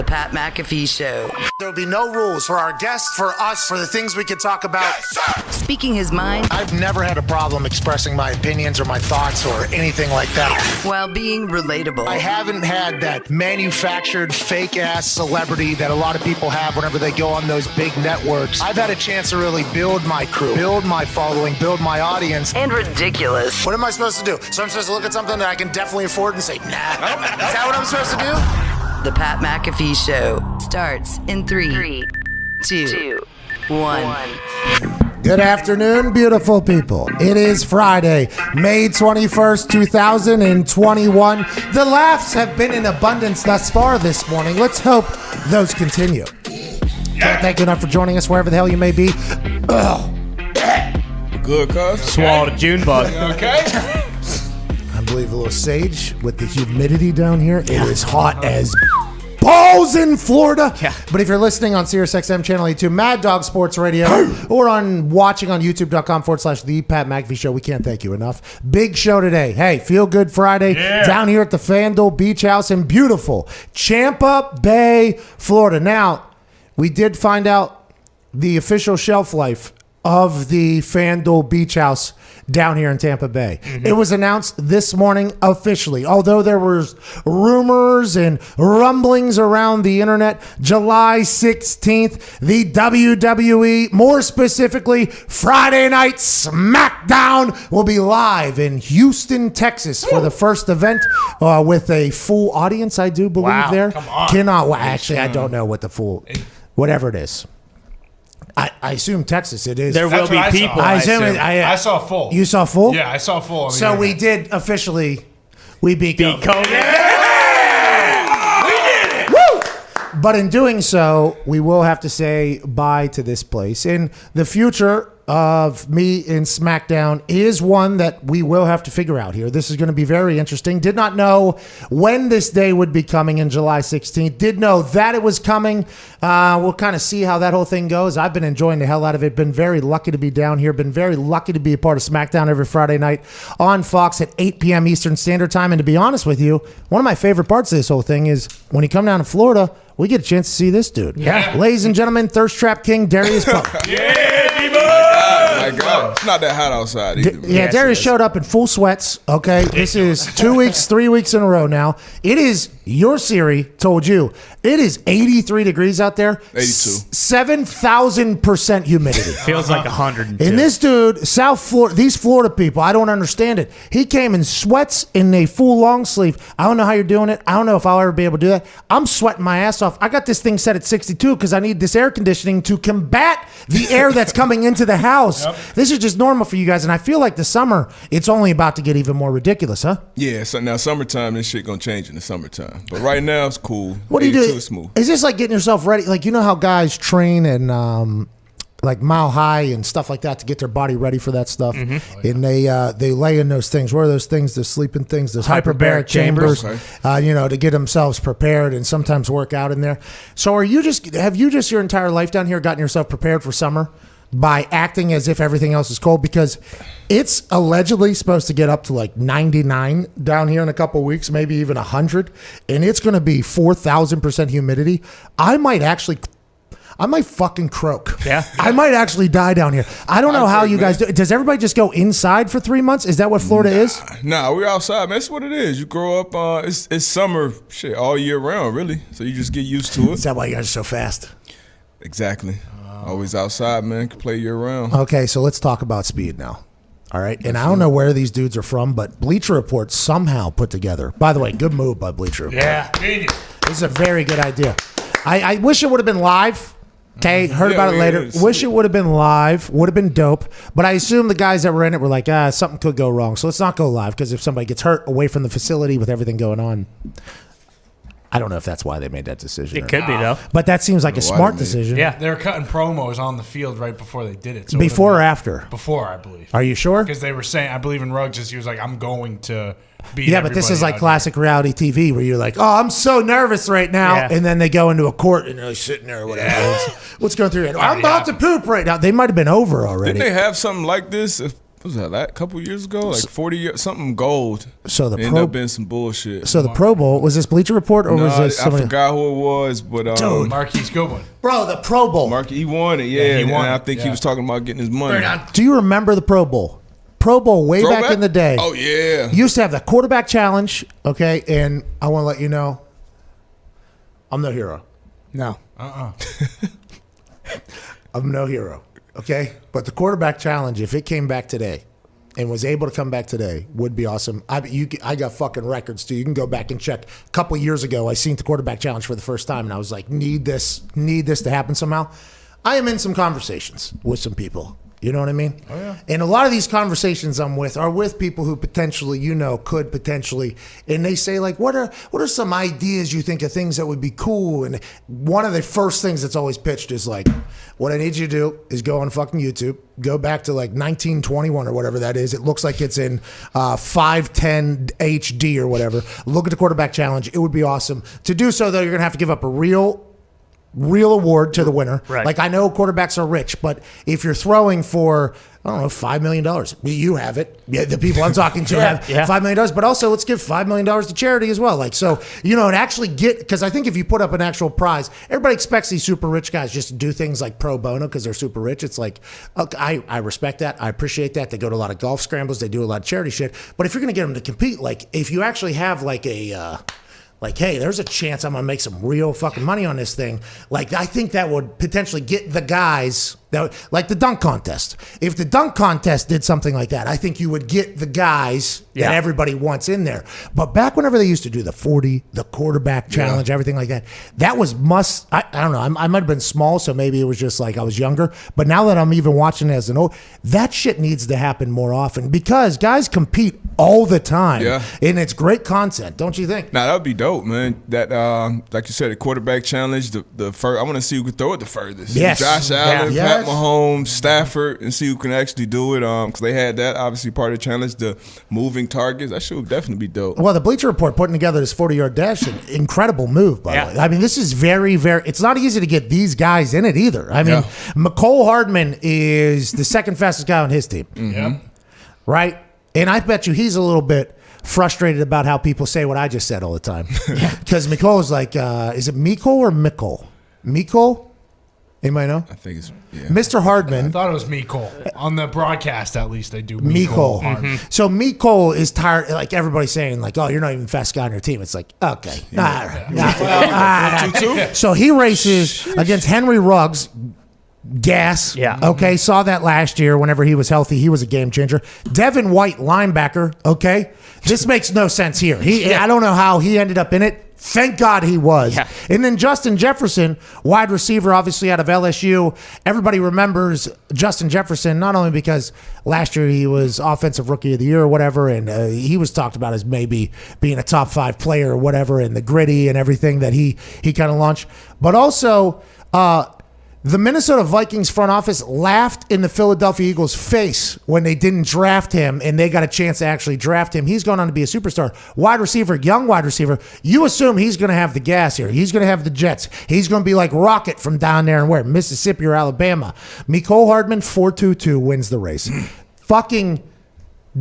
The Pat McAfee Show. There'll be no rules for our guests, for us, for the things we can talk about. Yes, speaking his mind. I've never had a problem expressing my opinions or my thoughts or anything like that. While being relatable. I haven't had that manufactured fake-ass celebrity that a lot of people have whenever they go on those big networks. I've had a chance to really build my crew, build my following, build my audience. And ridiculous. What am I supposed to do? So I'm supposed to look at something that I can definitely afford and say, nah. Is that what I'm supposed to do? The Pat McAfee Show starts in 3, 2, 1. Good afternoon, beautiful people. It is Friday, May 21st, 2021. The laughs have been in abundance thus far this morning. Let's hope those continue. Can't thank you enough for joining us wherever the hell you may be. Good, cuz. Swallowed a June bug. Okay. I believe a little sage with the humidity down here. It is hot as balls in Florida. Yeah. But if you're listening on SiriusXM Channel 82, Mad Dog Sports Radio, or watching on youtube.com/The Pat McAfee Show, we can't thank you enough. Big show today. Hey, Feel Good Friday down here at the FanDuel Beach House in beautiful Tampa Bay, Florida. Now, we did find out the official shelf life of the FanDuel Beach House down here in Tampa Bay. Mm-hmm. It was announced this morning officially, although there was rumors and rumblings around the internet. July 16th, the WWE, more specifically Friday Night SmackDown, will be live in Houston, Texas for the first event with a full audience, I do believe there. Come on. Actually, I don't know what the full, whatever it is. I assume Texas it is. There will be people. I assume I saw full. You saw full? Yeah, I saw full. On the So internet. we did officially, we beat COVID. Yeah! We did it! Woo! But in doing so, we will have to say bye to this place. And the future of me in SmackDown is one that we will have to figure out here. This is going to be very interesting. Did not know when this day would be coming in July 16th. Did know that it was coming. We'll kind of see how that whole thing goes. I've been enjoying the hell out of it. Been very lucky to be down here. Been very lucky to be a part of SmackDown every Friday night on Fox at 8 p.m. Eastern Standard Time. And to be honest with you, one of my favorite parts of this whole thing is when you come down to Florida, we get a chance to see this dude. Yeah. Ladies and gentlemen, Thirst Trap King, Darius Pope. My God. It's not that hot outside either. Yeah, Darius showed up in full sweats. Okay, this is 2 weeks, 3 weeks in a row now. It is, your Siri told you, it is 83 degrees out there. 82. 7,000% humidity. Feels like 102. And this dude, South Florida, these Florida people, I don't understand it. He came in sweats in a full long sleeve. I don't know how you're doing it. I don't know if I'll ever be able to do that. I'm sweating my ass off. I got this thing set at 62 because I need this air conditioning to combat the air that's coming into the house. Yep. This is just normal for you guys. And I feel like the summer, it's only about to get even more ridiculous, huh? Yeah, so now summertime, this shit gonna change in the summertime. But right now, it's cool. What do you do? Is smooth. Is this like getting yourself ready? Like, you know how guys train and like Mile High and stuff like that to get their body ready for that stuff? Mm-hmm. And they lay in those things. What are those things? The sleeping things, those hyperbaric chambers, okay. To get themselves prepared and sometimes work out in there. So have you just your entire life down here gotten yourself prepared for summer by acting as if everything else is cold? Because it's allegedly supposed to get up to like 99 down here in a couple of weeks, maybe even 100, and it's going to be 4,000% humidity. I might fucking croak. Yeah. I might actually die down here. I don't know how you guys do. Does everybody just go inside for 3 months? Is that what Florida is? Nah, we're outside, man. That's what it is. You grow up, it's summer shit all year round, really. So you just get used to it. Is that why you guys are so fast? Exactly. Always outside, man. Can play year round. Okay, so let's talk about speed now. All right, and I don't know where these dudes are from, but Bleacher Report somehow put together. By the way, good move by Bleacher Report. Yeah. This is a very good idea. I wish it would have been live. Okay, heard about it later. Wish it would have been live. Would have been dope. But I assume the guys that were in it were like, something could go wrong. So let's not go live, because if somebody gets hurt away from the facility with everything going on, I don't know if that's why they made that decision. It could be, though. But that seems like a smart decision. Yeah. They were cutting promos on the field right before they did it. So Before or after? Before, I believe. Are you sure? Because they were saying, I believe in Ruggs, he was like, I'm going to beat Yeah, but this is like classic reality TV where you're like, oh, I'm so nervous right now. Yeah. And then they go into a court and they're sitting there or whatever. What's going through your head? I'm about to poop right now. They might have been over already. Didn't they have something like this was that a couple years ago? Like 40 years, something gold. So the ended up being some bullshit. So the Pro Bowl, was this Bleacher Report or was this I somebody? forgot who it was, but Marquise Goodwin. Bro, the Pro Bowl. He won it. Yeah, he won and I it, think he yeah. was talking about getting his money. Do you remember the Pro Bowl? Pro Bowl way back Throwback? in the day. Oh yeah. Used to have the quarterback challenge, okay? And I want to let you know, I'm no hero. No. I'm no hero, okay? But the quarterback challenge, if it came back today and was able to come back today, would be awesome. I got fucking records, too. You can go back and check. A couple of years ago, I seen the quarterback challenge for the first time, and I was like, need this to happen somehow. I am in some conversations with some people. You know what I mean? Oh, yeah. And a lot of these conversations I'm with are with people who potentially, could potentially, and they say like, what are some ideas you think of things that would be cool? And one of the first things that's always pitched is like, what I need you to do is go on fucking YouTube, go back to like 1921 or whatever that is. It looks like it's in 510 HD or whatever. Look at the quarterback challenge. It would be awesome. To do so, though, you're going to have to give up a real award to the winner. Right. Like I know quarterbacks are rich, but if you're throwing for, I don't know, $5 million, you have it. Yeah, the people I'm talking to have $5 million, but also let's give $5 million to charity as well. like, so, and actually because I think if you put up an actual prize, everybody expects these super rich guys just to do things like pro bono because they're super rich. It's like, okay, I respect that. I appreciate that. They go to a lot of golf scrambles. They do a lot of charity shit. But if you're going to get them to compete, like if you actually have like a, like, hey, there's a chance I'm going to make some real fucking money on this thing. Like, I think that would potentially get the guys, like the dunk contest. If the dunk contest did something like that, I think you would get the guys that everybody wants in there. But back whenever they used to do the 40, the quarterback challenge, everything like that, that was I don't know, I might have been small, so maybe it was just like I was younger. But now that I'm even watching it as an old, that shit needs to happen more often because guys compete all the time. Yeah. And it's great content, don't you think? Nah, that would be dope, man. That, like you said, the quarterback challenge, the first, I want to see who can throw it the furthest. Yes. Josh Allen, Yes. Pat Mahomes, Stafford, and see who can actually do it. Because they had that, obviously, part of the challenge, the moving targets. That shit would definitely be dope. Well, the Bleacher Report putting together this 40-yard dash, an incredible move, by the way. I mean, this is very, very, it's not easy to get these guys in it either. I mean, McCole Hardman is the second fastest guy on his team. Mm-hmm. Right? And I bet you he's a little bit frustrated about how people say what I just said all the time. Because Mikol is like, is it Mikol or Mikol? Mikol? Anybody know? I think it's, Mr. Hardman. I thought it was Mikol. On the broadcast, at least, they do Mikol. Mikol. So Mikol is tired, like everybody's saying, like, oh, you're not even the fast guy on your team. It's like, okay. So he races against Henry Ruggs. Gas. Yeah. Okay. Saw that last year whenever he was healthy. He was a game changer. Devin White, linebacker. Okay. This makes no sense here. I don't know how he ended up in it. Thank God he was. Yeah. And then Justin Jefferson, wide receiver, obviously out of LSU. Everybody remembers Justin Jefferson, not only because last year he was Offensive Rookie of the Year or whatever, and he was talked about as maybe being a top 5 player or whatever, and the gritty and everything that he kind of launched. But also, the Minnesota Vikings front office laughed in the Philadelphia Eagles' face when they didn't draft him and they got a chance to actually draft him. He's gone on to be a superstar. Wide receiver, young wide receiver. You assume he's going to have the gas here. He's going to have the jets. He's going to be like Rocket from down there and where? Mississippi or Alabama. Mikol Hardman, 4.22, wins the race. Fucking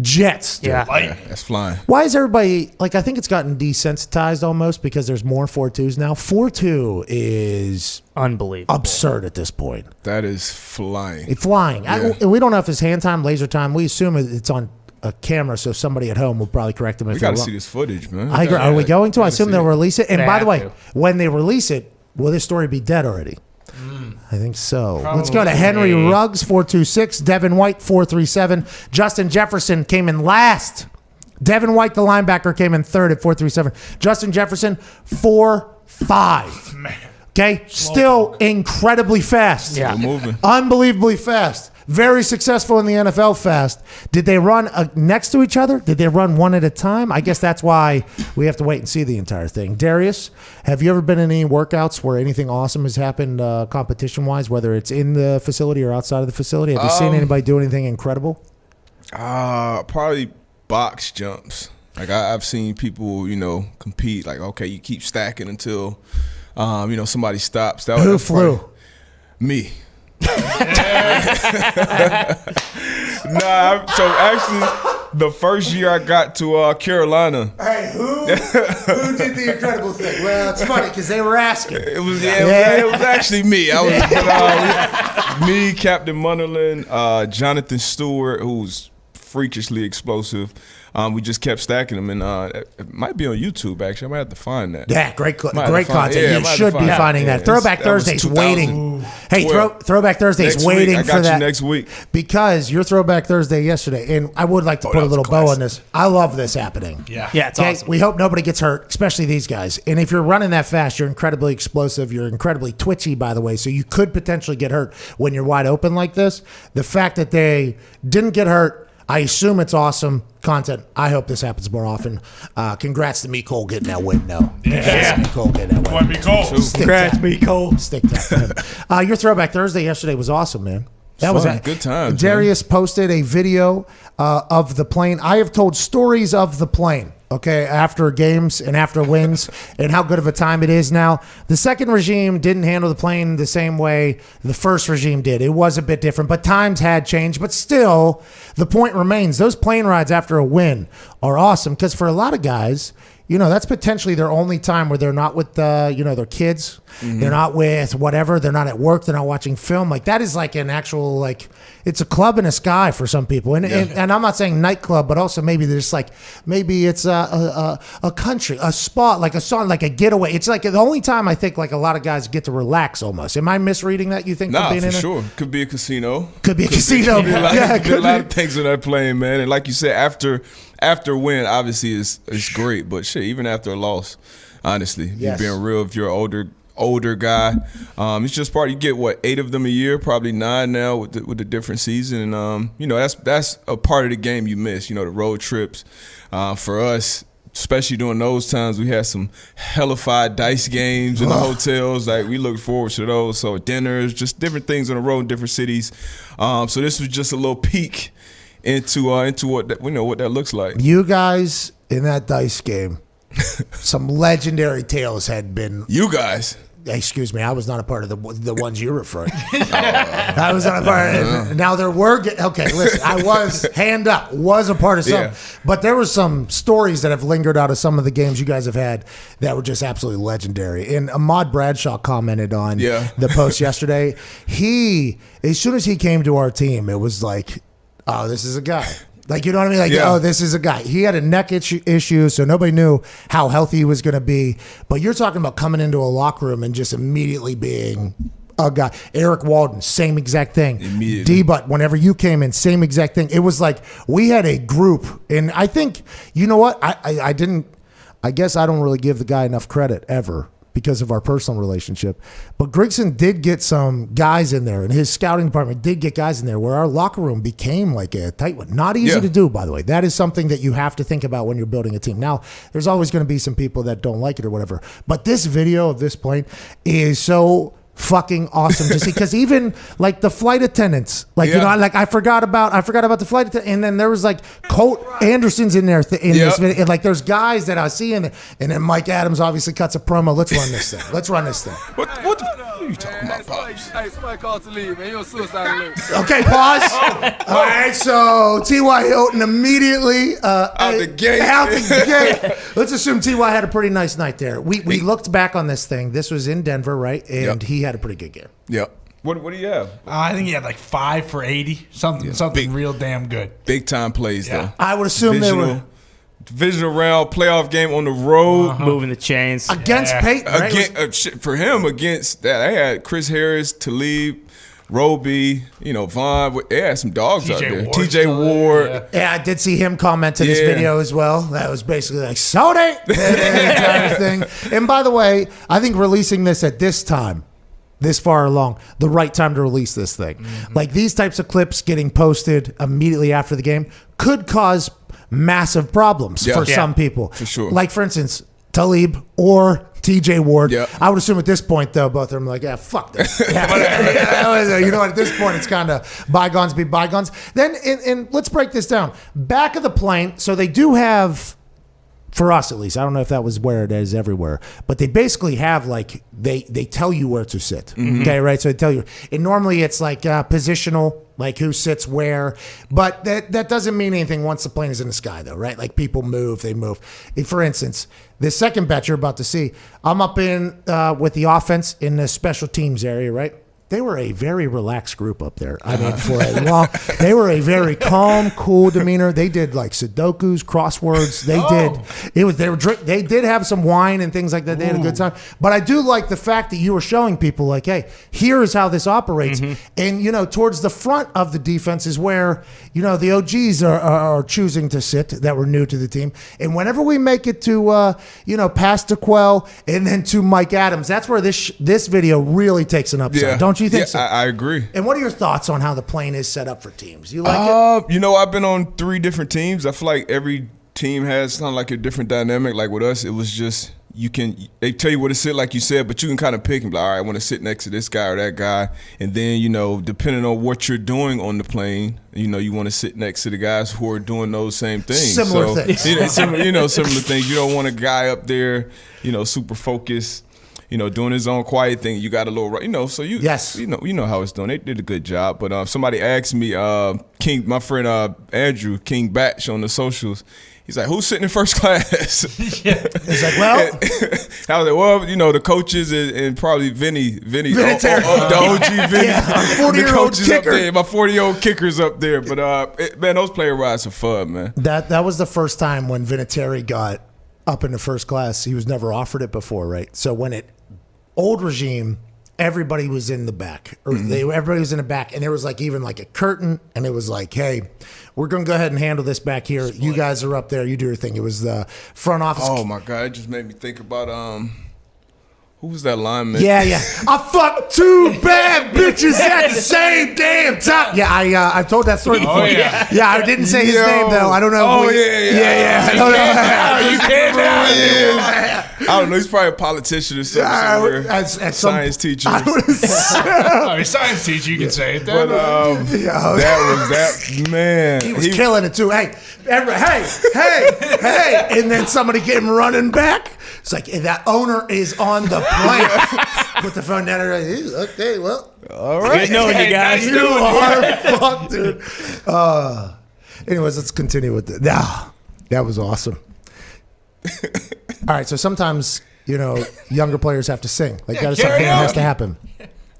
jets, dude. Yeah. That's flying. Why is everybody, like, I think it's gotten desensitized almost because there's more 4.2s now. 4.2 is unbelievable, absurd at this point. That is flying. It's flying. Yeah. We don't know if it's hand time, laser time. We assume it's on a camera, so somebody at home will probably correct them. We got to see this footage, man. I agree. Are we going to? I assume they'll release it. And They by the have way, to. when they release it, will this story be dead already? I think so. Let's go to Henry Ruggs, 4.26. Devin White, 4.37. Justin Jefferson came in last. Devin White, the linebacker, came in third at 4.37. Justin Jefferson, 4.5. Okay? Still incredibly fast. Yeah. Still moving. Unbelievably fast. Very successful in the NFL fast. Did they run next to each other? Did they run one at a time? I guess that's why we have to wait and see the entire thing. Darius, have you ever been in any workouts where anything awesome has happened competition-wise, whether it's in the facility or outside of the facility? Have you seen anybody do anything incredible? Probably box jumps. Like I've seen people, compete. Like, okay, you keep stacking until, somebody stops. Who flew? Me. Nah, so actually, the first year I got to Carolina, Hey, who did the incredible thing? Well, it's funny because they were asking. it was it was actually me. I was me, Captain Munderland, Jonathan Stewart, who's freakishly explosive. We just kept stacking them, and it might be on YouTube. Actually, I might have to find that. Yeah, great Might have to content. find- yeah, I You might have should to be find finding that. that. Throwback That was Thursday's 2000. waiting. Hey, Well, Throwback Thursday's next waiting week. I for got that. you next week. Because your Throwback Thursday yesterday, and I would like to put that a was little bow classic. on this. I love this happening. Yeah. Yeah, it's Okay, awesome. we hope nobody gets hurt, especially these guys. And if you're running that fast, you're incredibly explosive. You're incredibly twitchy, by the way. So you could potentially get hurt when you're wide open like this. The fact that they didn't get hurt, I assume it's awesome content. I hope this happens more often. Congrats to me, Cole, getting that win, though. Congrats to me, Cole, getting that win. Be cool. Congrats, me, Cole. Stick that for him. Your Throwback Thursday yesterday was awesome, man. That was fun. a Good times, Darius posted a video of the plane. I have told stories of the plane, okay, after games and after wins and how good of a time it is now. The second regime didn't handle the plane the same way the first regime did. It was a bit different, but times had changed. But still, the point remains. Those plane rides after a win are awesome because for a lot of guys, you know, that's potentially their only time where they're not with, their kids. They're not with whatever. They're not at work. They're not watching film. Like, that is like an actual, like, it's a club in the sky for some people. And I'm not saying nightclub, but also maybe there's like, maybe it's a country, a spot, like a song, like a getaway. It's like the only time I think like a lot of guys get to relax almost. Am I misreading that, you think? Nah, being for in it? sure. Could be a casino. Could be a casino. Could be a lot, Yeah, could be a lot of things on that plane, man. And like you said, after win, obviously it's great. But shit, even after a loss, honestly, if Yes. you're being real, if you're an older guy, it's just part. You get 8 of them a year, probably 9 now with the different season. And that's a part of the game you miss. The road trips. For us, especially during those times, we had some hellified dice games in the hotels. Like, we look forward to those. So dinners, just different things on the road in different cities. So this was just a little peek into what that looks like. You guys in that dice game, some legendary tales had been. You guys. Excuse me, I was not a part of the ones you're referring to. I was not a part of it. Now, there were... Okay, listen, I was, hand up, was a part of some. Yeah. But there were some stories that have lingered out of some of the games you guys have had that were just absolutely legendary. And Ahmad Bradshaw commented on the post yesterday. As soon as he came to our team, it was like, oh, this is a guy. Like, you know what I mean? Like, Yeah. oh, this is a guy. He had a neck issue, so nobody knew how healthy he was going to be. But you're talking about coming into a locker room and just immediately being a guy. Eric Walden, same exact thing. Immediately. D-Butt, whenever you came in, same exact thing. It was like we had a group. And I think, you know what? I guess I don't really give the guy enough credit ever because of our personal relationship. But Grigson did get some guys in there, and his scouting department did get guys in there where our locker room became like a tight one. Not easy Yeah. to do, by the way. That is something that you have to think about when you're building a team. Now, there's always going to be some people that don't like it or whatever. But this video of this plane is so fucking awesome to see, because even like the flight attendants, like I forgot about the flight attendant, and then there was like Colt Anderson's in there in this video, and like there's guys that I see in it, and then Mike Adams obviously cuts a promo. Let's run this thing. What the f- are you talking about, Pops? Hey, somebody called to leave, man. You're a suicide alert. Okay, pause. All right, so T.Y. Hilton immediately out the gate. Let's assume T.Y. had a pretty nice night there. We looked back on this thing. This was in Denver, right? And he had a pretty good game. Yep. What do you have? I think he had like 5 for 80. Something Big- real damn good. Big time plays though. I would assume they were Divisional round playoff game on the road Moving the chains. against Peyton, right? for him against that. They had Chris Harris, Talib, Roby, Vaughn. They had some dogs out there. Ward TJ still there, Ward. Yeah, I did see him comment to this Yeah. video as well. That was basically like, Sony! kind of thing. And by the way, I think releasing this at this time, this far along, the right time to release this thing. Mm-hmm. Like, these types of clips getting posted immediately after the game could cause massive problems for some people. For sure. Like, for instance, Talib or TJ Ward. Yeah. I would assume at this point, though, both of them are like, yeah, fuck this. You know what? At this point, it's kind of bygones be bygones. Then, and let's break this down. Back of the plane, so they do have for us at least, I don't know if that was where it is everywhere, but they basically have like they tell you where to sit. Okay, right? So they tell you, and normally it's like positional, like who sits where, but that doesn't mean anything once the plane is in the sky, though, right? Like people move, they move. For instance, the second bet you're about to see, I'm up in with the offense in the special teams area, right? They were a very relaxed group up there. I mean, for a long, they were a very calm, cool demeanor. They did like Sudokus, crosswords. They they did have some wine and things like that. They had a good time. But I do like the fact that you were showing people like, hey, here is how this operates. And, you know, towards the front of the defense is where, you know, the OGs are choosing to sit that were new to the team. And whenever we make it to, you know, past DeQuell and then to Mike Adams, that's where this video really takes an upside. Don't you think so? I agree. And what are your thoughts on how the plane is set up for teams? You like it? You know, I've been on 3 different teams. I feel like every team has kind of like a different dynamic. Like with us, it was just they tell you where to sit, like you said, but you can kind of pick and be like, all right, I want to sit next to this guy or that guy. And then, you know, depending on what you're doing on the plane, you know, you want to sit next to the guys who are doing those same things. Similar things. Similar things. You don't want a guy up there, you know, super focused, you know, doing his own quiet thing. You got a little, you know, so you know how it's done. They did a good job. But somebody asked me, my friend Andrew King Batch on the socials, he's like, who's sitting in first class? He's like, well, I was like, well, you know, the coaches and probably Vinny, the OG Vinny, yeah, our 40-year-old kicker. Up there, my 40-year-old kicker's up there. But man, those player rides are fun, man. That was the first time when Vinatieri got up into first class. He was never offered it before, right? So when old regime, everybody was in the back, or everybody was in the back, and there was like even like a curtain, and it was like, hey, we're gonna go ahead and handle this back here. You guys are up there, you do your thing. It was the front office. Oh my God, it just made me think about who was that lineman? Yeah. I fucked 2 bad bitches at the same damn time. Yeah, I've told that story before. yeah. Yeah, I didn't say his name though. I don't know. Yeah. I don't know. You can't now. I don't know. He's probably a politician or something. Somewhere. As Science teacher. Science teacher, you can say it. But that man. He was killing it too. Hey, and then somebody came running back. It's like that owner is on the plane. Put the phone down and okay, well, all right. Good knowing you guys. You are fucked, dude. Anyways, let's continue with it. That was awesome. All right, so sometimes, you know, younger players have to sing. Like that is something that has to happen.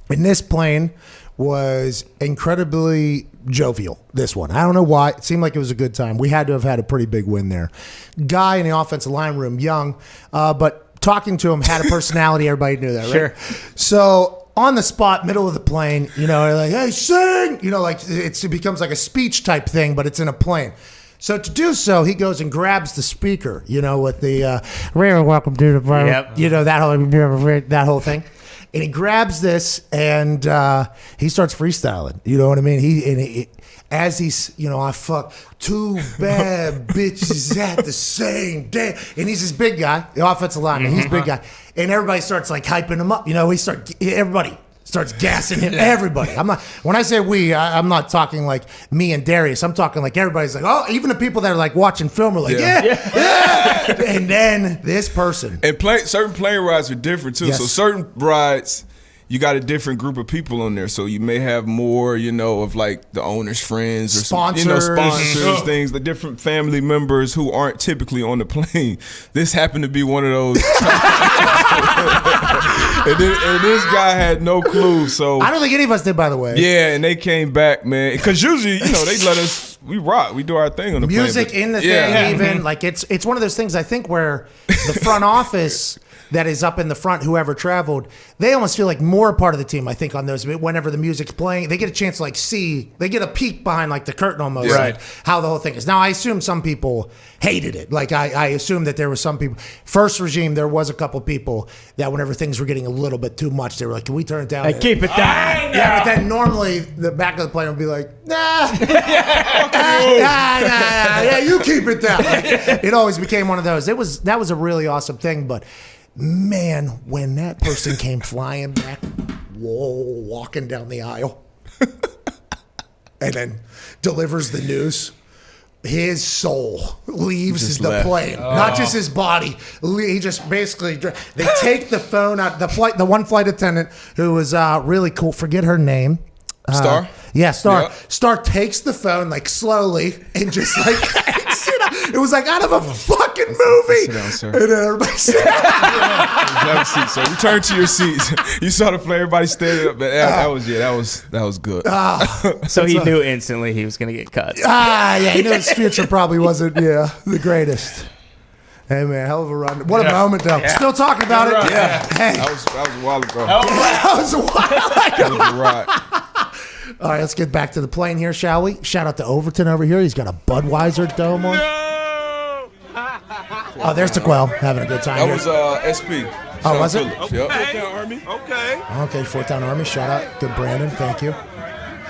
And this plane was incredibly jovial, this one. I don't know why. It seemed like it was a good time. We had to have had a pretty big win there. Guy in the offensive line room, young, but talking to him had a personality. Everybody knew that, right? Sure. So on the spot, middle of the plane, you know, like, hey, sing! You know, like it becomes like a speech type thing, but it's in a plane. So to do so, he goes and grabs the speaker, you know, with the welcome to the you know, that whole thing. And he grabs this and he starts freestyling. You know what I mean? As he's, you know, I fuck 2 bad bitches at the same day. And he's this big guy, the offensive lineman. He's a big guy. And everybody starts like hyping him up. You know, everybody starts gassing him. Everybody. When I say we, I'm not talking like me and Darius. I'm talking like everybody's like, oh, even the people that are like watching film are like, yeah. And then this person. And certain plane rides are different too. Yes. So certain rides, you got a different group of people on there. So you may have more, you know, of like the owner's friends or sponsors, sponsors, things, the different family members who aren't typically on the plane. This happened to be one of those. and this guy had no clue. So I don't think any of us did, by the way. Yeah, and they came back, man. Because usually, you know, they let us. We rock. We do our thing on the music plane. in the thing, even like it's one of those things. I think where the front office that is up in the front, whoever traveled, they almost feel like more a part of the team. I think on those, whenever the music's playing, they get a chance to like see. They get a peek behind like the curtain almost, Right? Like, how the whole thing is. Now I assume some people hated it. Like I assume that there was some people. First regime, there was a couple people that whenever things were getting a little bit too much, they were like, "Can we turn it down?" Hey, keep it down. Yeah, but then normally the back of the plane would be like, nah, yeah, you keep it down. It always became one of those. That was a really awesome thing, but man, when that person came flying back, walking down the aisle, and then delivers the news, his soul leaves Just the left. plane, not just his body. He just basically they take the phone out. The one flight attendant who was really cool. Forget her name. Star? Yeah, Star. Yep. Star takes the phone like slowly and just like it was like out of a fucking movie. Sit down, sir. And everybody said, Have a seat, sir. Return to your seats. You saw the play. Everybody standing up. But that was good. So he knew instantly he was going to get cut. yeah, he knew his future probably wasn't the greatest. Hey man, hell of a run. What a moment though. Still talking about it. Yeah. Hey, That was a while ago. that was a while ago. That was a ride. All right, let's get back to the plane here, shall we? Shout out to Overton over here. He's got a Budweiser dome on. Oh, there's Tequel having a good time That here. was SP. Oh, was it? Phillips. Yep. Okay, Fort Town Army. Shout out. Good Brandon. Thank you.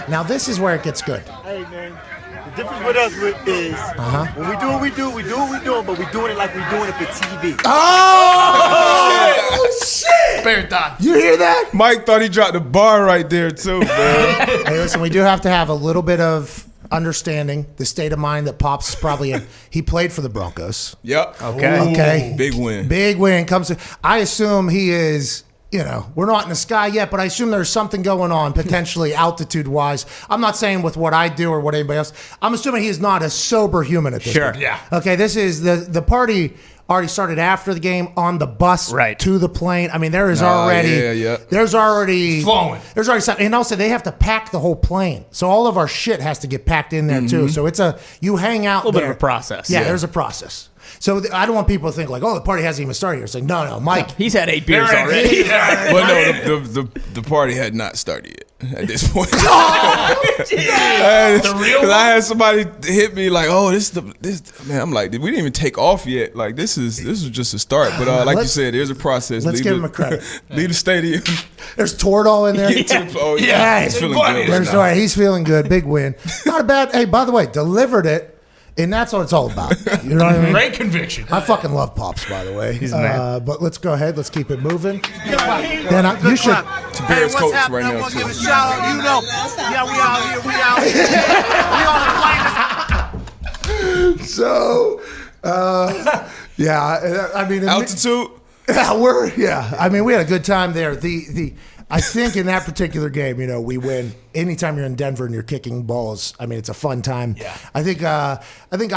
Now, this is where it gets good. Hey man, the difference with us is when we do what we do what we're doing, but we're doing it like we're doing it for TV. Oh, shit! You hear that? Mike thought he dropped the bar right there too, man. Hey, listen, we do have to have a little bit of understanding the state of mind that Pops is probably in. He played for the Broncos. Yep. Okay. Big win. Big win comes to. I assume he is. We're not in the sky yet, but I assume there's something going on potentially altitude-wise. I'm not saying with what I do or what anybody else. I'm assuming he is not a sober human at this Sure. point. Yeah. Okay, this is the party already started after the game on the bus to the plane. I mean, there is already there's already flowing. There's already something. And also they have to pack the whole plane. So all of our shit has to get packed in there too. So it's you hang out A little there. bit of a process. Yeah, there's a process. So I don't want people to think like, oh, the party hasn't even started here. It's like, no, Mike. He's had 8 beers already. Well, no, the party had not started yet at this point. The real Because I had somebody hit me like, oh, this man. I'm like, we didn't even take off yet. Like this was just a start. But like you said, there's a process. Let's give him a credit. Leave the stadium. There's Toradol in there. He's feeling good. There's all right. He's feeling good. Big win. Not a bad. Hey, by the way, delivered it. And that's what it's all about. You know what I mean? Great conviction. I fucking love Pops, by the way. He's mad. But let's go ahead. Let's keep it moving. Then you should. To Bears coach right now too. Give a shout out, yeah, we out here, we on the plane. So, yeah. I mean, Altitude. Yeah, I mean, we had a good time there. I think in that particular game, we win. Anytime you're in Denver and you're kicking balls, I mean, it's a fun time. Yeah. I think I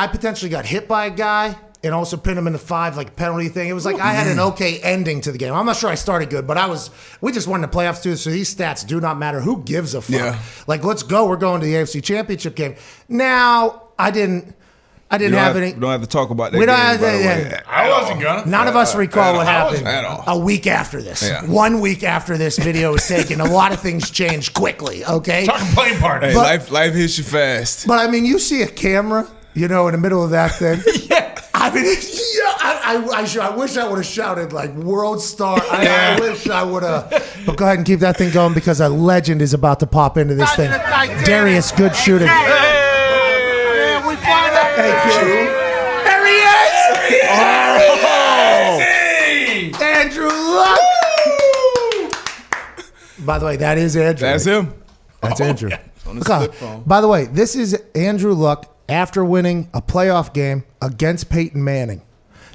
potentially got hit by a guy and also pinned him in the 5 like penalty thing. It was like I had an okay ending to the game. I'm not sure I started good, but we just won the playoffs too. So these stats do not matter. Who gives a fuck? Yeah. Like, let's go. We're going to the AFC Championship game. Now, I didn't have any. We don't have to talk about that. We don't game, have by the to- way. yeah. I wasn't gonna. None of us recall what happened at all. a week after this. Yeah. 1 week after this video was taken, a lot of things changed quickly, okay? Talking plane party. Hey, But- life hits you fast. But I mean, you see a camera, in the middle of that thing. Yeah. I mean, I wish I would have shouted like world star. I wish I would have. But go ahead and keep that thing going because a legend is about to pop into this thing. Darius, good shooting. Yeah, we find out. Hey, kid. There he is! Oh! Andrew Luck! By the way, that is Andrew. That's him. That's Andrew. On the Look, flip phone. by the way, this is Andrew Luck after winning a playoff game against Peyton Manning.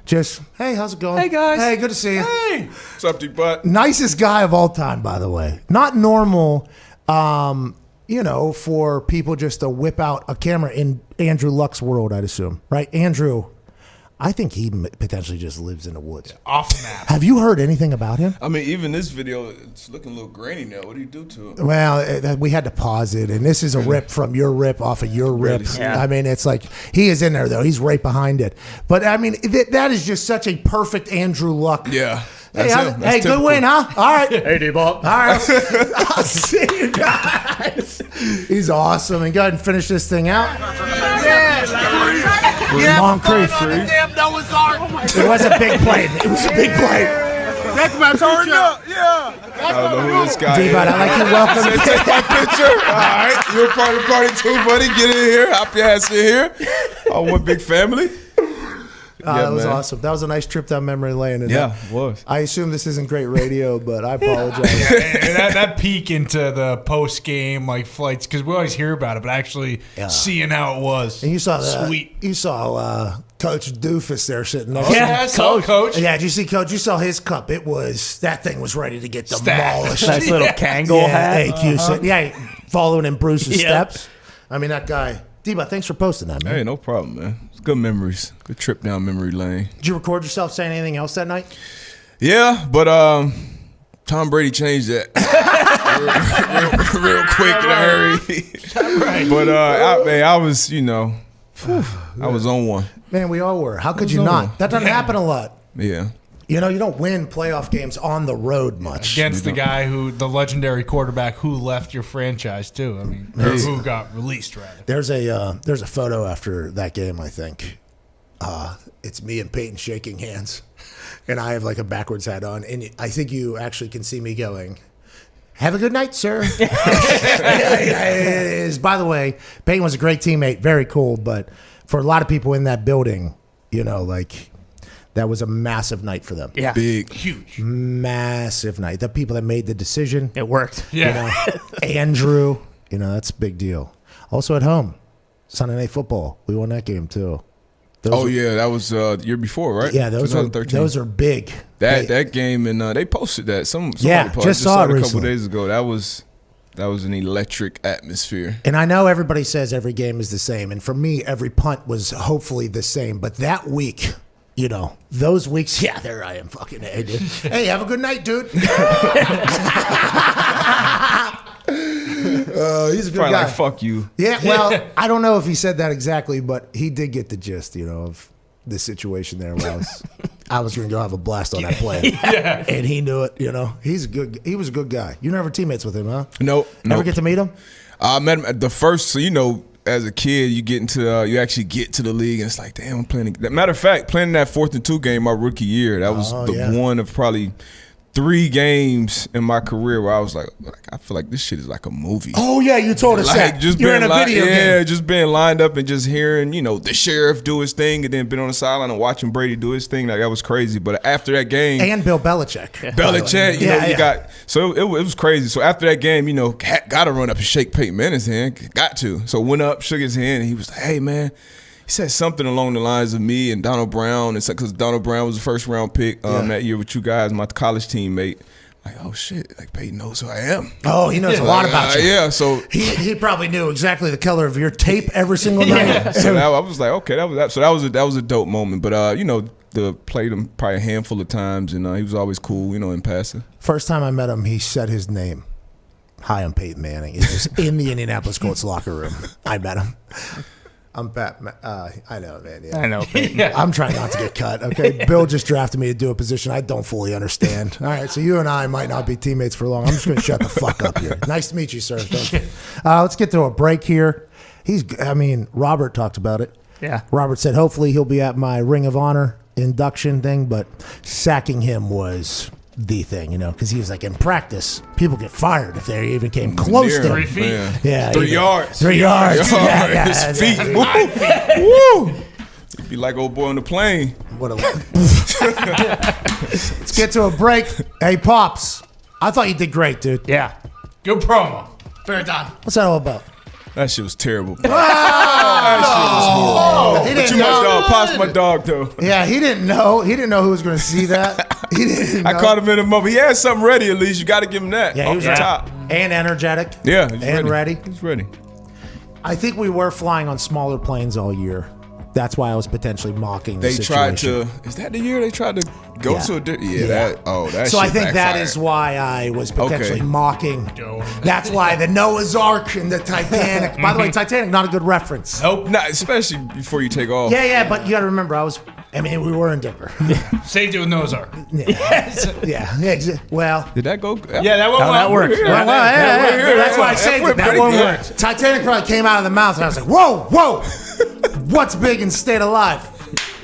Just, hey, how's it going? Hey, guys. Hey, good to see you. What's up, D-Butt? Nicest guy of all time, by the way. Not normal, for people just to whip out a camera in Andrew Luck's world, I'd assume. Right? Andrew, I think he potentially just lives in the woods. Off the map. Have you heard anything about him? I mean, even this video, it's looking a little grainy now. What do you do to it? Well, we had to pause it, and this is a rip from your rip off of your rip. Yeah. I mean, it's like he is in there though; he's right behind it. But I mean, that is just such a perfect Andrew Luck. Yeah. Hey, That's him. That's good typical. win, huh? All right. Hey, D-Bob. All right. I'll see you guys. He's awesome. And go ahead and finish this thing out. Moncrief. Damn, that was our. It was a big play. It was a big play. That's my turn up. Yeah. I don't know who this guy D-Bot, is. I like you. Welcome. Take my picture. All right. You're a part of the party too, buddy. Get in here. Hop your ass in here. Oh, one big family. That was man. awesome. That was a nice trip down memory lane. And Yeah, it was. I assume this isn't great radio, but I apologize. And that peek into the post game like flights, because we always hear about it, but actually seeing how it was. And you saw that. Sweet. You saw Coach Doofus there sitting next Oh, to yeah, I saw Coach. Yeah, did you see Coach? You saw his cup. That thing was ready to get demolished. Nice little Kangol hat. Yeah, following in Bruce's steps. I mean, that guy. Deba, thanks for posting that, man. Hey, no problem, man. It's good memories. Good trip down memory lane. Did you record yourself saying anything else that night? Yeah, but Tom Brady changed that real quick in a hurry. Right. But I was, I was on one. Man, we all were. How could you on not? one. That doesn't happen a lot. Yeah. You don't win playoff games on the road much. Against the guy the legendary quarterback who left your franchise too. I mean, or who got released rather. There's a photo after that game, I think. It's me and Peyton shaking hands, and I have like a backwards hat on, and I think you actually can see me going, "Have a good night, sir." By the way, Peyton was a great teammate, very cool, but for a lot of people in that building, that was a massive night for them. Yeah. Big. Huge. Massive night. The people that made the decision, It worked. Yeah. Andrew, that's a big deal. Also at home, Sunday Night Football, we won that game too. That was the year before, right? Yeah, those are 2013. big. That game, and they posted that. Somebody posted, just saw it a couple recently. days ago. That was an electric atmosphere. And I know everybody says every game is the same, and for me, every punt was hopefully the same. But that week, those weeks, yeah, there I am, fucking A, dude. Hey, have a good night, dude. He's a good Probably guy. like, fuck you. Yeah, well, I don't know if he said that exactly, but he did get the gist, of the situation there. I was going to go have a blast on that play, and he knew it. He was a good guy. You never teammates with him, huh? Nope. Never get to meet him. I met him at the first. So as a kid, you actually get to the league, and it's like, damn, I'm playing. Matter of fact, playing that 4th and 2 game my rookie year, that was one of probably 3 games in my career where I was like, I feel like this shit is like a movie. Oh yeah, you told us that. You're in a video game. Just being lined up and just hearing, the sheriff do his thing, and then been on the sideline and watching Brady do his thing. Like, that was crazy. But after that game, And Bill Belichick. So it was crazy. So after that game, got to run up and shake Peyton Manning's hand. Got to. So went up, shook his hand, and he was like, hey, man. He said something along the lines of me and Donald Brown. It's because Donald Brown was the first round pick that year with you guys, my college teammate. Like, oh shit, like Peyton knows who I am. Oh, he knows a lot about you. Yeah, so he probably knew exactly the color of your tape every single night. so I was like, okay, that was a dope moment. But played him probably a handful of times, and he was always cool, in passing. First time I met him, he said his name. Hi, I'm Peyton Manning. It was in the Indianapolis Colts locker room. I met him. I'm Pat. I know, man. Yeah. I know. I'm trying not to get cut. Okay, Bill just drafted me to do a position I don't fully understand. All right, so you and I might not be teammates for long. I'm just going to shut the fuck up here. Nice to meet you, sir. Thank you. Let's get to a break here. Robert talked about it. Yeah. Robert said hopefully he'll be at my Ring of Honor induction thing, but sacking him was the thing, because he was like, in practice, people get fired if they even came close to him. 3 feet. Yeah. Yeah, 3 yards. 3 yards. Yeah, His feet. yeah. Woo. He'd be like old boy on the plane. What a Let's get to a break. Hey, Pops, I thought you did great, dude. Yeah. Good promo. Fair done. What's that all about? That shit was terrible. Bro. That shit was horrible. He But didn't you my know. dog. Pops my dog, though. Yeah, he didn't know. He didn't know who was going to see that. He didn't know. I caught him in a moment. He had something ready, at least. You got to give him that. Yeah, he off was the ready. top. And energetic. Yeah. He's And ready. He's ready. I think we were flying on smaller planes all year. That's why I was potentially mocking the They situation. tried to. Is that the year they tried to go Yeah. to a different? Yeah. Yeah. That. So I shit think that backfired. is why I was potentially Okay. mocking. That's why the Noah's Ark and the Titanic. By the way, Titanic, not a good reference. Nope. Not especially before you take off. Yeah, but you got to remember, we were in Denver. Saved it with Noah's Ark. Well, Did that go? Yeah, that one. No, that works. that's why I said went that pretty one good. worked. Titanic probably came out of the mouth, and I was like, whoa, what's big and stayed alive?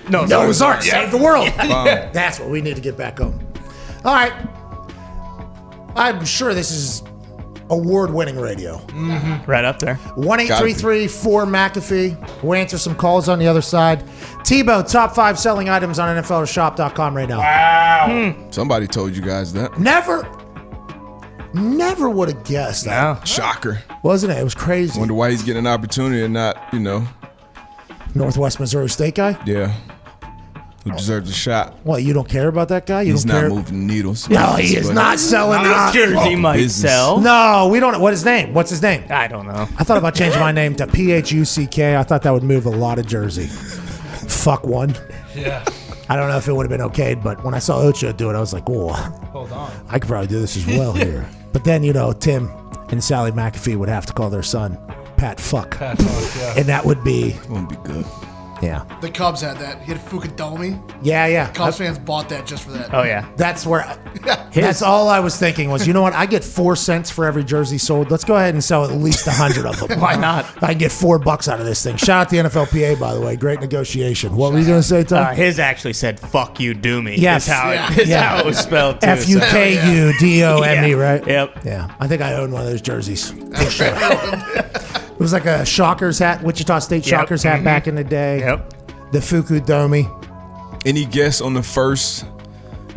Noah's Ark saved the world. That's what we need to get back on. All right. I'm sure this is award-winning radio. Right up there. 1-833-4-McAfee. We'll answer some calls on the other side. Tebow, top 5 selling items on NFLshop.com right now. Wow. Somebody told you guys that. Never would have guessed that. No. Shocker. Wasn't it? It was crazy. Wonder why he's getting an opportunity and not, Northwest Missouri State guy? yeah, who deserves a shot. What, you don't care about that guy? You He's don't not care? moving needles. No, he is not selling This jersey might business. sell. No, we don't. What's his name? What's his name? I don't know. I thought about changing my name to PHUCK. I thought that would move a lot of jersey. Fuck one. Yeah. I don't know if it would have been okayed, but when I saw Ocho do it, I was like, whoa, Hold on. I could probably do this as well here. But then, Tim and Sally McAfee would have to call their son Pat Fuck. Pat Fuck, yeah. And that would be, Wouldn't be good. yeah. The Cubs had that. He had Fukudomi. Yeah. Cubs fans bought that just for that. Oh, yeah. That's where, that's all I was thinking was, you know what? I get 4 cents for every jersey sold. Let's go ahead and sell at least 100 of them. Why not? I can get $4 out of this thing. Shout out to the NFLPA, by the way. Great negotiation. What were you going to say, Tom? His actually said, fuck you, do me. Yes. That's how, Yeah. that's how it was spelled, too. FUKUDOME, Yeah. right? Yep. Yeah. I think I own one of those jerseys. For sure. It was like a Shockers hat, Wichita State Yep. Shockers hat back in the day. Yep. The Fukudomi. Any guess on the first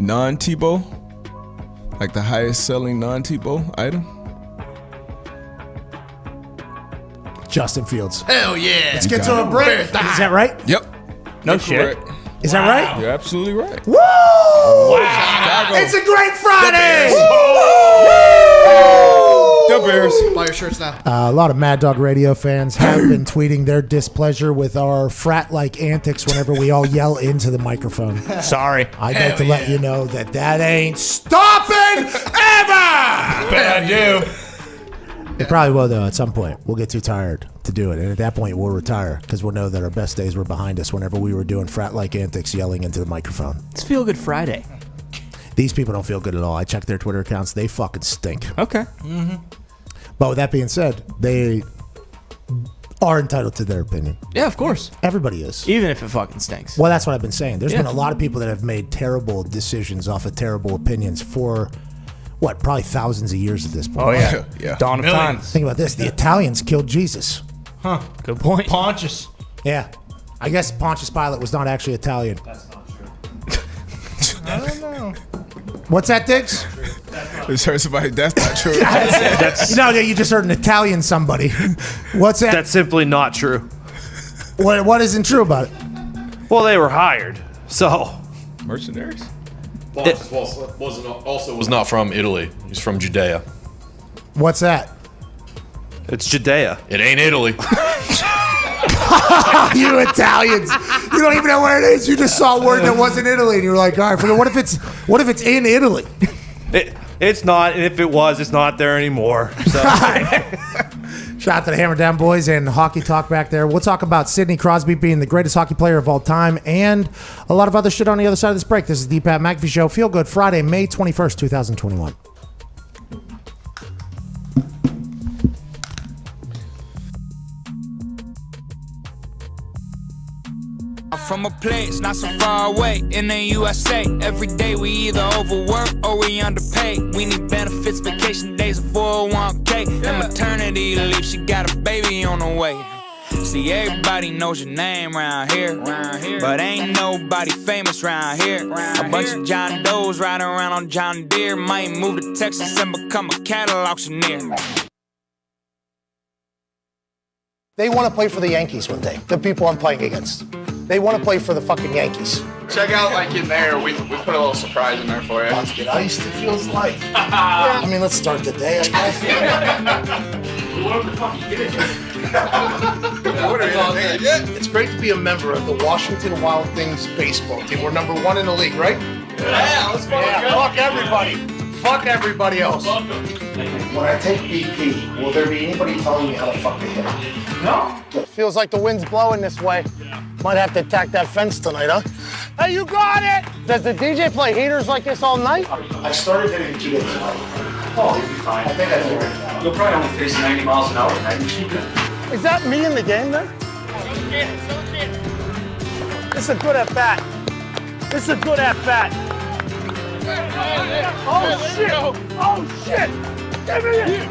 non-Tebow? Like the highest selling non-Tebow item? Justin Fields. Hell yeah. Let's get to a break. Is that right? Yep. No You're shit. correct. Is that right? You're absolutely right. Woo! Chicago. It's a great Friday! The Bears. Buy your shirts now. A lot of Mad Dog Radio fans have been tweeting their displeasure with our frat-like antics whenever we all yell into the microphone. Sorry. I'd like to let you know that ain't stopping ever! Bad you. It probably will, though, at some point. We'll get too tired to do it. And at that point, we'll retire because we'll know that our best days were behind us whenever we were doing frat-like antics yelling into the microphone. It's Feel Good Friday. These people don't feel good at all. I checked their Twitter accounts. They fucking stink. Okay. But with that being said, they are entitled to their opinion. Yeah, of course. Everybody is. Even if it fucking stinks. Well, that's what I've been saying. There's Yeah. been a lot of people that have made terrible decisions off of terrible opinions for, probably thousands of years at this point. Oh, yeah. Yeah. Dawn of time. Millions. Think about this. The Italians killed Jesus. Good point. Pontius. Yeah. I guess Pontius Pilate was not actually Italian. That's not true. I don't know. What's that, Diggs? Just heard somebody. That's not true. No, you just heard an Italian somebody. What's that? That's simply not true. What isn't true about it? Well, they were hired, so Mercenaries. Pontius was not from Italy. He's from Judea. What's that? it's Judea. It ain't Italy. You Italians. You don't even know where it is. You just saw a word that wasn't Italy, and you're like, all right, what if it's in Italy? It's not, and if it was, it's not there anymore. So Shout out to the Hammer Down Boys and Hockey Talk back there. We'll talk about Sidney Crosby being the greatest hockey player of all time and a lot of other shit on the other side of this break. This is the Pat McAfee Show. Feel Good Friday, May 21st, 2021. From a place not so far away in the USA. Every day we either overwork or we underpaid. We need benefits, vacation days, a 401k, and maternity leave. She got a baby on the way. See, everybody knows your name round here, but ain't nobody famous round here. A bunch of John Does riding around on John Deere. Might move to Texas and become a cattle auctioneer. They want to play for the Yankees one day, the people I'm playing against. They want to play for the fucking Yankees. Check out, like, in there, we put a little surprise in there for you. Let's get iced, it feels like. Yeah, I mean, let's start the day, I guess. It's great to be a member of the Washington Wild Things baseball team. We're number 1 in the league, right? Yeah, let's fucking go. Fuck everybody. Fuck everybody else. When I take BP, will there be anybody telling me how to fuck the hit? No. Feels like the wind's blowing this way. Yeah. Might have to attack that fence tonight, huh? Hey, you got it! Does the DJ play heaters like this all night? I started hitting 2 days ago. Oh, you'll be fine. I think I figured it out. you'll probably only face 90 miles an hour, right? You should be good. Is that me in the game there? This is a good at bat. This is a good at bat. Oh shit! Oh shit! Give me it.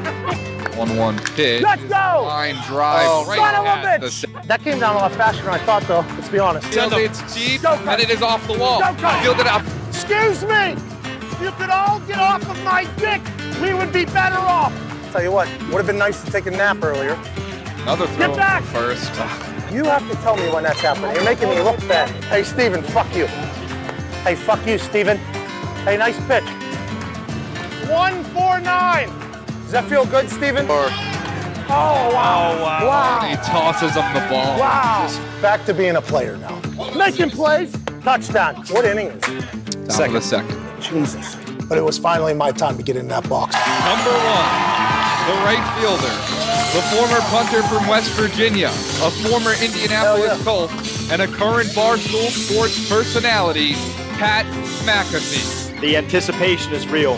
1-1 pitch. Let's go. Line drive right son of a at bitch. the That came down a lot faster than I thought, though. Let's be honest. It's deep, and it is off the wall. Field it out. Excuse me. If you could all get off of my dick, we would be better off. Tell you what, would have been nice to take a nap earlier. Another throw Get back. first. You have to tell me when that's happening. You're making me look bad. Hey, Steven, fuck you. Hey, fuck you, Steven. Hey, nice pitch. 149. Does that feel good, Steven? Oh, wow. Wow. He tosses him the ball. Wow. Back to being a player now. Making plays. Touchdown. What inning is it? Second. Jesus. But it was finally my time to get in that box. Number 1, the right fielder, the former punter from West Virginia, a former Indianapolis Colt, and a current Barstool Sports personality, Pat McAfee. The anticipation is real.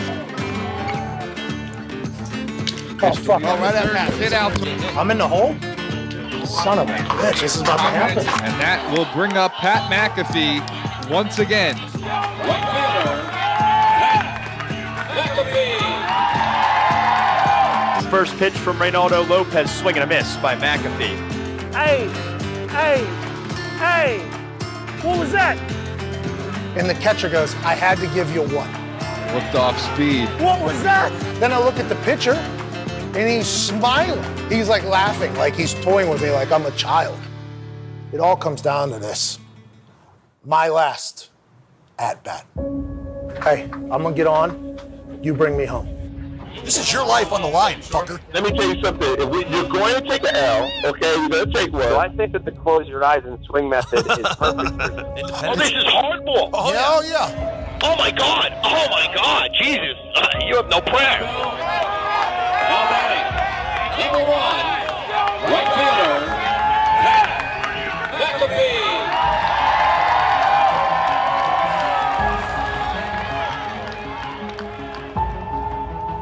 Oh, fuck. Hit out to I'm in the hole? Son of a bitch. This is about to happen. and that will bring up Pat McAfee once again. First pitch from Reynaldo Lopez, swing and a miss by McAfee. Hey. What was that? And the catcher goes, I had to give you one. Looked off speed. What was that? Then I look at the pitcher, and he's smiling. He's like laughing, like he's toying with me like I'm a child. It all comes down to this. My last at-bat. Hey, I'm gonna get on. You bring me home. This is your life on the line, fucker. Let me tell you something. If you're going to take an L, okay, you're going to take one. So I think that the close your eyes and swing method is perfect for you. Oh, this is hardball. Oh, yeah. Oh, my God. Oh, my God. Jesus. You have no prayer. All right. Number 1, right fielder, McAfee.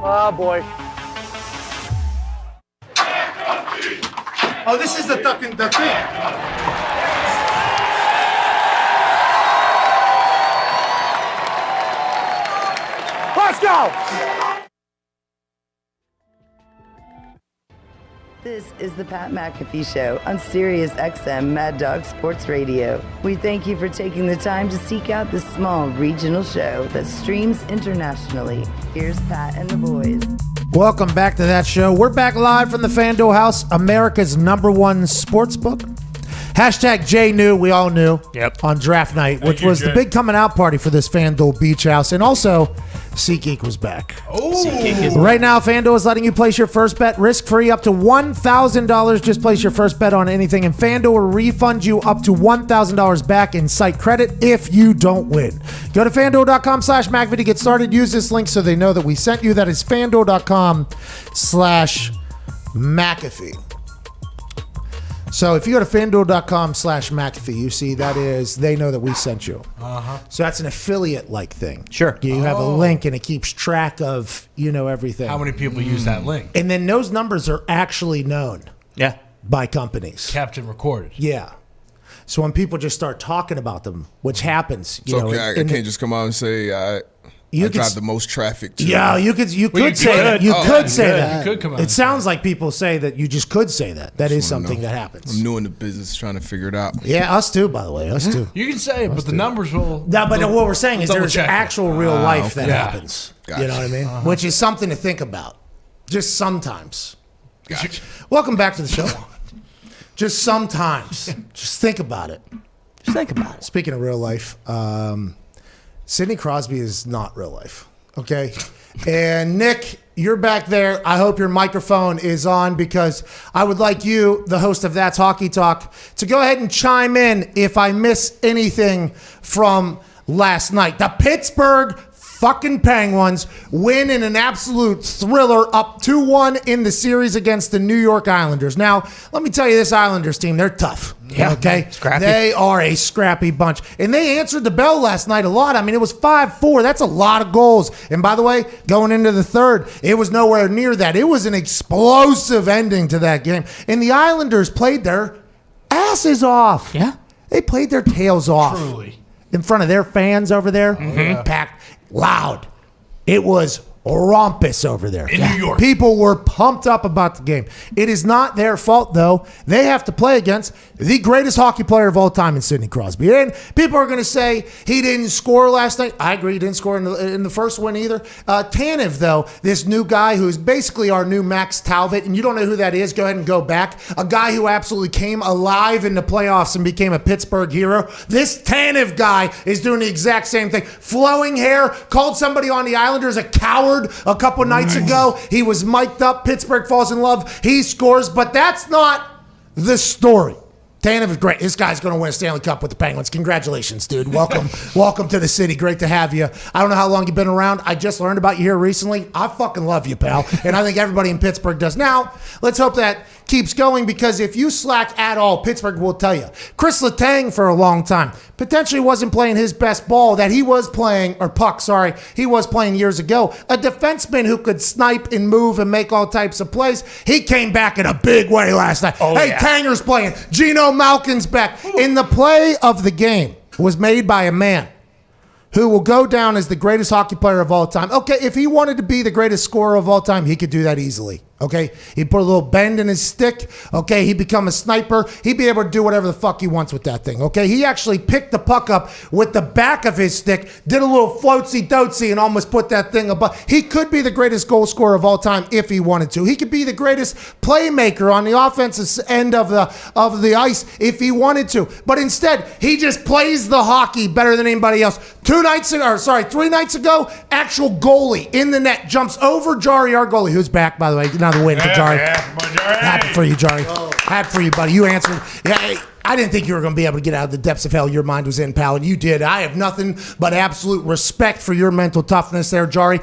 Oh, boy. Oh, this is the thing. Let's go! This is the Pat McAfee Show on Sirius XM Mad Dog Sports Radio. We thank you for taking the time to seek out this small regional show that streams internationally. Here's Pat and the boys. Welcome back to that show. We're back live from the FanDuel House, America's #1 sports book. Hashtag Jay knew, we all knew, on draft night, which was the big coming out party for this FanDuel Beach House. And also, SeatGeek was back. Right now, FanDuel is letting you place your first bet risk-free up to $1,000. Just place your first bet on anything, and FanDuel will refund you up to $1,000 back in site credit if you don't win. Go to FanDuel.com/McAfee to get started. Use this link so they know that we sent you. That is FanDuel.com/McAfee. So if you go to FanDuel.com/McAfee, you see that is, they know that we sent you. So that's an affiliate-like thing. Sure. You have a link and it keeps track of, everything. How many people use that link? And then those numbers are actually known by companies. Kept and recorded. Yeah. So when people just start talking about them, which happens, I can't just come out and say I drive the most traffic to. Yeah, you could say that. You could say that. You could come out. It sounds like people say that you just could say that. That is something that happens. I'm new in the business trying to figure it out. Yeah, us too, by the way. Us too. You can say it, but the numbers will. No, but what we're saying is there's double-check it. actual real life that okay. happens. Gotcha. You know what I mean? Which is something to think about. Just sometimes. Gotcha. Welcome back to the show. Just sometimes. Just think about it. Just think about it. Speaking of real life, Sidney Crosby is not real life. Okay. And Nick, you're back there. I hope your microphone is on because I would like you, the host of That's Hockey Talk, to go ahead and chime in if I miss anything from last night. The Pittsburgh fucking Penguins win in an absolute thriller, up 2-1 in the series against the New York Islanders. Now, let me tell you, this Islanders team, they're tough. Yeah, okay? scrappy. They are a scrappy bunch. And they answered the bell last night a lot. I mean, it was 5-4. That's a lot of goals. And by the way, going into the third, it was nowhere near that. It was an explosive ending to that game. And the Islanders played their asses off. Yeah. They played their tails off. Truly. In front of their fans over there. Packed loud. It was rumpus over there. In New York. People were pumped up about the game. It is not their fault, though. They have to play against the greatest hockey player of all time in Sidney Crosby. And people are going to say he didn't score last night. I agree, he didn't score in the first one either. Tanev, though, this new guy who's basically our new Max Talbot, and you don't know who that is, go ahead and go back. A guy who absolutely came alive in the playoffs and became a Pittsburgh hero. This Tanev guy is doing the exact same thing. Flowing hair, called somebody on the Islanders a coward a couple nights ago. He was mic'd up. Pittsburgh falls in love. He scores, but that's not the story. Tanev is great. This guy's going to win a Stanley Cup with the Penguins. Congratulations, dude. Welcome. Welcome to the city. Great to have you. I don't know how long you've been around. I just learned about you here recently. I fucking love you, pal. And I think everybody in Pittsburgh does. Now, let's hope that keeps going, because if you slack at all, Pittsburgh will tell you. Chris Letang, for a long time, potentially wasn't playing his best ball that he was playing, or puck, sorry, he was playing years ago. A defenseman who could snipe and move and make all types of plays. He came back in a big way last night. Tanger's playing. Gino Malkin's back. In the play of the game was made by a man who will go down as the greatest hockey player of all time. Okay, if he wanted to be the greatest scorer of all time, he could do that easily. Okay, he'd put a little bend in his stick. Okay, he'd become a sniper. He'd be able to do whatever the fuck he wants with that thing. Okay, he actually picked the puck up with the back of his stick, did a little floatsy-doatsy, and almost put that thing above. He could be the greatest goal scorer of all time if he wanted to. He could be the greatest playmaker on the offensive end of the ice if he wanted to. But instead, he just plays the hockey better than anybody else. 3 nights ago, actual goalie in the net jumps over Jari, our goalie, who's back, by the way. Another win for Jari. Happy for you, Jari. Happy for you, buddy. You answered. Yeah, I didn't think you were going to be able to get out of the depths of hell your mind was in, pal, and you did. I have nothing but absolute respect for your mental toughness there, Jari.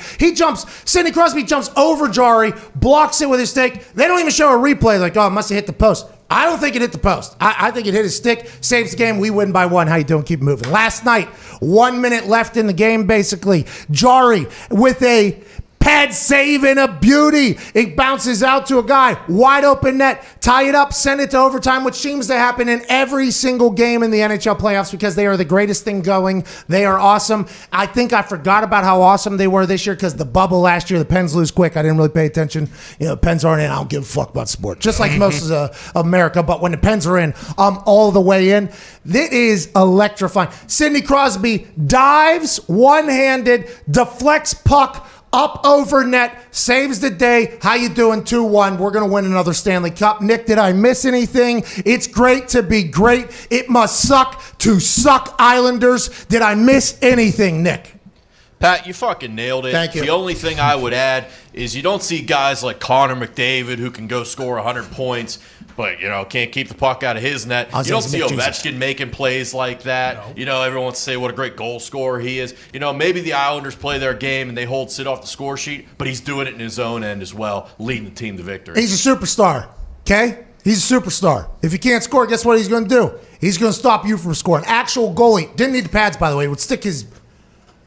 Sidney Crosby jumps over Jari, blocks it with his stick. They don't even show a replay like, oh, it must have hit the post. I don't think it hit the post. I think it hit his stick, saves the game. We win by 1. How you doing? Keep moving. Last night, 1 minute left in the game, basically. Jari with a pad save and a beauty. It bounces out to a guy. Wide open net. Tie it up. Send it to overtime, which seems to happen in every single game in the NHL playoffs because they are the greatest thing going. They are awesome. I think I forgot about how awesome they were this year because the bubble last year, the Pens lose quick. I didn't really pay attention. You know, Pens aren't in. I don't give a fuck about sport. Just like most of America. But when the Pens are in, I'm all the way in. It is electrifying. Sidney Crosby dives one-handed, deflects puck, up over net, saves the day. How you doing? 2-1. We're going to win another Stanley Cup. Nick, did I miss anything? It's great to be great. It must suck to suck, Islanders. Did I miss anything, Nick? Pat, you fucking nailed it. Thank you. The only thing I would add is you don't see guys like Connor McDavid who can go score 100 points, but, can't keep the puck out of his net. You don't see Ovechkin making plays like that. No. Everyone wants to say what a great goal scorer he is. Maybe the Islanders play their game and they hold Sid off the score sheet, but he's doing it in his own end as well, leading the team to victory. He's a superstar, okay? He's a superstar. If you can't score, guess what he's going to do? He's going to stop you from scoring. Actual goalie, didn't need the pads, by the way, would stick his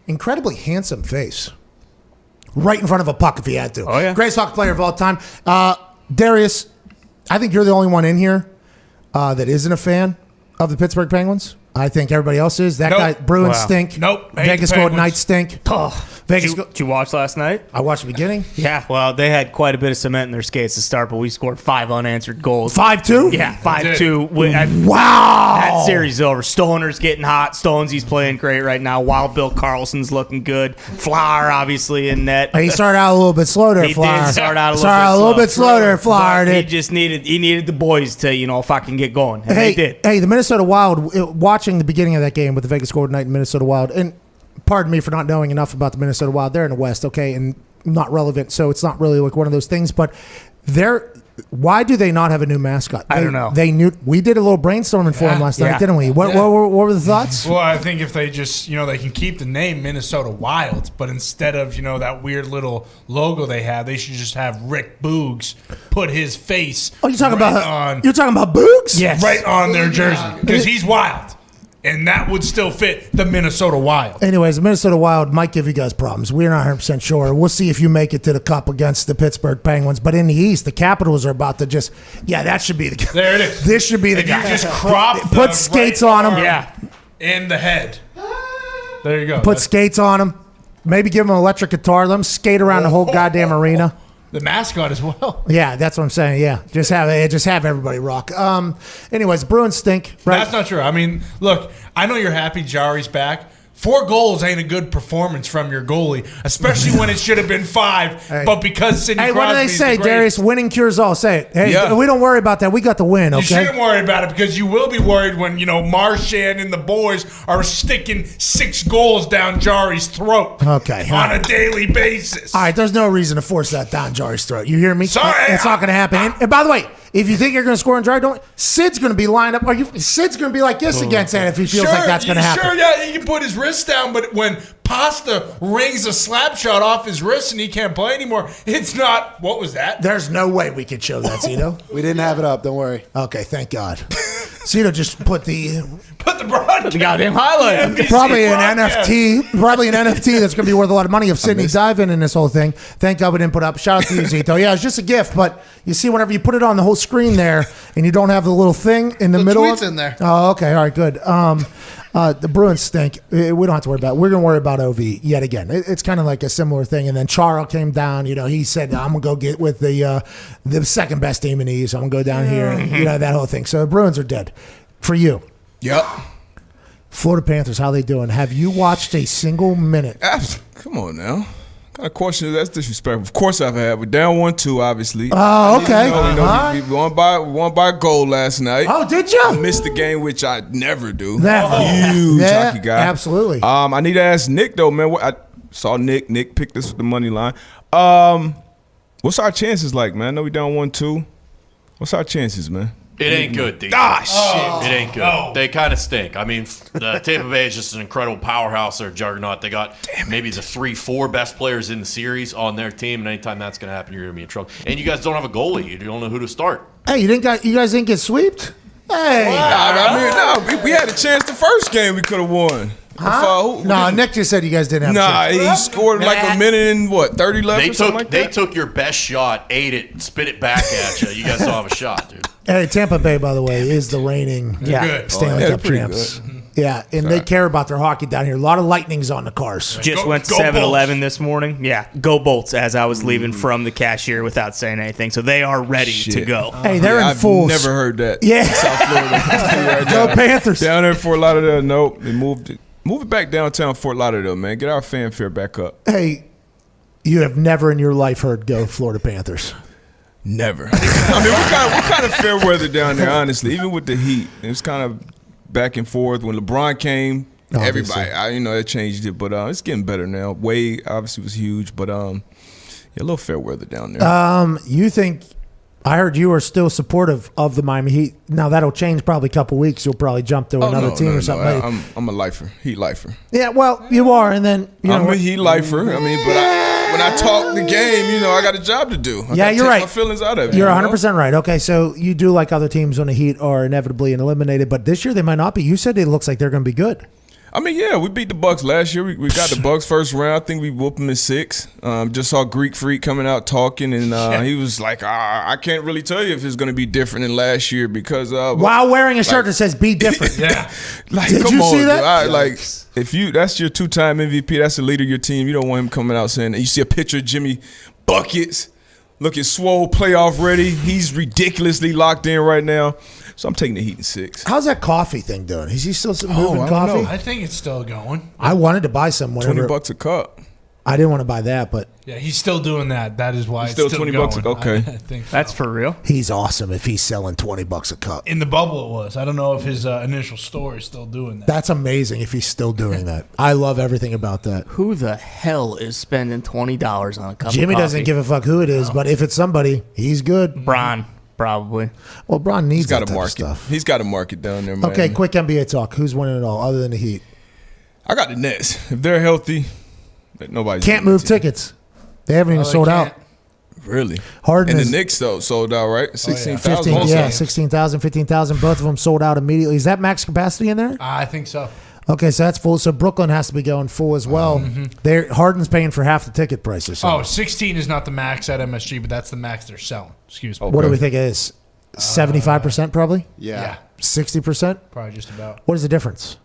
incredibly handsome face right in front of a puck if he had to. Oh, yeah. Greatest hockey player of all time. Darius, I think you're the only one in here that isn't a fan of the Pittsburgh Penguins. I think everybody else is. That guy, Bruins stink. Nope. Vegas Golden Knights stink. Did you watch last night? I watched the beginning. Yeah, well, they had quite a bit of cement in their skates to start, but we scored 5 unanswered goals. 5-2? Yeah, 5-2. Wow. That series is over. Stoner's getting hot. Stonesy's playing great right now. Wild Bill Carlson's looking good. Flower, obviously, in net. He started out a little bit slow there, Flower. He did start out a little bit slow there, Flower. He just needed the boys to, fucking get going. And they did. Hey, the Minnesota Wild, watching the beginning of that game with the Vegas Golden Knights and Minnesota Wild, and pardon me for not knowing enough about the Minnesota Wild. They're in the West, okay, and not relevant, so it's not really like one of those things. But why do they not have a new mascot? I don't know. We did a little brainstorming for them last night, didn't we? What were the thoughts? Well, I think if they just, they can keep the name Minnesota Wild, but instead of, that weird little logo they have, they should just have Rick Boogs put his face. Oh, you're talking about Boogs? Yes. Right on their jersey because he's wild. And that would still fit the Minnesota Wild. Anyways, the Minnesota Wild might give you guys problems. We're not 100% sure. We'll see if you make it to the Cup against the Pittsburgh Penguins. But in the East, the Capitals are about to that should be the guy. There it is. This should be the guy. You just crop put skates on him. Yeah. In the head. There you go. Put skates on him. Maybe give them an electric guitar. Let them skate around the whole goddamn arena. The mascot as well. Yeah, that's what I'm saying. Yeah, just have everybody rock. Anyways, Bruins stink. Right? That's not true. I mean, look, I know you're happy Jari's back. 4 goals ain't a good performance from your goalie, especially when it should have been 5. Hey. But because Sidney Hey, what do they Crosby's say, the greatest- Darius? Winning cures all. Say it. Hey, we don't worry about that. We got the win, You okay? shouldn't worry about it because you will be worried when, Marchand and the boys are sticking 6 goals down Jari's throat Okay. on a daily basis. All right, there's no reason to force that down Jari's throat. You hear me? Sorry, It's not going to happen. And by the way, if you think you're going to score in Jari, Sid's going to be lined up. Sid's going to be like this against that if he feels like that's going to happen. Sure, yeah, he can put his wrist down, but when Pasta rings a slap shot off his wrist and he can't play anymore, it's not. What was that? There's no way we could show that, Cito. We didn't have it up. Don't worry. Okay, thank God. Cito just put the broadcast. The goddamn highlight. Probably an NFT that's going to be worth a lot of money if Sydney dive in this whole thing. Thank God we didn't put up. Shout out to you, Zito. Yeah, it's just a gift, but you see, whenever you put it on the whole screen there and you don't have the little thing in the middle tweet's of in there. Oh, okay. All right, good. The Bruins stink. We don't have to worry about it. We're going to worry about OV yet again. It's kind of like a similar thing. And then Charo came down. He said, I'm going to go get with the second best team in the East. I'm going to go down here. And, that whole thing. So the Bruins are dead. For you. Yep. Florida Panthers, how they doing? Have you watched a single minute? Come on now. What kind of question is that? That's disrespectful. Of course I've had. We're down 1-2, obviously. Oh, okay. We won by a goal last night. Oh, did you? I missed the game, which I never do. Never. Huge Yeah, hockey guy. absolutely. I need to ask Nick, though, man. I saw Nick. Nick picked this with the money line. What's our chances like, man? I know we down 1-2. What's our chances, man? It ain't good, D. Shit. It ain't good. They kind of stink. I mean, the Tampa Bay is just an incredible powerhouse. They're a juggernaut. They got maybe the 3-4 best players in the series on their team, and anytime that's going to happen, you're going to be in trouble. And you guys don't have a goalie. You don't know who to start. Hey, you guys didn't get sweeped? Hey. We had a chance the first game we could have won. Huh? No, Nick just said you guys didn't have a chance. He scored like a minute and 30 left or something like that? They took your best shot, ate it, and spit it back at you. You guys don't have a shot, dude. Hey, Tampa Bay, by the way, is the reigning Stanley Cup champs. Yeah, and they care about their hockey down here. A lot of lightnings on the cars. Just went to 7-Eleven this morning. Yeah, go Bolts as I was leaving from the cashier without saying anything. So they are ready to go. Hey, they're in full. I've never heard that. Yeah. South Florida. Go Panthers. Down there in Fort Lauderdale, nope. They moved it. Move it back downtown Fort Lauderdale, man. Get our fanfare back up. Hey, you have never in your life heard go Florida Panthers. Never. I mean, what kind of fair weather down there, honestly? Even with the heat, it was kind of back and forth. When LeBron came, everybody, that changed it. But it's getting better now. Wade obviously was huge, but a little fair weather down there. You think? I heard you are still supportive of the Miami Heat. Now that'll change probably a couple weeks. You'll probably jump to another team or something. I'm a lifer, Heat lifer. Yeah, well, you are, and then I'm a Heat lifer. I mean, but when I talk the game, I got a job to do. I you're right. My feelings out of it. You're 100% right. Okay, so you do like other teams when the Heat are inevitably eliminated, but this year they might not be. You said it looks like they're going to be good. I mean, yeah, we beat the Bucks last year. We got the Bucks first round. I think we whooped them in 6. Just saw Greek Freak coming out talking, and he was like, I can't really tell you if it's going to be different than last year because while wearing a shirt that says "Be different." Yeah, Did you see that? If that's your 2-time MVP, that's the leader of your team. You don't want him coming out saying that. You see a picture of Jimmy buckets, looking swole, playoff ready. He's ridiculously locked in right now. So I'm taking the Heat in 6. How's that coffee thing doing? Is he still moving coffee? I think it's still going. I wanted to buy some. $20 a cup. I didn't want to buy that, but yeah, he's still doing that. That is why it's still still $20. going. Okay, I think that's for real. He's awesome if he's selling $20 a cup. In the bubble, it was. I don't know if his initial store is still doing that. That's amazing if he's still doing that. I love everything about that. Who the hell is spending $20 on a cup? Jimmy of coffee? doesn't give a fuck who it is, but if it's somebody, he's good. Bron. Probably. Well, Bron needs got that a type of market. stuff. He's got a market down there, man. Okay, quick NBA talk. Who's winning it all other than the Heat? I got the Nets. If they're healthy, nobody's can't move tickets. They haven't even sold out. Really? Harden and the Knicks though sold out, right? 16,000. Yeah, 16,000, 15,000. Both of them sold out immediately. Is that max capacity in there? I think so. Okay, so that's full. So Brooklyn has to be going full as well. Harden's paying for half the ticket price or something. 16 is not the max at MSG, but that's the max they're selling. Excuse me. What do we think it is? 75% probably? Yeah. 60%? Probably just about. What is the difference?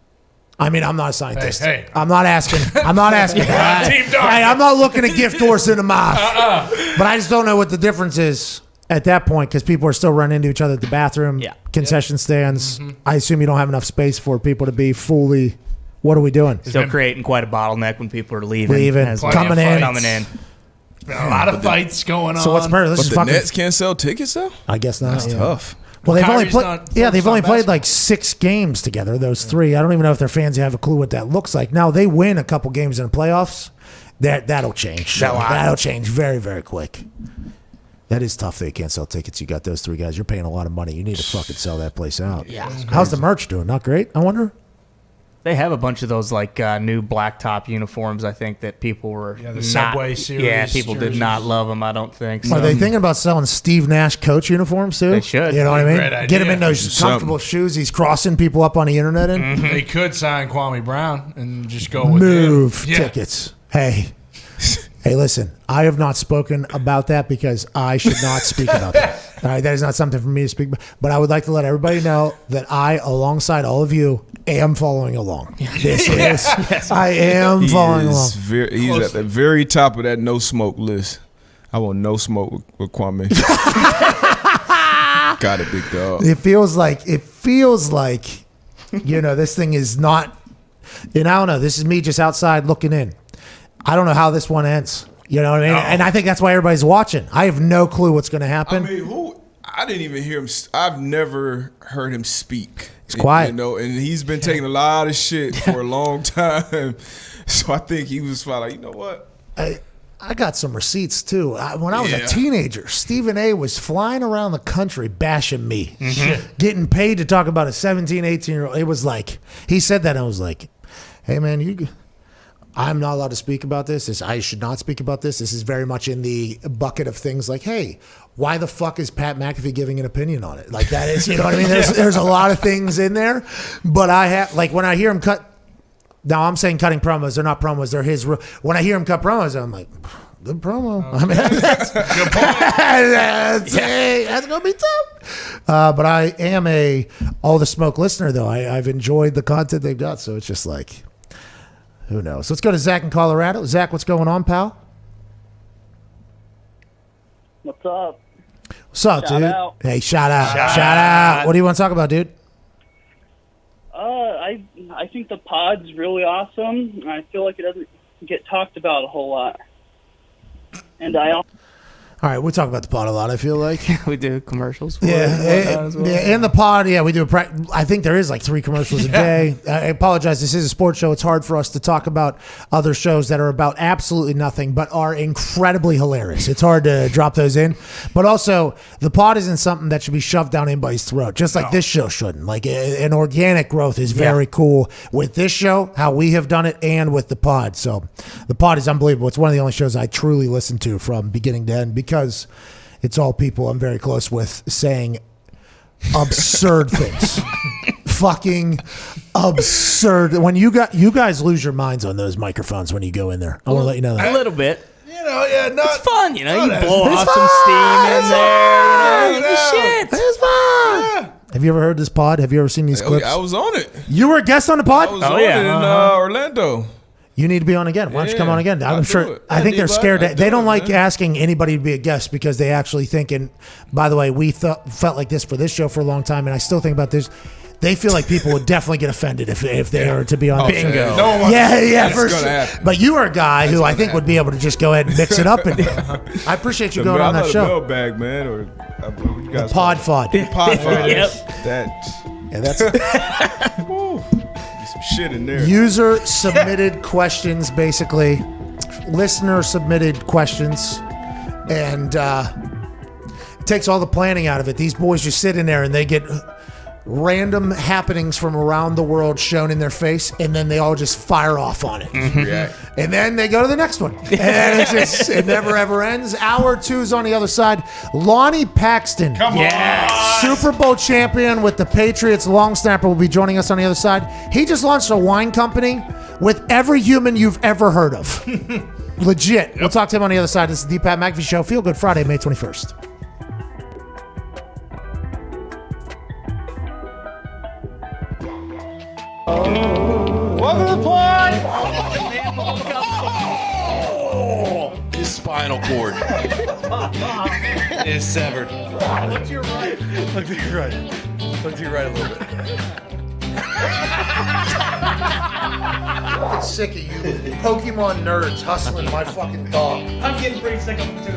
I mean, I'm not a scientist. Hey. I'm not asking. Hey, Team Dog. I'm not looking a gift horse in the mouth. But I just don't know what the difference is at that point because people are still running into each other at the bathroom, concession stands. I assume you don't have enough space for people to be fully. What are we doing? Still creating quite a bottleneck when people are leaving. Coming in. A lot of fights going on. So what's better? But the Nets can't sell tickets though. I guess not. That's tough. Well, they've only Kyrie's played. not Yeah, they've focused only on played like 6 games together. Those 3. I don't even know if their fans have a clue what that looks like. Now they win a couple games in the playoffs. That'll change. That'll change very, very quick. That is tough. They can't sell tickets. You got those 3 guys. You're paying a lot of money. You need to fucking sell that place out. Yeah. How's the merch doing? Not great. I wonder. They have a bunch of those like new blacktop uniforms. I think that people were the Subway series. Yeah, people jerseys. did not love them. I don't think. So. Are they thinking about selling Steve Nash coach uniforms too? They should. You know what I mean? Great idea. Get him in those comfortable shoes. He's crossing people up on the internet in. They could sign Kwame Brown and just go with Move him. Yeah. tickets. Hey, listen. I have not spoken about that because I should not speak about that. All right, that is not something for me to speak about. But I would like to let everybody know that I, alongside all of you, am following along. This is. Yes. I am following along. He's at the very top of that no smoke list. I want no smoke with Kwame. Got it, big dog. It feels like this thing is not. I don't know. This is me just outside looking in. I don't know how this one ends. You know what I mean? And I think that's why everybody's watching. I have no clue what's going to happen. I mean, I didn't even hear him. I've never heard him speak. It's quiet. You know, and he's been taking a lot of shit for a long time. So I think he was like, you know what? I got some receipts too. When I was a teenager, Stephen A was flying around the country bashing me, getting paid to talk about a 17, 18-year-old. It was like, he said that and I was like, hey man, I'm not allowed to speak about this. I should not speak about this. This is very much in the bucket of things like, hey, why the fuck is Pat McAfee giving an opinion on it? Like that is, you know what I mean? There's a lot of things in there, but I have, like when I hear him cut, now I'm saying cutting promos, they're not promos, they're his. When I hear him cut promos, I'm like, good promo. I mean, that's going to be tough. But I am all the smoke listener though. I've enjoyed the content they've got. So it's just like, who knows? Let's go to Zach in Colorado. Zach, what's going on, pal? What's up? What's up, Shout dude? out. Hey, shout out. What do you want to talk about, dude? I think the pod's really awesome. I feel like it doesn't get talked about a whole lot. And All right, we talk about the pod a lot, I feel like. We do commercials. And the pod, we do I think there is like 3 commercials a day. I apologize. This is a sports show. It's hard for us to talk about other shows that are about absolutely nothing, but are incredibly hilarious. It's hard to drop those in. But also, the pod isn't something that should be shoved down anybody's throat, just like this show shouldn't. Like an organic growth is very cool with this show, how we have done it, and with the pod. So the pod is unbelievable. It's one of the only shows I truly listen to from beginning to end because it's all people I'm very close with saying absurd things. Fucking absurd. When you guys lose your minds on those microphones when you go in there. I want to let you know that. A little bit. You know, it's fun. You know, you blow off some steam in there. You know, shit. It's fun. Have you ever heard this pod? Have you ever seen these clips? I was on it. You were a guest on the pod? I was on it in Orlando. You need to be on again. Why don't you come on again? I'm sure. I think they're scared. They don't like asking anybody to be a guest because they actually think. And by the way, we felt like this for this show for a long time, and I still think about this. They feel like people would definitely get offended if they are to be on. Bingo. For sure. But you are a guy who I think would be able to just go ahead and mix it up. And I appreciate you going on that show. Bag, man, or you guys Pod fod. Pod fod. Yep. That's some shit in there. User submitted questions, basically. Listener submitted questions, and it takes all the planning out of it. These boys just sit in there and they get random happenings from around the world shown in their face, and then they all just fire off on it. Yeah. And then they go to the next one. And it's just, it never ever ends. Hour 2's on the other side. Lonnie Paxton. Come on. Super Bowl champion with the Patriots, long snapper, will be joining us on the other side. He just launched a wine company with every human you've ever heard of. Legit. Yep. We'll talk to him on the other side. This is the Pat McAfee Show. Feel Good Friday, May 21st. Over the point! His spinal cord is severed. Look to your right. Look to your right. Look to your right a little bit. I'm sick of you Pokemon nerds hustling my fucking dog. I'm getting pretty sick of them too.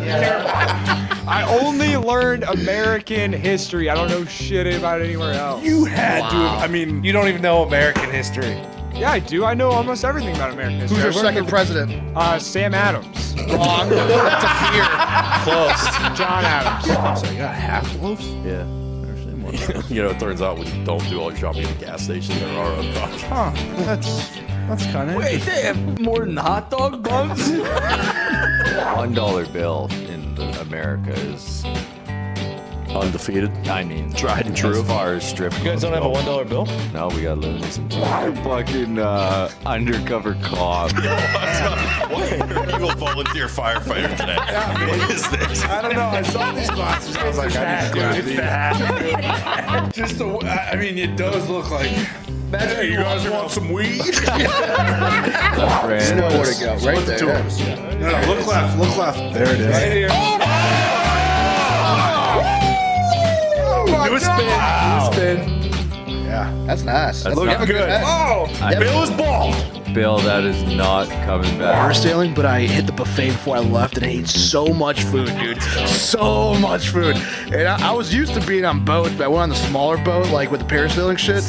I only learned American history. I don't know shit about it anywhere else. You had to have, I mean, you don't even know American history. Yeah, I do. I know almost everything about American history. Who's your second president? Sam Adams. Wrong. Close. John Adams. So you got half loaves? Yeah. You know, it turns out when you don't do all your shopping at the gas station, there are other options. Huh. That's kind of Wait, they have more than hot dog buns? $1 bill in America is undefeated. I mean, tried and true. As far as strip. You guys don't have a $1 bill? No, we got loonies and fucking undercover cop. Why are you a volunteer firefighter today? What is this? I don't know. I saw these glasses. I was like, I need to do these. Just the, I mean, it does look like. Hey, you guys want some weed? You know where to go, right there. No, look left. Look left. There it is. Right here. Do a spin. Wow. Do a spin. Yeah, that's nice. That's looking not good. Oh, Bill is bald. Bill, that is not coming back. Bar sailing, but I hit the buffet before I left and I ate so much food, dude. So much food. And I was used to being on boats, but I went on the smaller boat, like with the parasailing shit.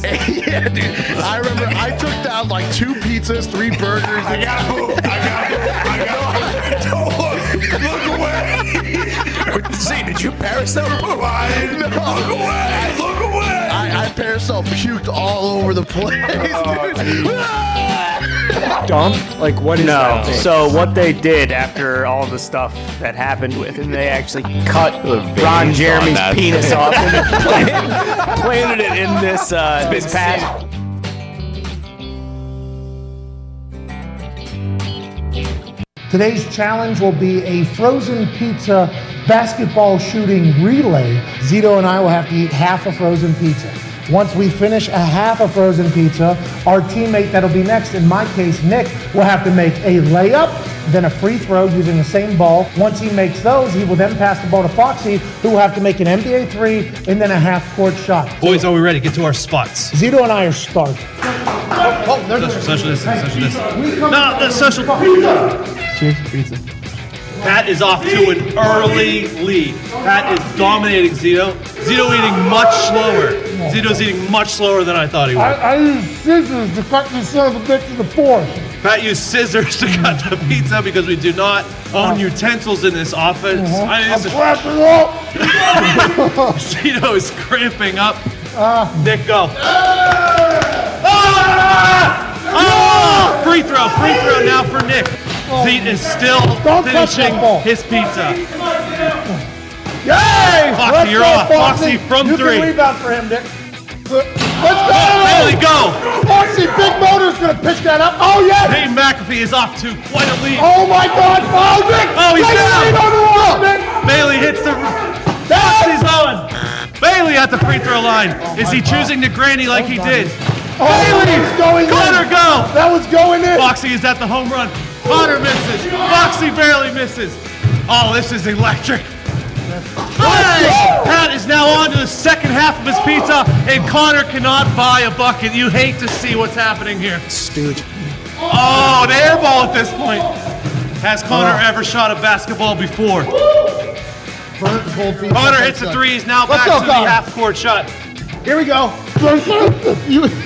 And yeah, dude. I remember I took down like 2 pizzas, 3 burgers. I gotta move. Don't look away. See, did you parasail? No. Look away. Look away. I parasail puked all over the place, dude. Dump? Like, what is that thing? So what they did after all the stuff that happened with him, they actually cut Ron Jeremy's penis off and planted it in this pad. Today's challenge will be a frozen pizza basketball shooting relay. Zito and I will have to eat half a frozen pizza. Once we finish a half a frozen pizza, our teammate that'll be next, in my case, Nick, will have to make a layup, then a free throw using the same ball. Once he makes those, he will then pass the ball to Foxy, who will have to make an NBA 3 and then a half-court shot. Boys, are we ready? Get to our spots. Zito and I are starting. Oh, there's social distance. Social distance. No, the social. Cheers, pizza. Pat is off to an early lead. Pat is dominating Zito. Zito eating much slower. Zito's eating much slower than I thought he would. I used scissors to cut this son of a bitch to the force. Pat used scissors to cut the pizza because we do not own utensils in this office. I mean, this is wrapping up. Zito is cramping up. Nick, go. Free throw now for Nick. Zeke is still finishing his pizza. Yay! Foxy, you're off. Foxy from 3. You can rebound for him, Nick. Let's go! Bailey, go! Foxy, Big Motor's gonna pitch that up. Oh, yes! Hey, McAfee is off to quite a lead. Oh, my God! Oh, Nick! Oh, he's down! On the wall, Nick! Bailey hits the... Foxy's on! Bailey at the free throw line. Is he choosing to granny like he did? Oh, Bailey! Going Connor, in. go! That was going in. Foxy is at the home run. Connor misses. Foxy barely misses. Oh, this is electric. Hey! Pat is now on to the second half of his pizza, and Connor cannot buy a bucket. You hate to see what's happening here. Stooge. Oh, an air ball at this point. Has Connor ever shot a basketball before? Connor hits the 3. He's now back to the half-court shot. Here we go.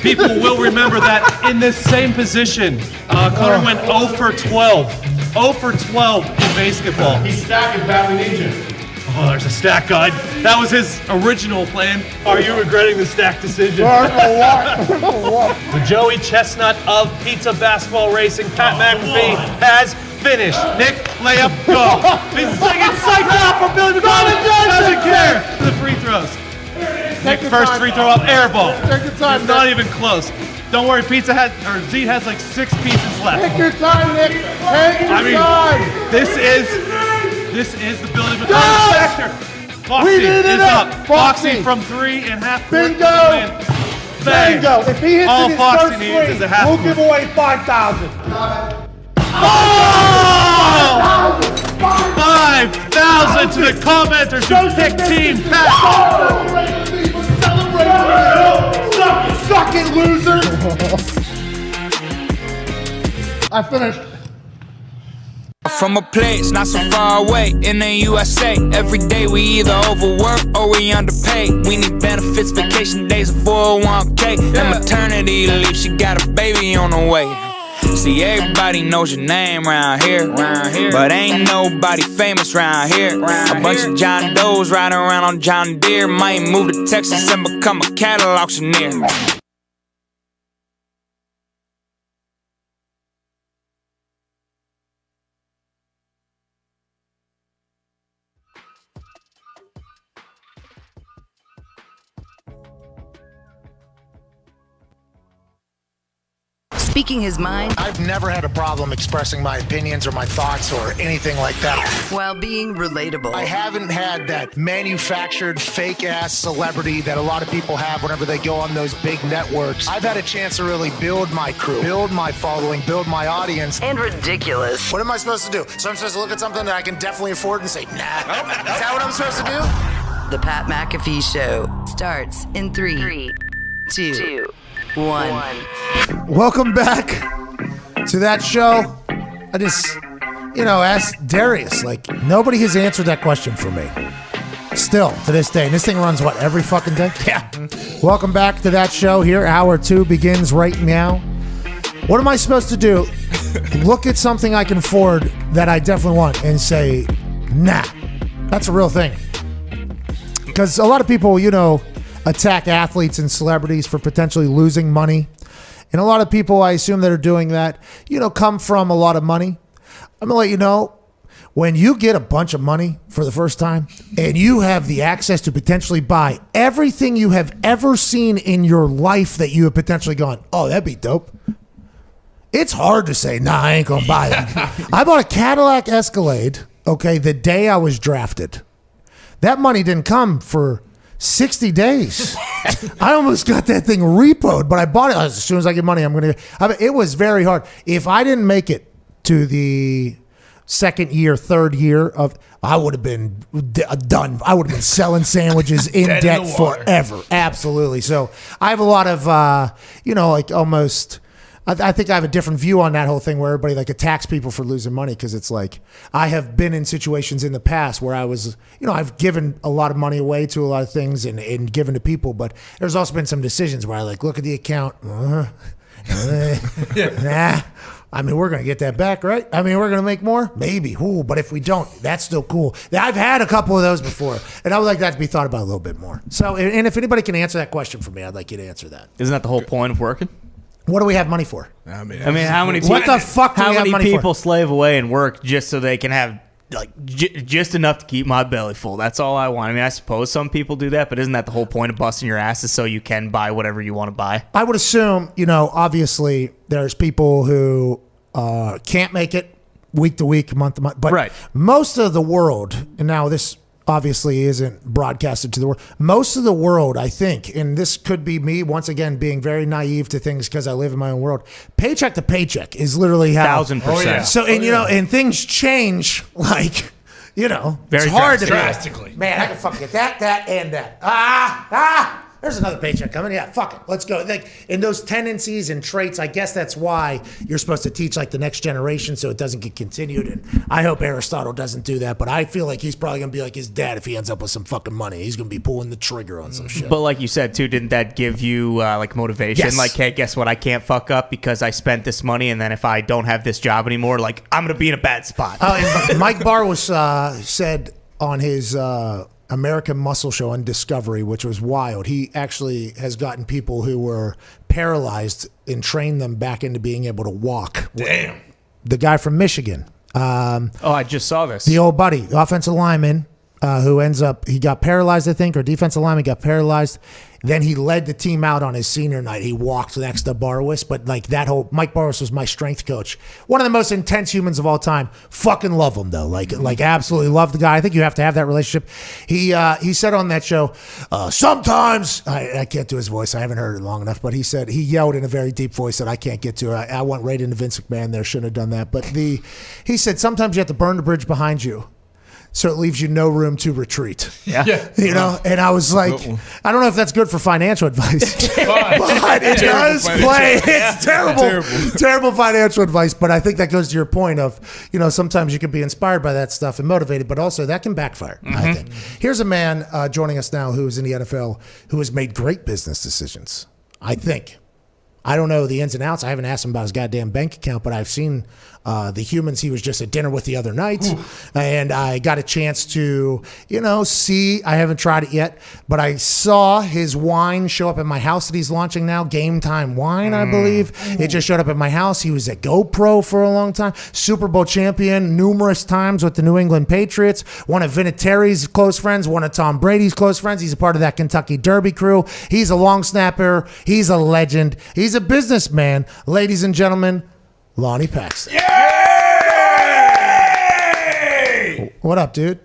People will remember that in this same position, Connor went 0 for 12. 0 for 12 in basketball. He's stacking badly ninja. Oh, there's a stack guide. That was his original plan. Are you regretting the stack decision? The Joey Chestnut of pizza basketball racing, Pat McAfee, has finished. Nick, layup, go. He's getting psyched out for Billy McConnell. Doesn't care. The free throws. Nick, first free throw up, air ball. Take your time, Not even close. Don't worry, Zeke has like 6 pieces left. Take your time, Nick. Take your time. This is the Billy McConnell factor. Foxy is up. Foxy from 3 and half court. Bingo. bang. Bingo. If he hits All in his Foxy first needs is swing, a half we'll point. give away 5,000. Oh! 5,000 to the commenters who picked Team Pat. Suck it, loser. I finished. From a place not so far away in the USA. Every day we either overwork or we underpaid. We need benefits, vacation days, a 401k, and maternity leave. She got a baby on the way. See, everybody knows your name round here, but ain't nobody famous round here. A bunch of John Does riding around on John Deere. Might move to Texas and become a cattle auctioneer. Speaking his mind I've never had a problem expressing my opinions or my thoughts or anything like that. while being relatable. I haven't had that manufactured fake ass celebrity that a lot of people have whenever they go on those big networks. I've had a chance to really build my crew, build my following, build my audience. And ridiculous. What am I supposed to do? So I'm supposed to look at something that I can definitely afford and say, nah. Is that what I'm supposed to do? The Pat McAfee Show starts in 3, 2, 1. Welcome back to that show. I just, asked Darius. Like, nobody has answered that question for me. Still, to this day. And this thing runs, every fucking day? Yeah. Welcome back to that show here. Hour 2 begins right now. What am I supposed to do? Look at something I can afford that I definitely want and say, nah. That's a real thing. Because a lot of people, attack athletes and celebrities for potentially losing money. And a lot of people, I assume, that are doing that, come from a lot of money. I'm going to let you know, when you get a bunch of money for the first time and you have the access to potentially buy everything you have ever seen in your life that you have potentially gone, oh, that'd be dope. It's hard to say, nah, I ain't going to buy that. I bought a Cadillac Escalade, the day I was drafted. That money didn't come for 60 days. I almost got that thing repoed, but I bought it as soon as I get money. It was very hard. If I didn't make it to the second year, third year I would have been done. I would have been selling sandwiches in debt forever. Absolutely. So I have a lot of, almost. I think I have a different view on that whole thing where everybody attacks people for losing money, because it's I have been in situations in the past where I was, I've given a lot of money away to a lot of things and given to people, but there's also been some decisions where I look at the account, nah. We're going to get that back, right? We're going to make more? Maybe. Ooh, but if we don't, that's still cool. I've had a couple of those before, and I would like that to be thought about a little bit more. So, and if anybody can answer that question for me, I'd like you to answer that. Isn't that the whole point of working? What do we have money for? How many people? What the fuck do we have money for? Slave away and work just so they can have just enough to keep my belly full? That's all I want. I suppose some people do that, but isn't that the whole point of busting your asses so you can buy whatever you want to buy? I would assume, obviously there's people who can't make it week to week, month to month, but most of the world, and now this obviously isn't broadcasted to the world. Most of the world, I think, and this could be me once again being very naive to things because I live in my own world. Paycheck to paycheck is literally how 1,000%. Oh, yeah. So, and and things change very it's hard drastically. Man, I can fucking get that, and that. There's another paycheck coming. Yeah, fuck it. Let's go. And those tendencies and traits, I guess that's why you're supposed to teach the next generation so it doesn't get continued. And I hope Aristotle doesn't do that, but I feel like he's probably going to be like his dad if he ends up with some fucking money. He's going to be pulling the trigger on some shit. But like you said, too, didn't that give you motivation? Yes. Hey, guess what? I can't fuck up because I spent this money, and then if I don't have this job anymore, I'm going to be in a bad spot. And Mike Barr was said on his American Muscle Show on Discovery, which was wild. He actually has gotten people who were paralyzed and trained them back into being able to walk. Damn. The guy from Michigan. I just saw this. The old buddy, the offensive lineman, who he got paralyzed, I think, or defensive lineman got paralyzed. Then he led the team out on his senior night. He walked next to Barwis, but like Mike Barwis was my strength coach. One of the most intense humans of all time. Fucking love him though. Like absolutely love the guy. I think you have to have that relationship. He said on that show, sometimes I can't do his voice. I haven't heard it long enough, but he yelled in a very deep voice that I can't get to. I went right into Vince McMahon there. Shouldn't have done that. But he said sometimes you have to burn the bridge behind you, so it leaves you no room to retreat. Yeah. You know, and I was like, I don't know if that's good for financial advice, but it does play. It's terrible financial advice. But I think that goes to your point of, you know, sometimes you can be inspired by that stuff and motivated, but also that can backfire, I think. Here's a man joining us now who is in the NFL who has made great business decisions, I think. I don't know the ins and outs. I haven't asked him about his goddamn bank account, but I've seen the humans he was just at dinner with the other night. And I got a chance to, you know, see. I haven't tried it yet, but I saw his wine show up at my house that he's launching now. Game Time Wine, I believe. It just showed up at my house. He was at GoPro for a long time. Super Bowl champion numerous times with the New England Patriots. One of Vinatieri's close friends. One of Tom Brady's close friends. He's a part of that Kentucky Derby crew. He's a long snapper. He's a legend. He's a businessman. Ladies and gentlemen, Lonnie Paxton. Yay! What up, dude?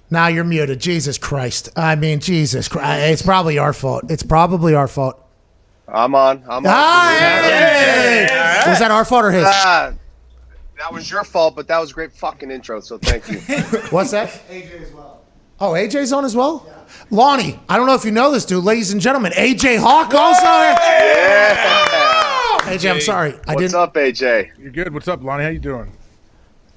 Now you're muted. Jesus Christ. I mean, Jesus Christ. It's probably our fault. I'm on. Hey! Was that our fault or his? That was your fault, but that was a great fucking intro, so thank you. What's that? AJ as well. Oh, AJ's on as well? Yeah. Lonnie, I don't know if you know this, dude. Ladies and gentlemen, AJ Hawk also. Yeah. AJ, I'm sorry. What's up, AJ? You're good. What's up, Lonnie? How you doing?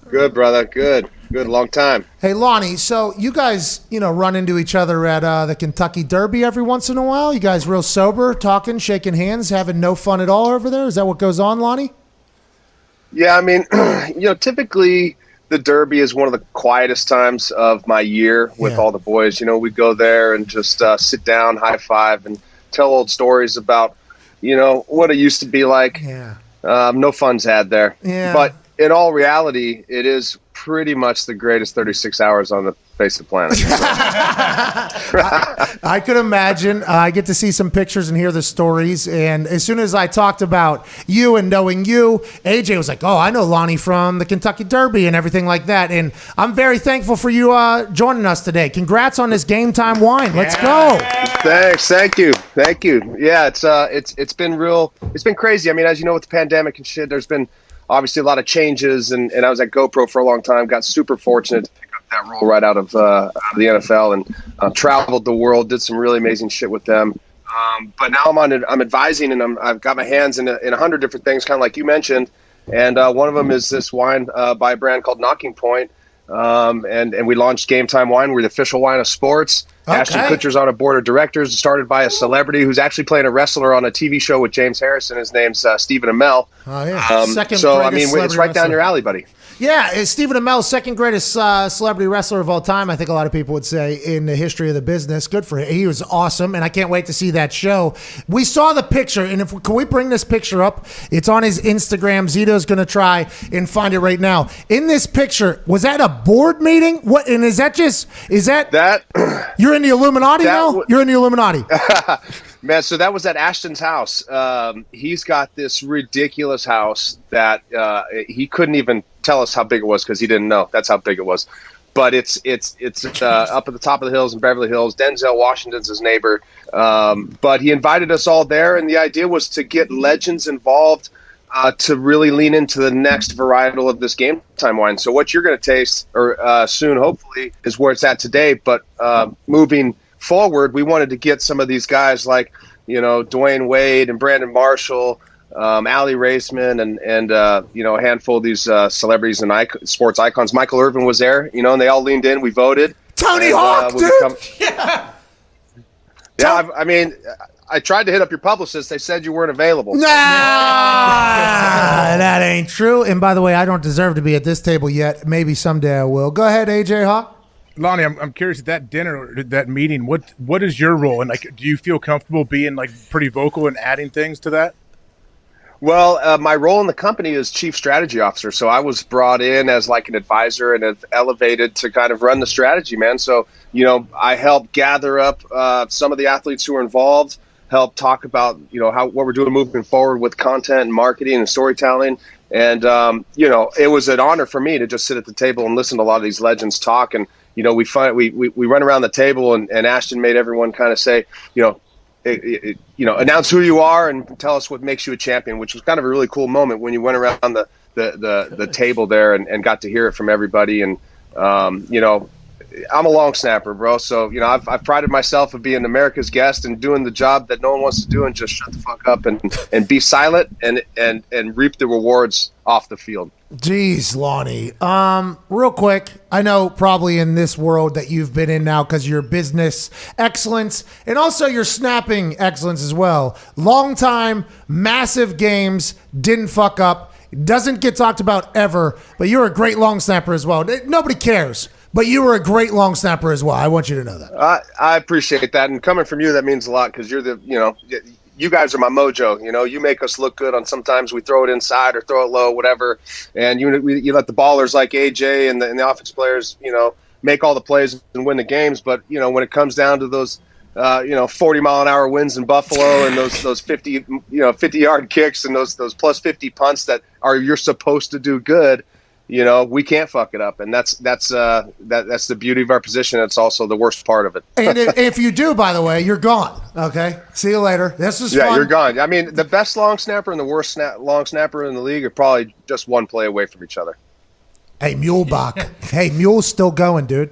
Good, brother. Good. Long time. Hey, Lonnie, so you guys, you know, run into each other at the Kentucky Derby every once in a while? You guys real sober, talking, shaking hands, having no fun at all over there? Is that what goes on, Lonnie? Yeah, I mean, you know, typically the Derby is one of the quietest times of my year with all the boys. You know, we go there and just sit down, high five, and tell old stories about, you know, what it used to be like. Yeah. No fun's had there. Yeah. But in all reality, it is pretty much the greatest 36 hours on the face of the planet. I could imagine. I get to see some pictures and hear the stories. And as soon as I talked about you and knowing you, AJ was like, oh, I know Lonnie from the Kentucky Derby and everything like that. And I'm very thankful for you joining us today. Congrats on this Game Time Wine. Let's go. Thanks. Thank you. Yeah, it's been real. It's been crazy. I mean, as you know, with the pandemic and shit, there's been obviously a lot of changes. And I was at GoPro for a long time. Got super fortunate to pick up that role right out of the NFL and traveled the world, did some really amazing shit with them. But now I'm advising, and I've got my hands in 100 different things, kind of like you mentioned. And one of them is this wine by a brand called Knocking Point. And we launched Game Time Wine. We're the official wine of sports. Okay. Ashton Kutcher's on a board of directors, started by a celebrity who's actually playing a wrestler on a TV show with James Harrison. His name's Stephen Amell. Oh, yeah. So, I mean, it's right down your alley, buddy. Yeah, it's Stephen Amell, second greatest celebrity wrestler of all time, I think a lot of people would say, in the history of the business. Good for him. He was awesome, and I can't wait to see that show. We saw the picture, and can we bring this picture up? It's on his Instagram. Zito's going to try and find it right now. In this picture, was that a board meeting? What? And is that you're in the Illuminati now? You're in the Illuminati. Man, so that was at Ashton's house. He's got this ridiculous house that he couldn't even tell us how big it was because he didn't know. That's how big it was. But it's up at the top of the hills in Beverly Hills. Denzel Washington's his neighbor. But he invited us all there, and the idea was to get legends involved to really lean into the next varietal of this Game Time wine. So what you're going to taste or soon, hopefully, is where it's at today. But moving forward, we wanted to get some of these guys like, you know, Dwayne Wade and Brandon Marshall, Allie Raceman, and you know, a handful of these celebrities and sports icons. Michael Irvin was there, you know, and they all leaned in. We voted. Tony Hawk, dude. Yeah, I mean, I tried to hit up your publicist. They said you weren't available. Nah, that ain't true. And by the way, I don't deserve to be at this table yet. Maybe someday I will. Go ahead, AJ Hawk. Lonnie, I'm curious, at that dinner, that meeting, what is your role? And like, do you feel comfortable being like pretty vocal and adding things to that? Well, my role in the company is chief strategy officer. So I was brought in as like an advisor and have elevated to kind of run the strategy, man. So, I help gather up some of the athletes who are involved, help talk about, what we're doing moving forward with content and marketing and storytelling. And, it was an honor for me to just sit at the table and listen to a lot of these legends talk. And, we run around the table and Ashton made everyone kind of say, announce who you are and tell us what makes you a champion, which was kind of a really cool moment when you went around the table there and got to hear it from everybody. And, I'm a long snapper, bro. So, I've prided myself of being America's guest and doing the job that no one wants to do and just shut the fuck up and be silent and reap the rewards off the field. Jeez, Lonnie. Real quick, I know probably in this world that you've been in now because your business excellence and also your snapping excellence as well. Long time, massive games, didn't fuck up, doesn't get talked about ever, but you're a great long snapper as well. Nobody cares, but you were a great long snapper as well. I want you to know that. I appreciate that. And coming from you, that means a lot because you're you guys are my mojo. You make us look good on sometimes we throw it inside or throw it low, whatever. And you let the ballers like AJ and the offense players, make all the plays and win the games. But, when it comes down to those, 40-mile-an-hour winds in Buffalo and those 50-yard kicks and those plus 50 punts that you're supposed to do good, we can't fuck it up, and that's the beauty of our position. It's also the worst part of it. And if you do, by the way, you're gone. Okay, see you later. This is fun. You're gone. I mean, the best long snapper and the worst long snapper in the league are probably just one play away from each other. Hey, Mulebach. Hey, Mule's still going, dude.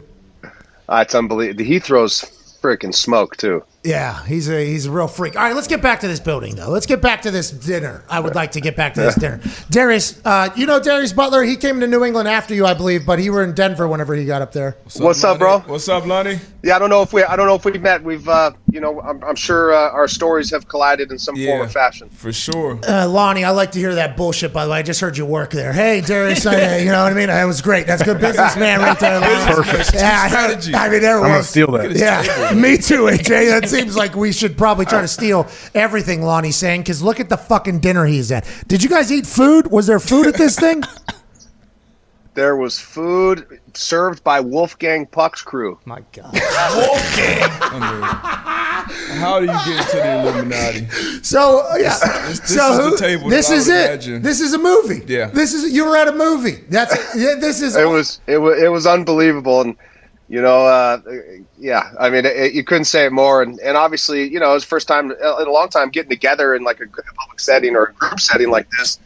It's unbelievable. He throws freaking smoke too. Yeah, he's a real freak. All right, let's get back to this building, though. Let's get back to this dinner. I would like to get back to this dinner. Darius, Darius Butler, he came to New England after you, I believe, but he were in Denver whenever he got up there. What's up, bro? What's up, Lonnie? Yeah, I don't know if we met. We've, I'm sure our stories have collided in some form or fashion. For sure. Lonnie, I like to hear that bullshit, by the way. I just heard you work there. Hey, Darius, you know what I mean? That was great. That's good businessman right there, Lonnie. Perfect. Yeah, Strategy. I mean, there I'm was. going to steal that. Yeah, me too, AJ. That seems like we should probably try to steal everything Lonnie's saying, because look at the fucking dinner he's at. Did you guys eat food? Was there food at this thing? There was food served by Wolfgang Puck's crew. My God. Wolfgang! How do you get into the Illuminati? So, yeah. This is the table. This is it. Imagine. This is a movie. Yeah. You were at a movie. This is. It was unbelievable. And, yeah, I mean, you couldn't say it more. And obviously, it was the first time in a long time getting together in like a public setting or a group setting like this.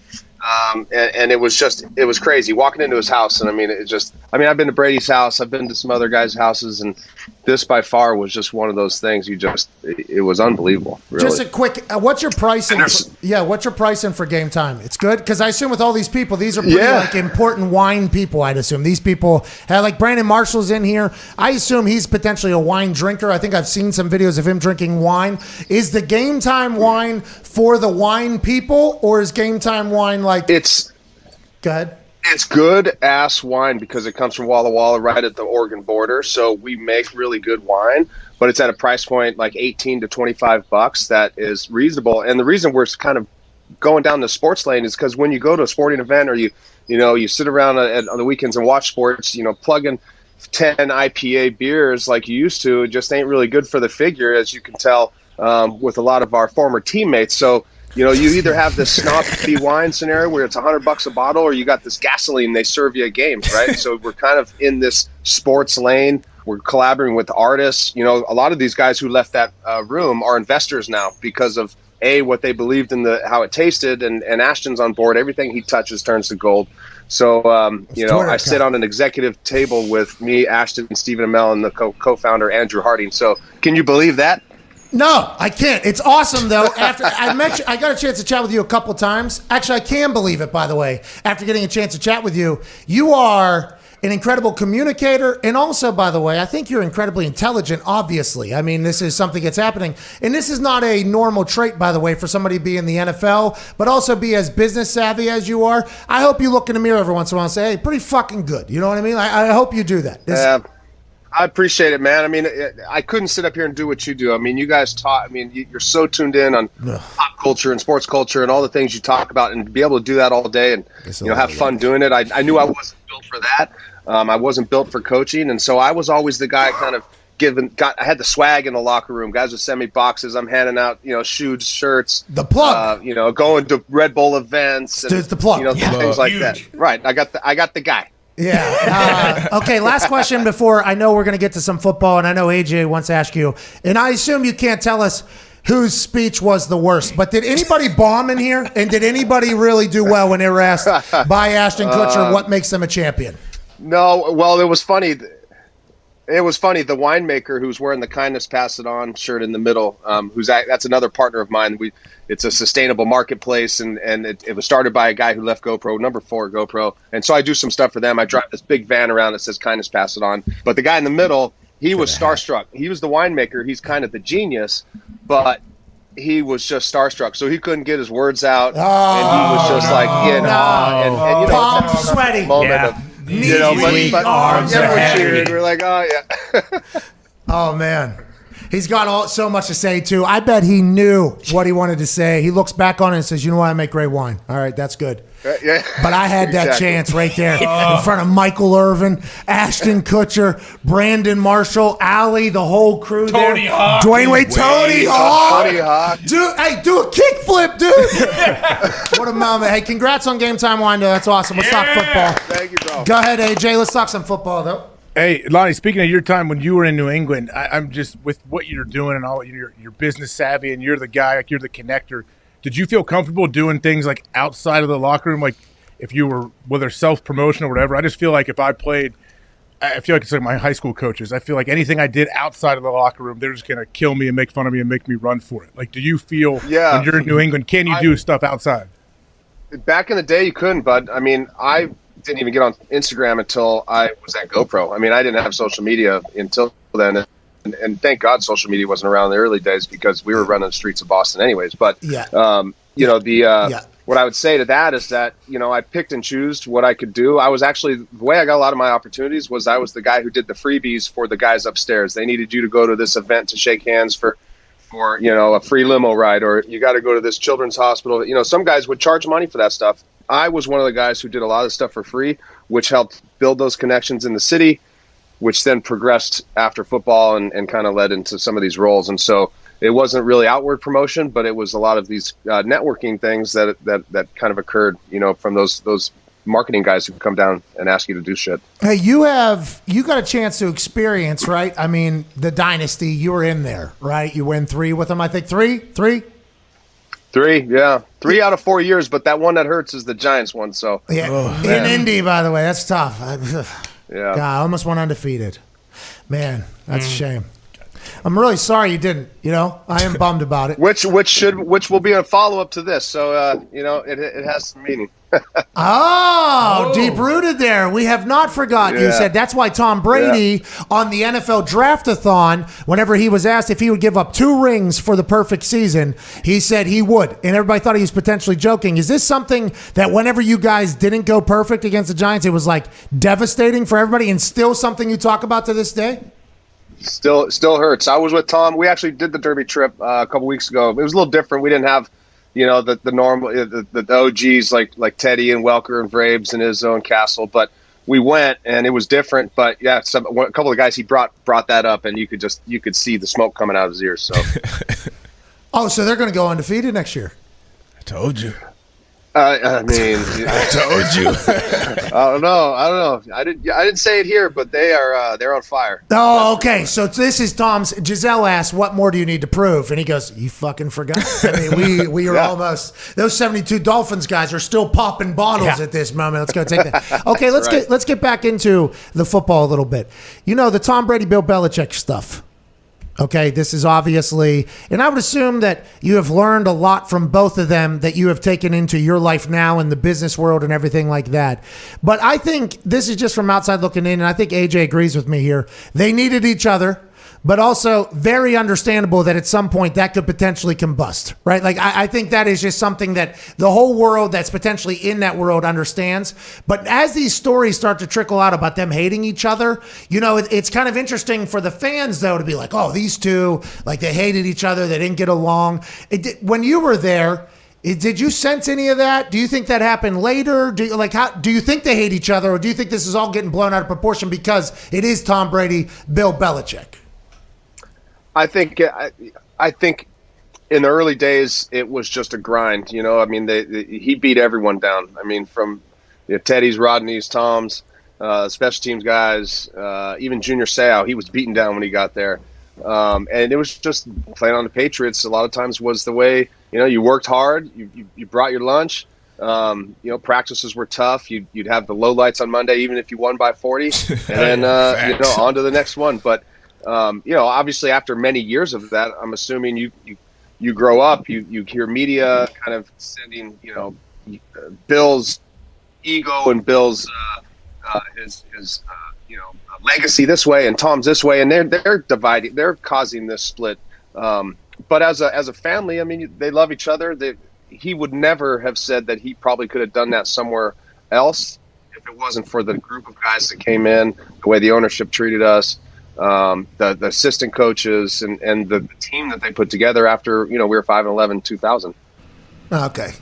And it was crazy walking into his house. And I've been to Brady's house. I've been to some other guys' houses, and this by far was just one of those things. It was unbelievable. Really. Just a quick, what's your pricing? What's your pricing for game time? It's good because I assume with all these people, these are pretty important wine people. I'd assume these people have like Brandon Marshall's in here. I assume he's potentially a wine drinker. I think I've seen some videos of him drinking wine. Is the game time wine for the wine people, or is game time wine like it's good? It's good ass wine because it comes from Walla Walla right at the Oregon border. So we make really good wine, but it's at a price point like $18 to $25 that is reasonable. And the reason we're kind of going down the sports lane is because when you go to a sporting event or you sit around on the weekends and watch sports, plug in 10 IPA beers like you used to, it just ain't really good for the figure, as you can tell with a lot of our former teammates. So you either have this snobby wine scenario where it's $100 a bottle, or you got this gasoline they serve you at games, right? So we're kind of in this sports lane. We're collaborating with artists. A lot of these guys who left that room are investors now because of what they believed in how it tasted, and Ashton's on board. Everything he touches turns to gold. So I sit on an executive table with me, Ashton, and Stephen Amell, and the co-founder Andrew Harding. So can you believe that? No, I can't. It's awesome, though. After I got a chance to chat with you a couple times. Actually, I can believe it, by the way. After getting a chance to chat with you, you are an incredible communicator. And also, by the way, I think you're incredibly intelligent, obviously. I mean, this is something that's happening. And this is not a normal trait, by the way, for somebody to be in the NFL, but also be as business savvy as you are. I hope you look in the mirror every once in a while and say, hey, pretty fucking good. You know what I mean? I hope you do that. I appreciate it, man. I mean, I couldn't sit up here and do what you do. I mean, you guys talk. I mean, you're so tuned in on pop culture and sports culture and all the things you talk about, and to be able to do that all day and have fun doing it. I knew I wasn't built for that. I wasn't built for coaching, and so I was always the guy kind of I had the swag in the locker room. Guys would send me boxes. I'm handing out, shoes, shirts. The plug. Going to Red Bull events. And, It's the plug. Things like that. Right. I got the guy. Yeah. Okay, last question before I know we're going to get to some football, and I know AJ wants to ask you, and I assume you can't tell us whose speech was the worst, but did anybody bomb in here, and did anybody really do well when they were asked by Ashton Kutcher what makes them a champion? No, well, it was funny. The winemaker who's wearing the Kindness Pass It On shirt in the middle, that's another partner of mine. It's a sustainable marketplace, and it was started by a guy who left GoPro, number 4 GoPro. And so I do some stuff for them. I drive this big van around that says Kindness Pass It On. But the guy in the middle, he was starstruck. He was the winemaker. He's kind of the genius, but he was just starstruck. So he couldn't get his words out. And he was just palms sweaty. Moment of, arms everyone cheered. We're like, oh, yeah. Oh, man. He's got so much to say, too. I bet he knew what he wanted to say. He looks back on it and says, you know what? I make great wine. All right, that's good. Yeah. But I had that chance right there in front of Michael Irvin, Ashton Kutcher, Brandon Marshall, Allie, the whole crew Tony there. Hawk. Dwayne Wade, Tony Hawk. Tony Hawk. Dude, hey, do a kickflip, dude. What a moment. Hey, congrats on Game Time Wine, though. That's awesome. Let's talk football. Thank you, bro. Go ahead, AJ. Let's talk some football, though. Hey, Lonnie, speaking of your time when you were in New England, I'm just, with what you're doing and all, you're business savvy and you're the guy, like you're the connector. Did you feel comfortable doing things like outside of the locker room? Like if you were, whether self-promotion or whatever, I just feel like if I played, I feel like it's like my high school coaches. I feel like anything I did outside of the locker room, they're just going to kill me and make fun of me and make me run for it. Like, do you feel when you're in New England, can you do stuff outside? Back in the day, you couldn't, bud. I mean, I didn't even get on Instagram until I was at GoPro. I mean, I didn't have social media until then. And thank God social media wasn't around in the early days because we were running the streets of Boston anyways. But, what I would say to that is that, I picked and chose what I could do. I was actually, the way I got a lot of my opportunities was I was the guy who did the freebies for the guys upstairs. They needed you to go to this event to shake hands for a free limo ride, or you got to go to this children's hospital. Some guys would charge money for that stuff. I was one of the guys who did a lot of stuff for free, which helped build those connections in the city, which then progressed after football and kind of led into some of these roles. And so it wasn't really outward promotion, but it was a lot of these networking things that kind of occurred, from those marketing guys who come down and ask you to do shit. Hey, you got a chance to experience, right? I mean, the dynasty, you were in there, right? You win 3 with them, I think. 3? 3, yeah. 3 out of 4 years, but that one that hurts is the Giants one. So in Indy, by the way, that's tough. Yeah, God, I almost went undefeated. Man, that's a shame. I'm really sorry you didn't. I am bummed about it. Which will be a follow up to this. So it has some meaning. Deep rooted there. We have not forgotten. You said that's why Tom Brady on the NFL Draft-a-thon, whenever he was asked if he would give up 2 rings for the perfect season, he said he would. And everybody thought he was potentially joking. Is this something that whenever you guys didn't go perfect against the Giants, it was like devastating for everybody and still something you talk about to this day? Still hurts. I was with Tom. We actually did the Derby trip a couple weeks ago. It was a little different. We didn't have the normal the OGs like Teddy and Welker and Vrabes and Izzo and Castle, but we went and it was different. But yeah, a couple of guys he brought that up, and you could see the smoke coming out of his ears. So so they're going to go undefeated next year. I told you. I mean, I told you. I don't know. I didn't say it here, but they're on fire. Oh, okay. So this is Tom's. Giselle asked, "What more do you need to prove?" And he goes, "You fucking forgot." I mean, we are almost. Those 72 Dolphins guys are still popping bottles at this moment. Let's go take that. Okay, let's get back into the football a little bit. The Tom Brady, Bill Belichick stuff. Okay, this is obviously, and I would assume that you have learned a lot from both of them that you have taken into your life now in the business world and everything like that. But I think this is just from outside looking in, and I think AJ agrees with me here. They needed each other. but also very understandable that at some point that could potentially combust, right? Like, I think that is just something that the whole world that's potentially in that world understands. But as these stories start to trickle out about them hating each other, it's kind of interesting for the fans, though, to be like, oh, these two, like, they hated each other, they didn't get along. When you were there, did you sense any of that? Do you think that happened later? Do you think they hate each other, or do you think this is all getting blown out of proportion because it is Tom Brady, Bill Belichick? I think in the early days it was just a grind. He beat everyone down. I mean, from Teddy's, Rodney's, Tom's, special teams guys, even Junior Seau, he was beaten down when he got there. And it was just playing on the Patriots. A lot of times was the way. You worked hard. You brought your lunch. Practices were tough. You'd have the lowlights on Monday, even if you won by 40, and then on to the next one. But obviously after many years of that, I'm assuming you grow up. You hear media kind of sending Bill's ego and Bill's his legacy this way and Tom's this way, and they're dividing. They're causing this split. But as a family, I mean, they love each other. He would never have said that he probably could have done that somewhere else if it wasn't for the group of guys that came in, the way the ownership treated us, the assistant coaches, and the team that they put together after we were 5-11 in 2000. Okay,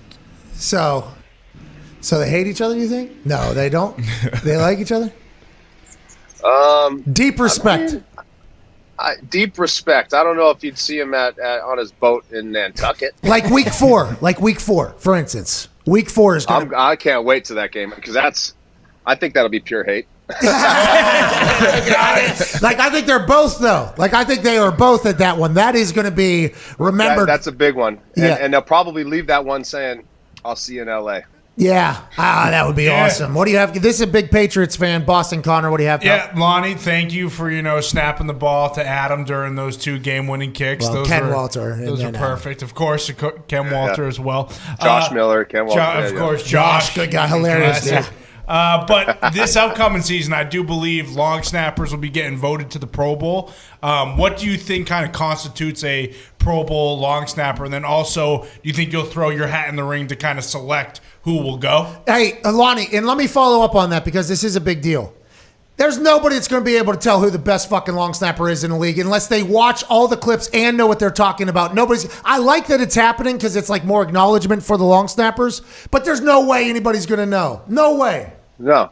so they hate each other. You think? No, they don't. They like each other. Deep respect. Deep respect. I don't know if you'd see him on his boat in Nantucket. Like week 4, for instance. Week 4 is going to... I can't wait to that game because I think that'll be pure hate. I think they're both, though. I think they are both at that one. That is going to be remembered. That's a big one. And they'll probably leave that one saying, I'll see you in L.A. Yeah, that would be awesome. What do you have? This is a big Patriots fan, Boston Connor. What do you have? Yeah, Lonnie, thank you for snapping the ball to Adam during those 2 game-winning kicks. Well, Ken Walter. Those are perfect. Of course, Ken Walter as well. Josh Miller, Ken Walter. Of course, Josh, good guy, hilarious dude. But this upcoming season, I do believe long snappers will be getting voted to the Pro Bowl. What do you think kind of constitutes a Pro Bowl long snapper? And then also, do you think you'll throw your hat in the ring to kind of select who will go? Hey, Lonnie, and let me follow up on that because this is a big deal. There's nobody that's going to be able to tell who the best fucking long snapper is in the league unless they watch all the clips and know what they're talking about. I like that it's happening because it's like more acknowledgement for the long snappers, but there's no way anybody's going to know. No way. No,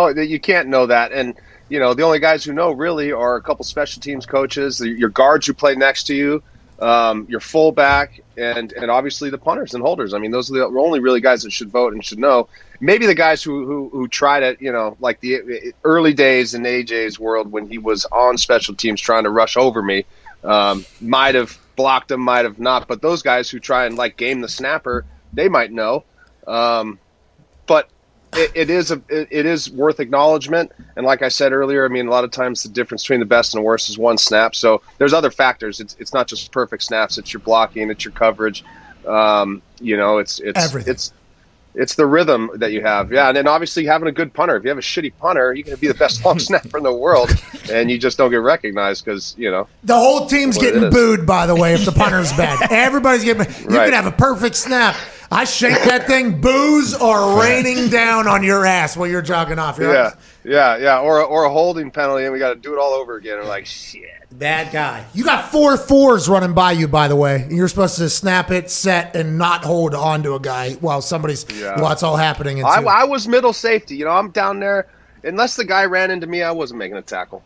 you can't know that. And, the only guys who know really are a couple special teams coaches, your guards who play next to you, your fullback, and obviously the punters and holders. I mean, those are the only really guys that should vote and should know. Maybe the guys who try to, like the early days in AJ's world when he was on special teams trying to rush over me, might have blocked him, might have not. But those guys who try and game the snapper, they might know. But it is worth acknowledgement. And like I said earlier, I mean, a lot of times the difference between the best and the worst is one snap. So there's other factors. It's not just perfect snaps. It's your blocking. It's your coverage. It's everything. It's the rhythm that you have. Yeah. And then obviously having a good punter. If you have a shitty punter, you can be the best long snapper in the world and you just don't get recognized because, the whole team's getting booed, by the way, if the punter's bad. Everybody's getting – you can have a perfect snap. I shake that thing, booze are raining down on your ass while you're jogging off. Yeah. Or a holding penalty, and we got to do it all over again. We're like, shit. Bad guy. You got 4 4s running by you, by the way. You're supposed to snap it, set, and not hold on to a guy while it's all happening. I was middle safety. I'm down there. Unless the guy ran into me, I wasn't making a tackle.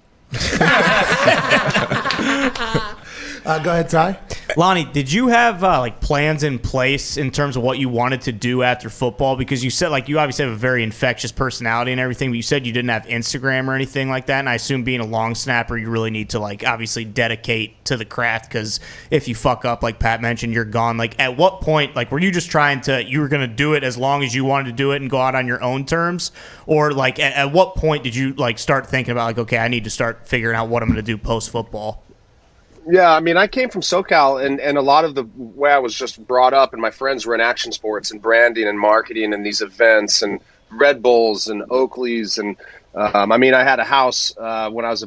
Go ahead, Ty. Lonnie, did you have plans in place in terms of what you wanted to do after football? Because you said you obviously have a very infectious personality and everything, but you said you didn't have Instagram or anything like that. And I assume being a long snapper, you really need to obviously dedicate to the craft because if you fuck up, like Pat mentioned, you're gone. At what point, were you just you were going to do it as long as you wanted to do it and go out on your own terms? Or at what point did you start thinking about okay, I need to start figuring out what I'm going to do post football? Yeah, I mean, I came from SoCal, and a lot of the way I was just brought up, and my friends were in action sports and branding and marketing and these events and Red Bulls and Oakleys and I mean, I had a house when I was,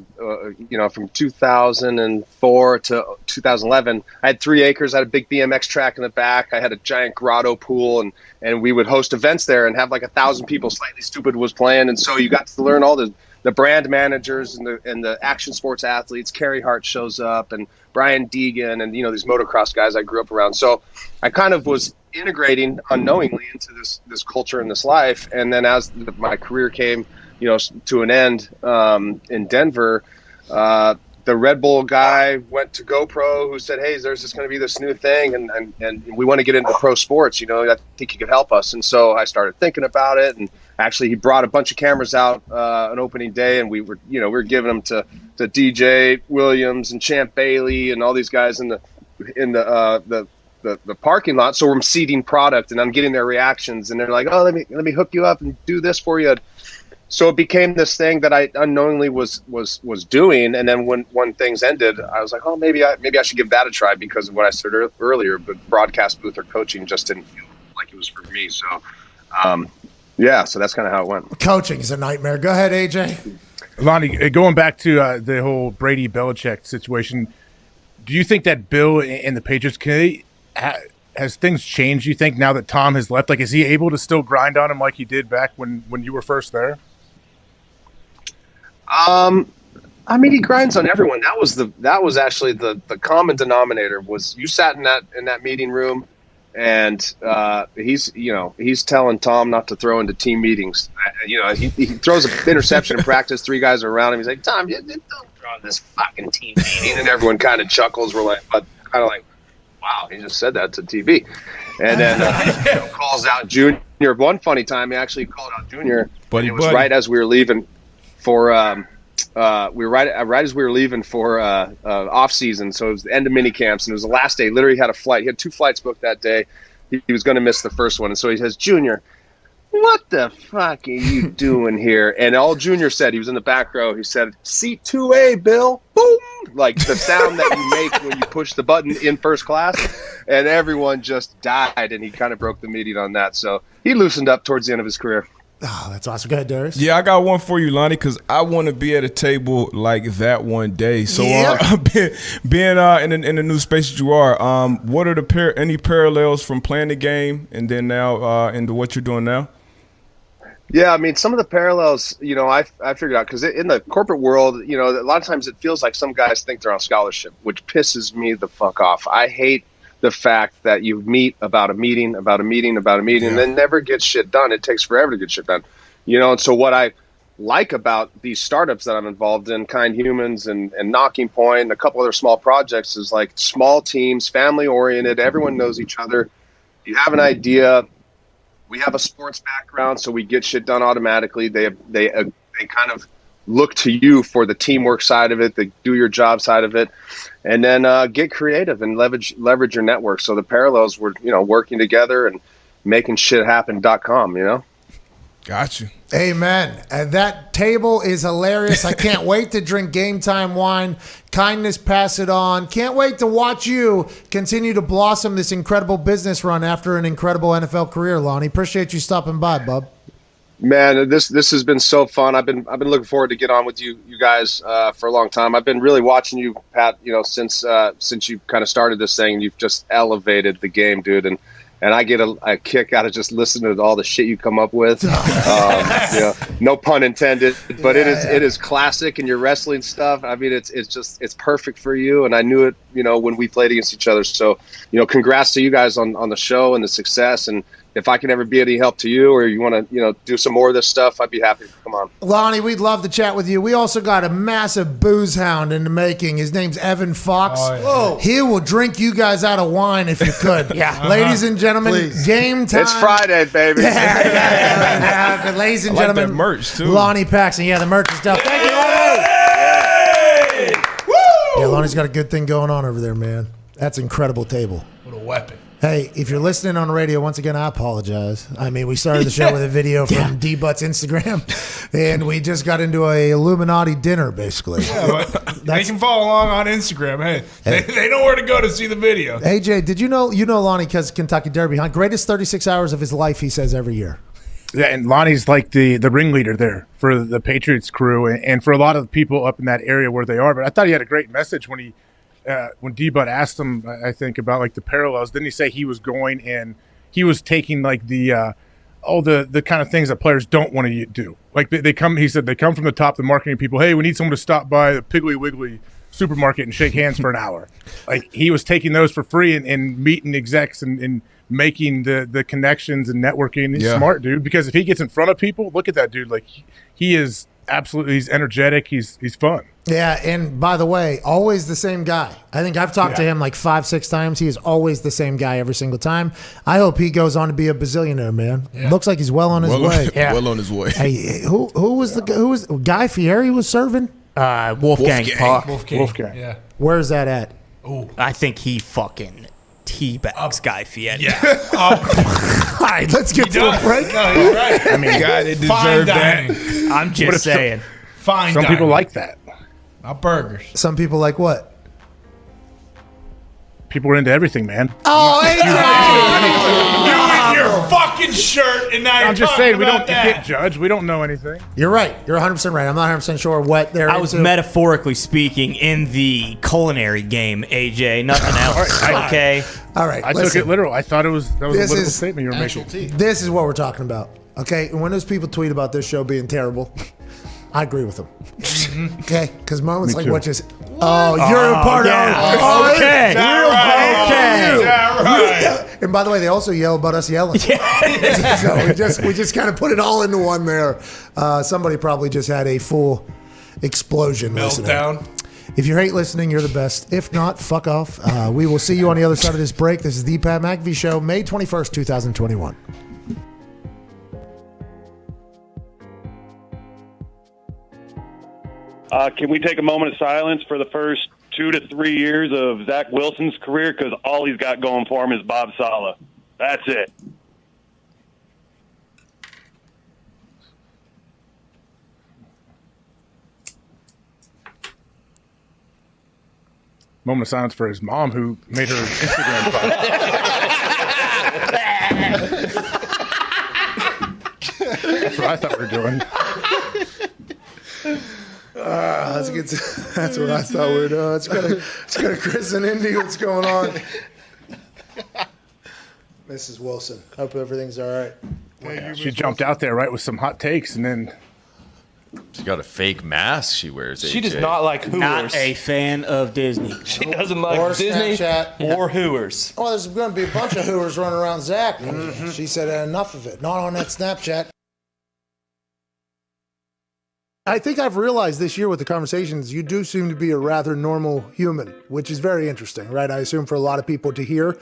from 2004 to 2011. I had 3 acres. I had a big BMX track in the back. I had a giant grotto pool, and we would host events there and have like 1,000 people. Slightly Stupid was playing, and so you got to learn all the brand managers and the action sports athletes. Carey Hart shows up, and Brian Deegan, and these motocross guys I grew up around. So I kind of was integrating unknowingly into this culture and this life. And then as my career came to an end in Denver, the Red Bull guy went to GoPro, who said, hey, there's just going to be this new thing, and we want to get into pro sports. I think you could help us. And so I started thinking about it, and actually he brought a bunch of cameras out on opening day, and we were giving them to DJ Williams and Champ Bailey and all these guys in the parking lot. So we're seeding product, and I'm getting their reactions, and they're like, oh, let me hook you up and do this for you. So it became this thing that I unknowingly was doing, and then when things ended, I was like, oh, maybe I should give that a try, because of what I said earlier. But broadcast booth or coaching just didn't feel like it was for me. So, so that's kind of how it went. Coaching is a nightmare. Go ahead, AJ. Lonnie, going back to the whole Brady Belichick situation, do you think that Bill and the Patriots has things changed? You think now that Tom has left, like, is he able to still grind on him like he did back when you were first there? I mean, he grinds on everyone. That was actually the common denominator. Was you sat in that meeting room, and he's telling Tom not to throw into team meetings. He throws an interception in practice. 3 guys are around him. He's like, Tom, don't throw in this fucking team meeting. And everyone kind of chuckles. We're like, but kind of like, wow, he just said that to TV. And then calls out Junior. One funny time, he actually called out Junior. It was right as we were leaving for right as we were leaving for off season. So it was the end of mini camps, and it was the last day. Literally had a flight. He had 2 flights booked that day. He was going to miss the first one, and so he says, Junior, what the fuck are you doing here? And all Junior said, he was in the back row, he said, seat 2A, Bill. Boom! Like the sound that you make when you push the button in first class. And everyone just died, and he kind of broke the meeting on that. So he loosened up towards the end of his career. Oh, that's awesome. Go ahead, Darius. Yeah, I got one for you, Lonnie, because I want to be at a table like that one day. So being in the new space that you are, what are any parallels from playing the game and then now into what you're doing now? Yeah, I mean, some of the parallels, I figured out, because in the corporate world, a lot of times it feels like some guys think they're on scholarship, which pisses me the fuck off. I hate the fact that you meet about a meeting, and then never get shit done. It takes forever to get shit done. And so what I like about these startups that I'm involved in, Kind Humans and Knocking Point, and a couple other small projects, is like small teams, family oriented, everyone knows each other. You have an idea. We have a sports background, so we get shit done automatically. They kind of look to you for the teamwork side of it, the do your job side of it, and then get creative and leverage your network. So the parallels were, working together and making shit happen.com, Got you. Amen. And that table is hilarious. I can't wait to drink Game Time wine. Kindness, pass it on. Can't wait to watch you continue to blossom this incredible business run after an incredible NFL career, Lonnie. Appreciate you stopping by, bub. Man, this has been so fun. I've been looking forward to get on with you guys for a long time. I've been really watching you, Pat. Since you kind of started this thing, you've just elevated the game, dude. And I get a kick out of just listening to all the shit you come up with. No pun intended, but it is classic in your wrestling stuff. I mean, it's perfect for you. And I knew it, when we played against each other. So, congrats to you guys on the show and the success. And if I can ever be any help to you, or you want to, do some more of this stuff, I'd be happy to come on. Lonnie, we'd love to chat with you. We also got a massive booze hound in the making. His name's Evan Fox. Oh, yeah. Whoa. He will drink you guys out of wine if you could. Ladies and gentlemen, Please. Game time. It's Friday, baby. But ladies and I like gentlemen, that merch, too. Lonnie Paxson. Yeah, the merch is dope. Thank you, Lonnie. Yeah, Lonnie's got a good thing going on over there, man. That's an incredible table. What a weapon. Hey, if you're listening on the radio, once again, I apologize. I mean, we started the show with a video from D-Butt's Instagram, and we just got into a Illuminati dinner, basically. Yeah, but they can follow along on Instagram. Hey, they know where to go to see the video. AJ, did you know Lonnie has Kentucky Derby, huh? Greatest 36 hours of his life, he says, every year. Yeah, and Lonnie's like the ringleader there for the Patriots crew and for a lot of the people up in that area where they are. But I thought he had a great message when D-Bud asked him, I think, about like the parallels. Didn't he say he was going and he was taking like all the kind of things that players don't want to do? Like they come, he said, they come from the top, the marketing people. Hey, we need someone to stop by the Piggly Wiggly supermarket and shake hands for an hour. Like he was taking those for free and meeting execs and making the connections and networking. He's smart, dude, because if he gets in front of people, look at that dude. Like he is absolutely, he's energetic. He's fun. Yeah, and by the way, always the same guy. I think I've talked to him like 5-6 times. He is always the same guy every single time. I hope he goes on to be a bazillionaire, man. Yeah. Looks like he's well on his way. Well on his way. Hey, who was Guy Fieri was serving? Wolfgang Puck. Wolfgang. Yeah. Where's that at? Ooh. I think he fucking teabags Guy Fieri. Yeah. All right, let's get to a break. No, you're right. I mean, God, they Fine deserve that. dining. I'm just saying. Fine Some dining. people like that. Not burgers. Some people like what? People are into everything, man. Oh, You with your fucking shirt, and now you're I'm just talking saying, we about don't that. get judged. We don't know anything. You're right. You're 100% right. I'm not 100% sure what they're I was into. metaphorically speaking in the culinary game, AJ. Nothing else. Okay. All right. I took it literal. I thought that was a This literal is statement you were making. This is what we're talking about. Okay, and when those people tweet about this show being terrible, I agree with them. Okay, because moments Me like too. what just you're a part of Okay. And by the way, they also yell about us yelling. So we just kind of put it all into one there. Somebody probably just had a full explosion listening. Meltdown. If you hate listening, you're the best. If not, fuck off. We will see you on the other side of this break. This is the Pat McAfee Show, May 21st, 2021. Can we take a moment of silence for the first 2 to 3 years of Zach Wilson's career? Because all he's got going for him is Bob Saleh. That's it. Moment of silence for his mom who made her Instagram follow. That's what I thought we were doing. That's what I thought we were doing. Let's go to Chris and Indy. What's going on? Mrs. Wilson. Hope everything's all right. She jumped out there, right, with some hot takes, and then She got a fake mask she wears. She AJ. does not like Hooers. Not a fan of Disney. She doesn't like Or Disney Snapchat. or Hooers. Oh, there's going to be a bunch of Hoovers running around Zach. She said enough of it. Not on that Snapchat. I think I've realized this year with the conversations, you do seem to be a rather normal human, which is very interesting, right? I assume for a lot of people to hear.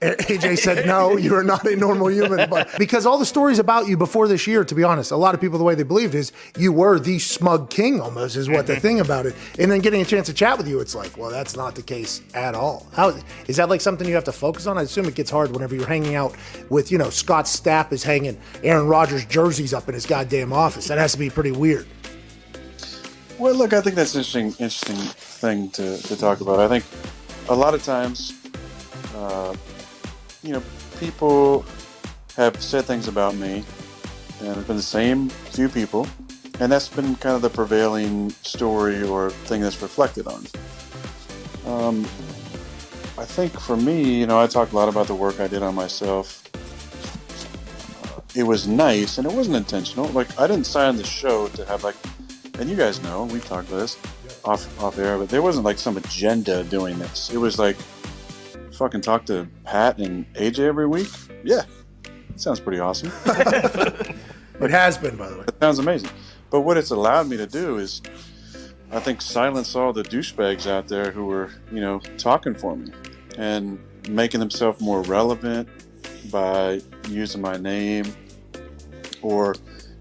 AJ said, no, you are not a normal human. But because all the stories about you before this year, to be honest, a lot of people, the way they believed is you were the smug king almost is what the thing about it. And then getting a chance to chat with you, it's like, well, that's not the case at all. How is that like something you have to focus on? I assume it gets hard whenever you're hanging out with, Scott Stapp is hanging Aaron Rodgers jerseys up in his goddamn office. That has to be pretty weird. Well, look, I think that's an interesting thing to talk about. I think a lot of times, people have said things about me, and it's been the same few people, and that's been kind of the prevailing story or thing that's reflected on. I think for me, I talk a lot about the work I did on myself. It was nice, and it wasn't intentional. Like, I didn't sign the show to have, and you guys know, we've talked about this off air, but there wasn't some agenda doing this. It was fucking talk to Pat and AJ every week. Yeah, sounds pretty awesome. It has been, by the way. It sounds amazing. But what it's allowed me to do is, I think, silence all the douchebags out there who were, talking for me and making themselves more relevant by using my name or,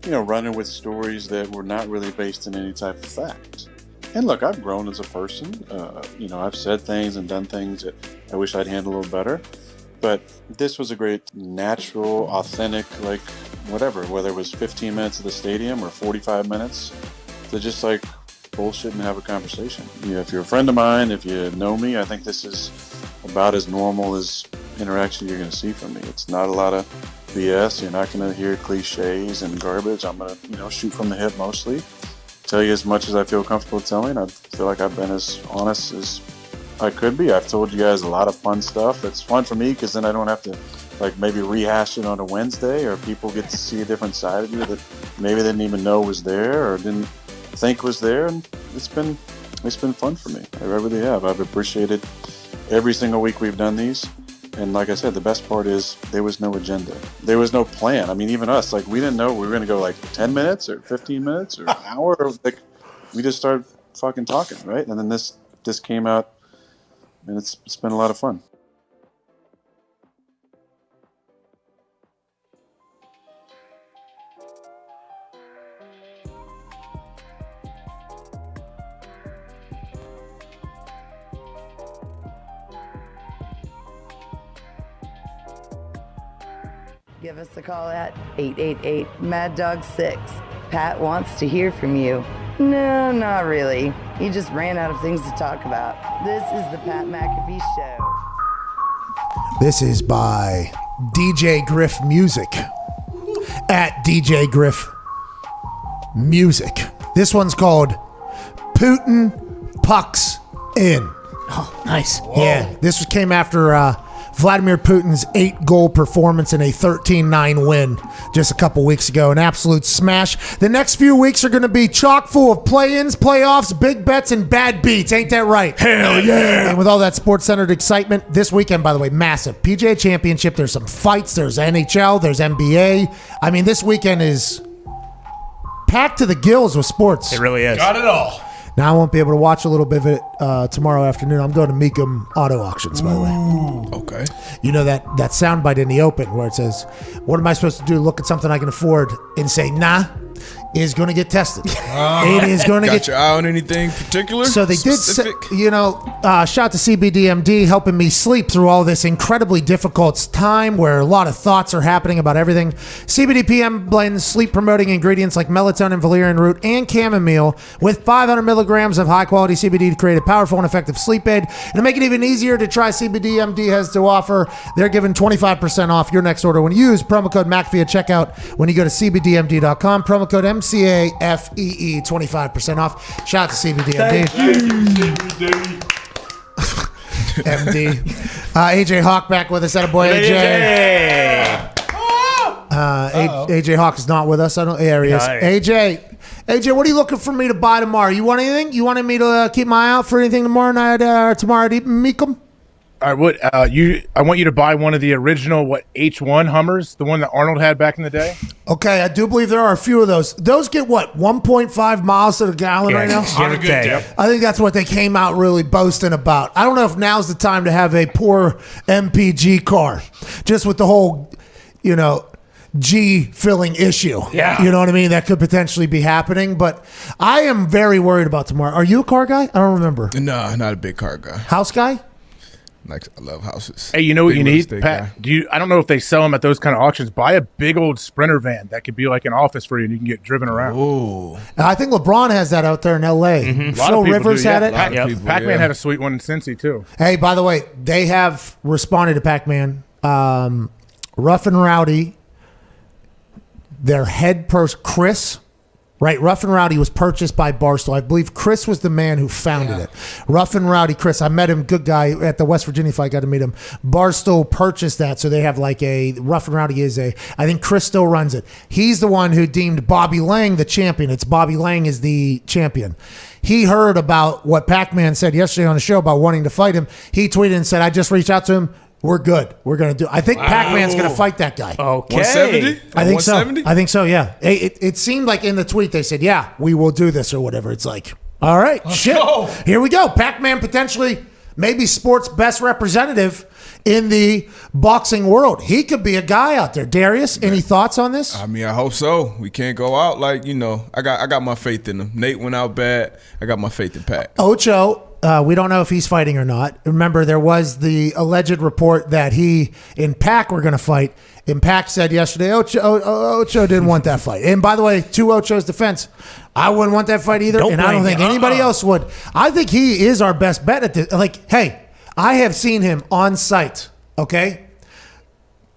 running with stories that were not really based in any type of fact. And look, I've grown as a person. I've said things and done things that I wish I'd handled a little better. But this was a great, natural, authentic, whatever, whether it was 15 minutes at the stadium or 45 minutes, to just bullshit and have a conversation. If you're a friend of mine, if you know me, I think this is about as normal as interaction you're going to see from me. It's not a lot of BS. You're not going to hear cliches and garbage. I'm going to, shoot from the hip mostly. Tell you as much as I feel comfortable telling. I feel like I've been as honest as I could be. I've told you guys a lot of fun stuff. It's fun for me because then I don't have to maybe rehash it on a Wednesday, or people get to see a different side of you that maybe they didn't even know was there or didn't think was there. And it's been fun for me. I really have. I've appreciated every single week we've done these. And like I said, the best part is there was no agenda. There was no plan. I mean, even us, we didn't know we were going to go 10 minutes or 15 minutes or an hour. We just started fucking talking, right? And then this came out, and it's been a lot of fun. Give us a call at 888-MAD-DOG-6. Pat wants to hear from you. No, not really. He just ran out of things to talk about. This is the Pat McAfee Show. This is by DJ Griff Music. At DJ Griff Music. This one's called Putin Pucks In. Oh, nice. Yeah, this came after Vladimir Putin's 8-goal performance in a 13-9 win just a couple weeks ago. An absolute smash. The next few weeks are going to be chock full of play-ins, playoffs, big bets, and bad beats. Ain't that right? Hell yeah. And with all that sports-centered excitement, this weekend, by the way, massive. PGA Championship, there's some fights, there's NHL, there's NBA. I mean, this weekend is packed to the gills with sports. It really is. Got it all. Now I won't be able to watch a little bit of it tomorrow afternoon. I'm going to Meekum Auto Auctions, by the way. Okay. You know that soundbite in the open where it says, what am I supposed to do? Look at something I can afford and say, nah, is going to get tested. It is going to Got your eye on anything particular? So they Specific? did, shout to CBDMD helping me sleep through all this incredibly difficult time where a lot of thoughts are happening about everything. CBDPM blends sleep-promoting ingredients like melatonin, valerian root, and chamomile with 500 milligrams of high-quality CBD to create a powerful and effective sleep aid. And to make it even easier to try, CBDMD has to offer, they're giving 25% off your next order when you use promo code McAfee at checkout when you go to CBDMD.com. Promo code MCAFEE, 25% off. Shout out to CBDMD. MD. AJ Hawk back with us. Attaboy, AJ. AJ Hawk is not with us. There he is. AJ, what are you looking for me to buy tomorrow? You want anything? You wanted me to keep my eye out for anything tomorrow night? Tomorrow at Meekum? All right, I want you to buy one of the original H1 Hummers, the one that Arnold had back in the day. Okay, I do believe there are a few of those. Those get 1.5 miles to the gallon right now? On a good day. I think that's what they came out really boasting about. I don't know if now's the time to have a poor MPG car, just with the whole, G filling issue. Yeah. You know what I mean? That could potentially be happening, but I am very worried about tomorrow. Are you a car guy? I don't remember. No, not a big car guy. House guy? I love houses. Hey, you know what Big you real need, estate Pat? guy. I don't know if they sell them at those kind of auctions. Buy a big old Sprinter van that could be like an office for you, and you can get driven around. Ooh. I think LeBron has that out there in L.A. A lot of Phil people Rivers do, had it. Pac-Man had a sweet one in Cincy too. Hey, by the way, they have responded to Pac-Man. Rough and Rowdy, their head person, Chris, right? Rough and Rowdy was purchased by Barstool. I believe Chris was the man who founded it. Rough and Rowdy Chris, I met him, good guy, at the West Virginia fight, got to meet him. Barstool purchased that, so they have Rough and Rowdy I think Chris still runs it. He's the one who deemed Bobby Lang the champion. It's Bobby Lang is the champion. He heard about what Pac-Man said yesterday on the show about wanting to fight him. He tweeted and said, I just reached out to him. We're good. We're going to do. I think Pac-Man's going to fight that guy. Okay. 170? I think so. 170? I think so, yeah. It seemed like in the tweet they said, yeah, we will do this or whatever. It's like, all right, Let's shit. go. Here we go. Pac-Man potentially maybe sports best representative in the boxing world. He could be a guy out there. Darius, any thoughts on this? I mean, I hope so. We can't go out I got my faith in him. Nate went out bad. I got my faith in Pac. Ocho, we don't know if he's fighting or not. Remember, there was the alleged report that he and Pac were going to fight. And Pac said yesterday, Ocho didn't want that fight. And by the way, to Ocho's defense, I wouldn't want that fight either. And I don't think anybody else would. I think he is our best bet at this. Hey, I have seen him on site, okay?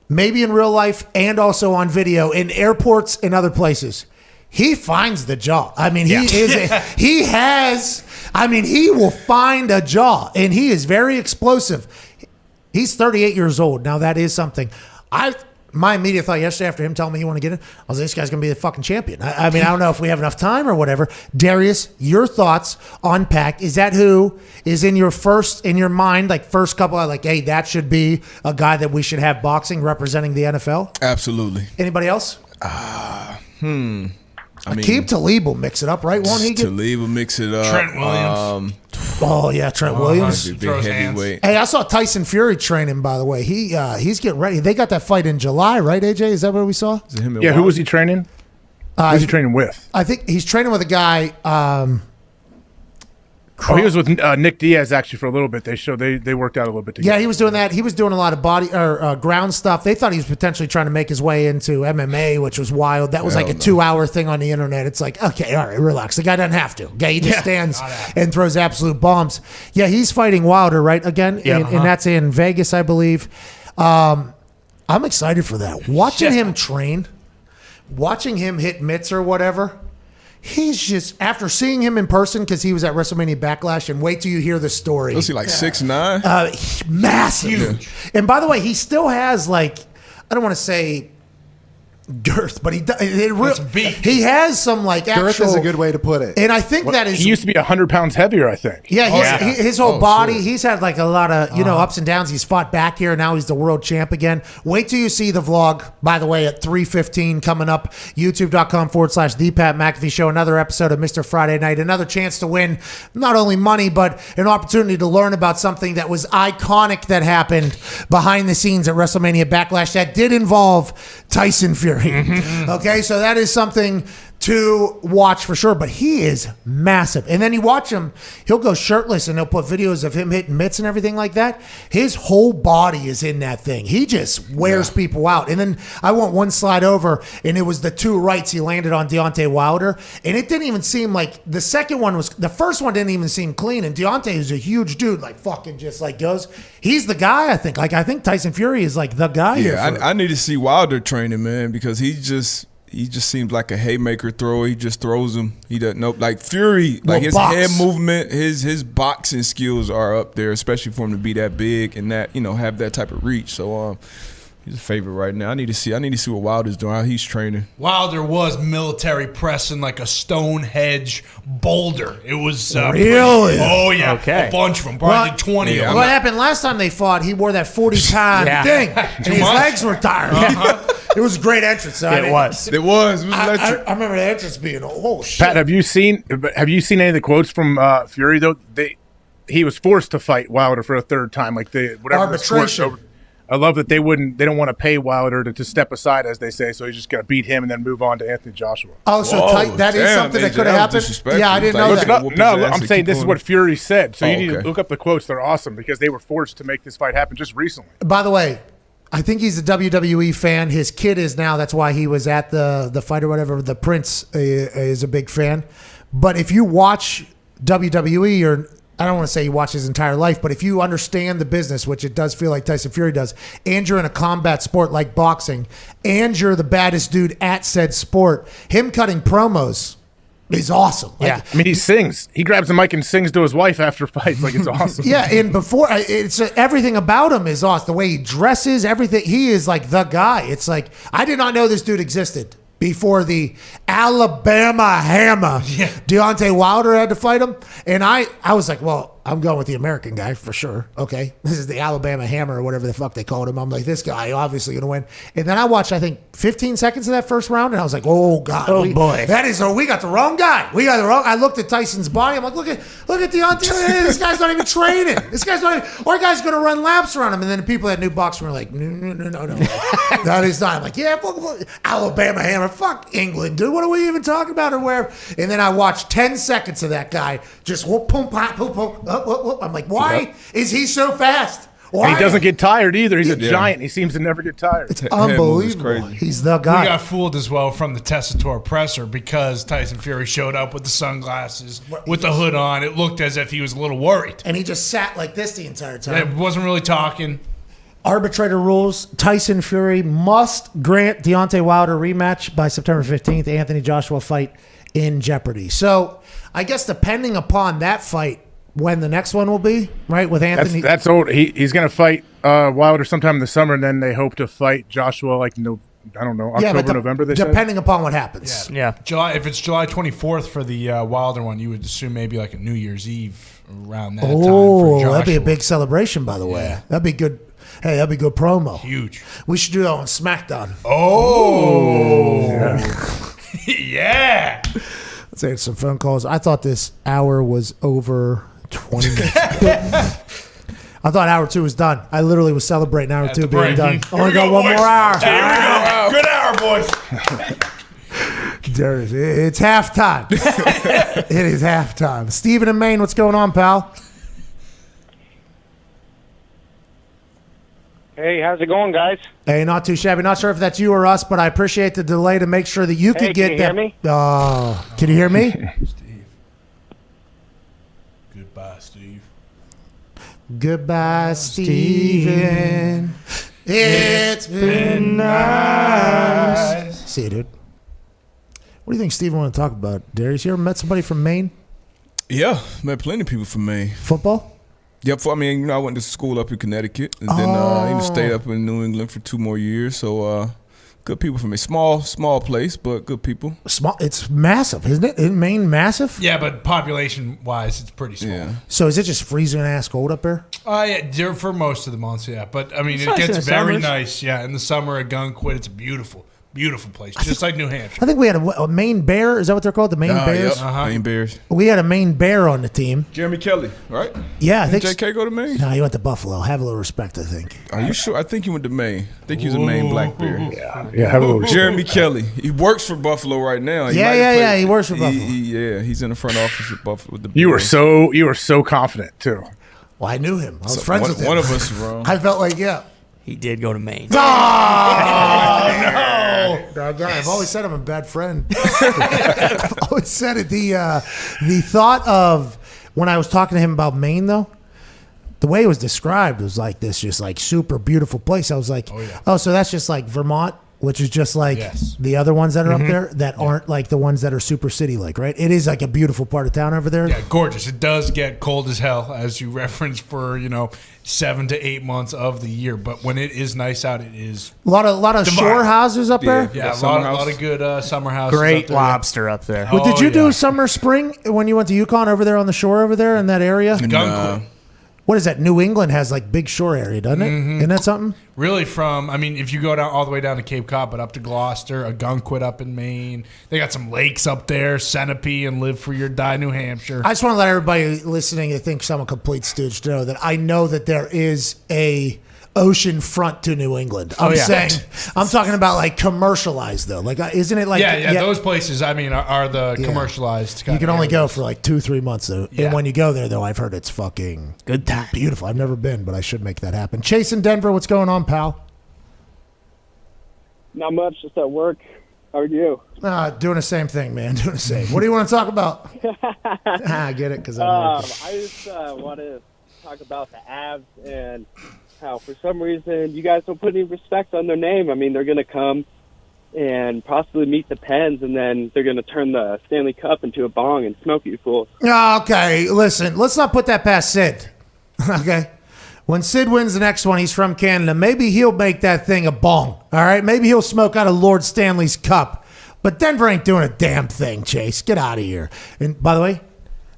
maybe in real life and also on video in airports and other places. He finds the jaw. I mean, he will find a jaw, and he is very explosive. He's 38 years old. Now, that is something. My immediate thought yesterday after him telling me he wanted to get in, I was like, this guy's going to be the fucking champion. I mean, I don't know if we have enough time or whatever. Darius, your thoughts on Pac. Is that who is in your mind, like first couple, like, hey, that should be a guy that we should have boxing representing the NFL? Absolutely. Anybody else? I mean, Aqib Talib will mix it up, right? Won't he? Talib will mix it up. Trent Williams. Trent Williams. Big heavyweight. Hey, I saw Tyson Fury training, by the way. He's getting ready. They got that fight in July, right, AJ? Is that what we saw? Is it him and Yeah, who Wilder? was he training? Who was he training with? I think he's training with a guy. He was with Nick Diaz actually for a little bit. They worked out a little bit together. Yeah, he was doing that. He was doing a lot of body or ground stuff. They thought he was potentially trying to make his way into MMA, which was wild. That was like a 2-hour thing on the internet. It's like, okay, all right, relax. The guy doesn't have to. Okay, he just stands and throws absolute bombs. Yeah, he's fighting Wilder, right? Again, and that's in Vegas, I believe. I'm excited for that. Watching him train, watching him hit mitts or whatever. He's just, after seeing him in person, because he was at WrestleMania Backlash, and wait till you hear the story. Was he like 6'9"? Massive. Huge. And by the way, he still has like, I don't want to say girth, but he has some like actual. Girth is a good way to put it. And I think that is. He used to be 100 pounds heavier, I think. Yeah, his whole body. He's had like a lot of ups and downs. He's fought back here. Now he's the world champ again. Wait till you see the vlog. By the way, at 3:15 coming up. YouTube.com/The Pat McAfee Show. Another episode of Mr. Friday Night. Another chance to win not only money but an opportunity to learn about something that was iconic that happened behind the scenes at WrestleMania Backlash that did involve Tyson Fury. Okay, so that is something to watch for sure, but he is massive. And then you watch him, he'll go shirtless and they'll put videos of him hitting mitts and everything like that. His whole body is in that thing. He just wears people out. And then I went one slide over and it was the 2 rights he landed on Deontay Wilder. And it didn't even seem like the first one didn't even seem clean. And Deontay is a huge dude, like fucking just like goes. He's the guy, I think. Like, I think Tyson Fury is like the guy here. I need to see Wilder training, man, because he just seems like a haymaker thrower. He just throws them. He doesn't know. Like Fury, like his head movement, his boxing skills are up there, especially for him to be that big and that, have that type of reach. So he's a favorite right now. I need to see what Wilder's doing, how he's training. Wilder was military pressing like a Stonehenge boulder. It was really? Oh yeah, okay. A bunch of them. Probably 20 of them. What happened last time they fought? He wore that 40-pound thing, and his legs were tired. It was a great entrance. It was. I remember the entrance being, oh shit. Pat, have you seen any of the quotes from Fury though? He was forced to fight Wilder for a third time, like whatever arbitration. I love that they don't want to pay Wilder to step aside, as they say, so he's just going to beat him and then move on to Anthony Joshua. Oh, so that is something that could have happened? Yeah, I didn't know that. No, I'm saying this is what Fury said, so you need to look up the quotes. They're awesome because they were forced to make this fight happen just recently. By the way, I think he's a WWE fan. His kid is now. That's why he was at the fight or whatever. The Prince is a big fan. But if you watch WWE, or I don't want to say you watch his entire life, but if you understand the business, which it does feel like Tyson Fury does, and you're in a combat sport like boxing, and you're the baddest dude at said sport, him cutting promos is awesome. Yeah, I mean, he sings. He grabs the mic and sings to his wife after fights. Like, it's awesome. Yeah, and it's everything about him is awesome. The way he dresses, everything. He is like the guy. It's like, I did not know this dude existed before the Alabama Hammer. Yeah. Deontay Wilder had to fight him. And I was like, well, I'm going with the American guy for sure. Okay. This is the Alabama Hammer or whatever the fuck they called him. I'm like, this guy obviously going to win. And then I watched, I think, 15 seconds of that first round, and I was like, oh, God. Oh, boy. We got the wrong guy. I looked at Tyson's body. I'm like, look at Deontay. This guy's not even training. Our guy's going to run laps around him. And then the people that knew boxing were like, no. That is not. I'm like, yeah, fuck, Alabama Hammer. Fuck England, dude. What are we even talking about or where? And then I watched 10 seconds of that guy just whoop, pum, pop, whoop, whoop. I'm like, why is he so fast? And he doesn't get tired either. He's a giant. He seems to never get tired. It's unbelievable. He's the guy. We got fooled as well from the Tessitore presser because Tyson Fury showed up with the sunglasses, with the hood on. It looked as if he was a little worried. And he just sat like this the entire time. It wasn't really talking. Arbitrator rules. Tyson Fury must grant Deontay Wilder rematch by September 15th. Anthony Joshua fight in jeopardy. So I guess depending upon that fight, when the next one will be, right, with Anthony. That's old. He's going to fight Wilder sometime in the summer, and then they hope to fight Joshua October, November. They depending upon what happens. Yeah. July. If it's July 24th for the Wilder one, you would assume maybe like a New Year's Eve around that time for Joshua. That'd be a big celebration, by the way. That'd be good. Hey, that'd be good promo. Huge. We should do that on SmackDown. Oh. Yeah. Let's take some phone calls. I thought this hour was over 20 minutes. I thought hour 2 was done. I literally was celebrating hour 2 being done. Only got one more hour. Here we go. Good hour, boys. There it is. It's halftime. It is halftime. Steven in Maine, what's going on, pal? Hey, how's it going, guys? Hey, not too shabby. Not sure if that's you or us, but I appreciate the delay to make sure that you could get that. Can you hear me? Oh, can you hear me? Steve. Goodbye, Steve. Goodbye, Steven. It's been nice. See you, dude. What do you think Steven want to talk about? Darius, you ever met somebody from Maine? Yeah, met plenty of people from Maine. Football? Yep. I mean, I went to school up in Connecticut, and then stayed up in New England for 2 more years. So, good people from Maine. Small place, but good people. Small. It's massive, isn't it? Isn't Maine massive? Yeah, but population-wise, it's pretty small. Yeah. So is it just freezing ass cold up there? Yeah, for most of the months, yeah. But, I mean, It's it nice gets in the very summers. nice. Yeah, in the summer, a Gunquit, it's a beautiful place, just like New Hampshire. I think we had a Maine Bear. Is that what they're called? The Maine Bears? Yep. Maine Bears. We had a Maine Bear on the team. Jeremy Kelly, right? Yeah, I think Did JK go to Maine? No, he went to Buffalo. Have a little respect, I think. Are you sure? I think he went to Maine. I think he was a Maine Black Bear. Yeah, have a little respect. Jeremy Kelly. He works for Buffalo right now. He Yeah, might have yeah, played- yeah, he works for Buffalo. He's in the front office at Buffalo with the You were Bears. so confident too. Well, I knew him. I was So friends one- with him. one of us is wrong. I felt like, yeah. He did go to Maine. Oh, no. I've always said I'm a bad friend. I've always said it. The thought of when I was talking to him about Maine, though, the way it was described was like this just like super beautiful place. I was like, oh, so that's just like Vermont, which is just like the other ones that are up there that aren't like the ones that are super city like, right? It is like a beautiful part of town over there. Yeah, gorgeous. It does get cold as hell, as you referenced, for 7 to 8 months of the year. But when it is nice out, it is A lot of divine. shore houses up there. Yeah, a lot of good summer houses. Great up there. lobster up there. Well, did you do summer spring when you went to Yukon over there on the shore over there in that area? Gunquit. What is that? New England has like big shore area, doesn't it? Isn't that something? Really, if you go down all the way down to Cape Cod, but up to Gloucester, a Gunquit up in Maine. They got some lakes up there, Centipede and Live Free or Die, New Hampshire. I just want to let everybody listening that thinks I'm a complete stooge know that I know that there is a ocean front to New England. I'm talking about like commercialized though. Like, isn't it like those places? I mean, are the commercialized. You can only go for like 2-3 months though. Yeah. And when you go there though, I've heard it's fucking good time, beautiful. I've never been, but I should make that happen. Chase in Denver, what's going on, pal? Not much, just at work. How are you? Doing the same thing, man. Doing the same. What do you want to talk about? I get it because I'm working. I just want to talk about the Avs and how for some reason you guys don't put any respect on their name. I mean, they're going to come and possibly meet the Pens, and then they're going to turn the Stanley Cup into a bong and smoke you fools. Okay, listen, let's not put that past Sid. Okay? When Sid wins the next one, he's from Canada. Maybe he'll make that thing a bong. All right? Maybe he'll smoke out of Lord Stanley's cup. But Denver ain't doing a damn thing, Chase. Get out of here. And by the way,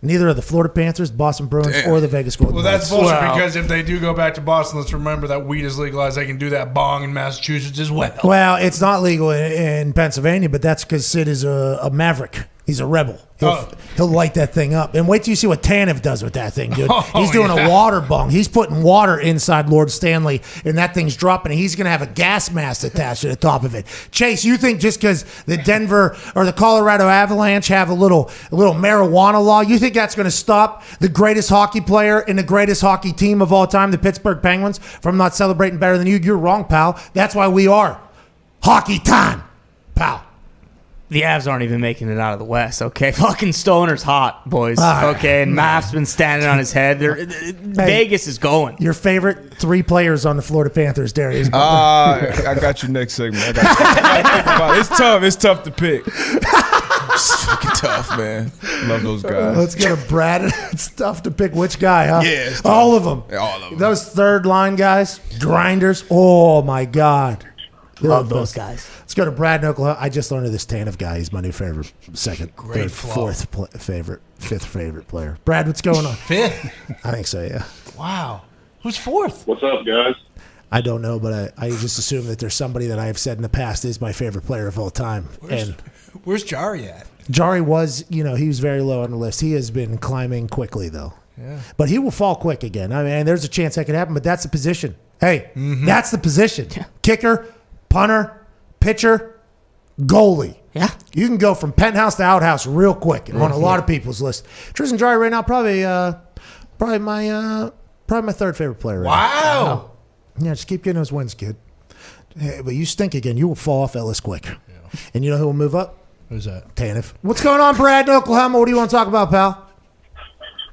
neither are the Florida Panthers, Boston Bruins, or the Vegas Golden Well, that's Knights. bullshit because if they do go back to Boston, let's remember that weed is legalized. They can do that bong in Massachusetts as well. Well, it's not legal in Pennsylvania, but that's because Sid is a maverick. He's a rebel. He'll light that thing up. And wait till you see what Tanev does with that thing, dude. He's doing a water bong. He's putting water inside Lord Stanley, and that thing's dropping. And he's going to have a gas mask attached to the top of it. Chase, you think just because the Denver or the Colorado Avalanche have a little marijuana law, you think that's going to stop the greatest hockey player and the greatest hockey team of all time, the Pittsburgh Penguins, from not celebrating better than you? You're wrong, pal. That's why we are hockey time, pal. The Avs aren't even making it out of the West, okay? Fucking Stoner's hot, boys, okay? And Maff's been standing on his head. Vegas is going. Your favorite 3 players on the Florida Panthers, Darius? I got you next segment. I got you. It's tough. It's tough to pick. It's fucking tough, man. Love those guys. Let's go to Brad. It's tough to pick which guy, huh? Yeah, all of them. Yeah, all of them. Those third line guys, grinders. Oh my God, love those guys. Let's go to Brad in Oklahoma. I just learned of this Tanev guy. He's my new favorite. Second, Great third, flow. fifth favorite player. Brad, what's going on? Fifth? I think so. Yeah. Wow. Who's fourth? What's up, guys? I don't know, but I just assume that there's somebody that I have said in the past is my favorite player of all time. Where's Jari at? Jari was, he was very low on the list. He has been climbing quickly, though. Yeah. But he will fall quick again. I mean, there's a chance that could happen, but that's the position. Hey, that's the position. Kicker, punter, pitcher, goalie. Yeah. You can go from penthouse to outhouse real quick on a lot of people's list. Tristan Jari right now, probably my third favorite player. Wow. Yeah, just keep getting those wins, kid. Hey, but you stink again. You will fall off that list quick. Yeah. And you know who will move up? Who's that? Tanev. What's going on, Brad in Oklahoma? What do you want to talk about, pal?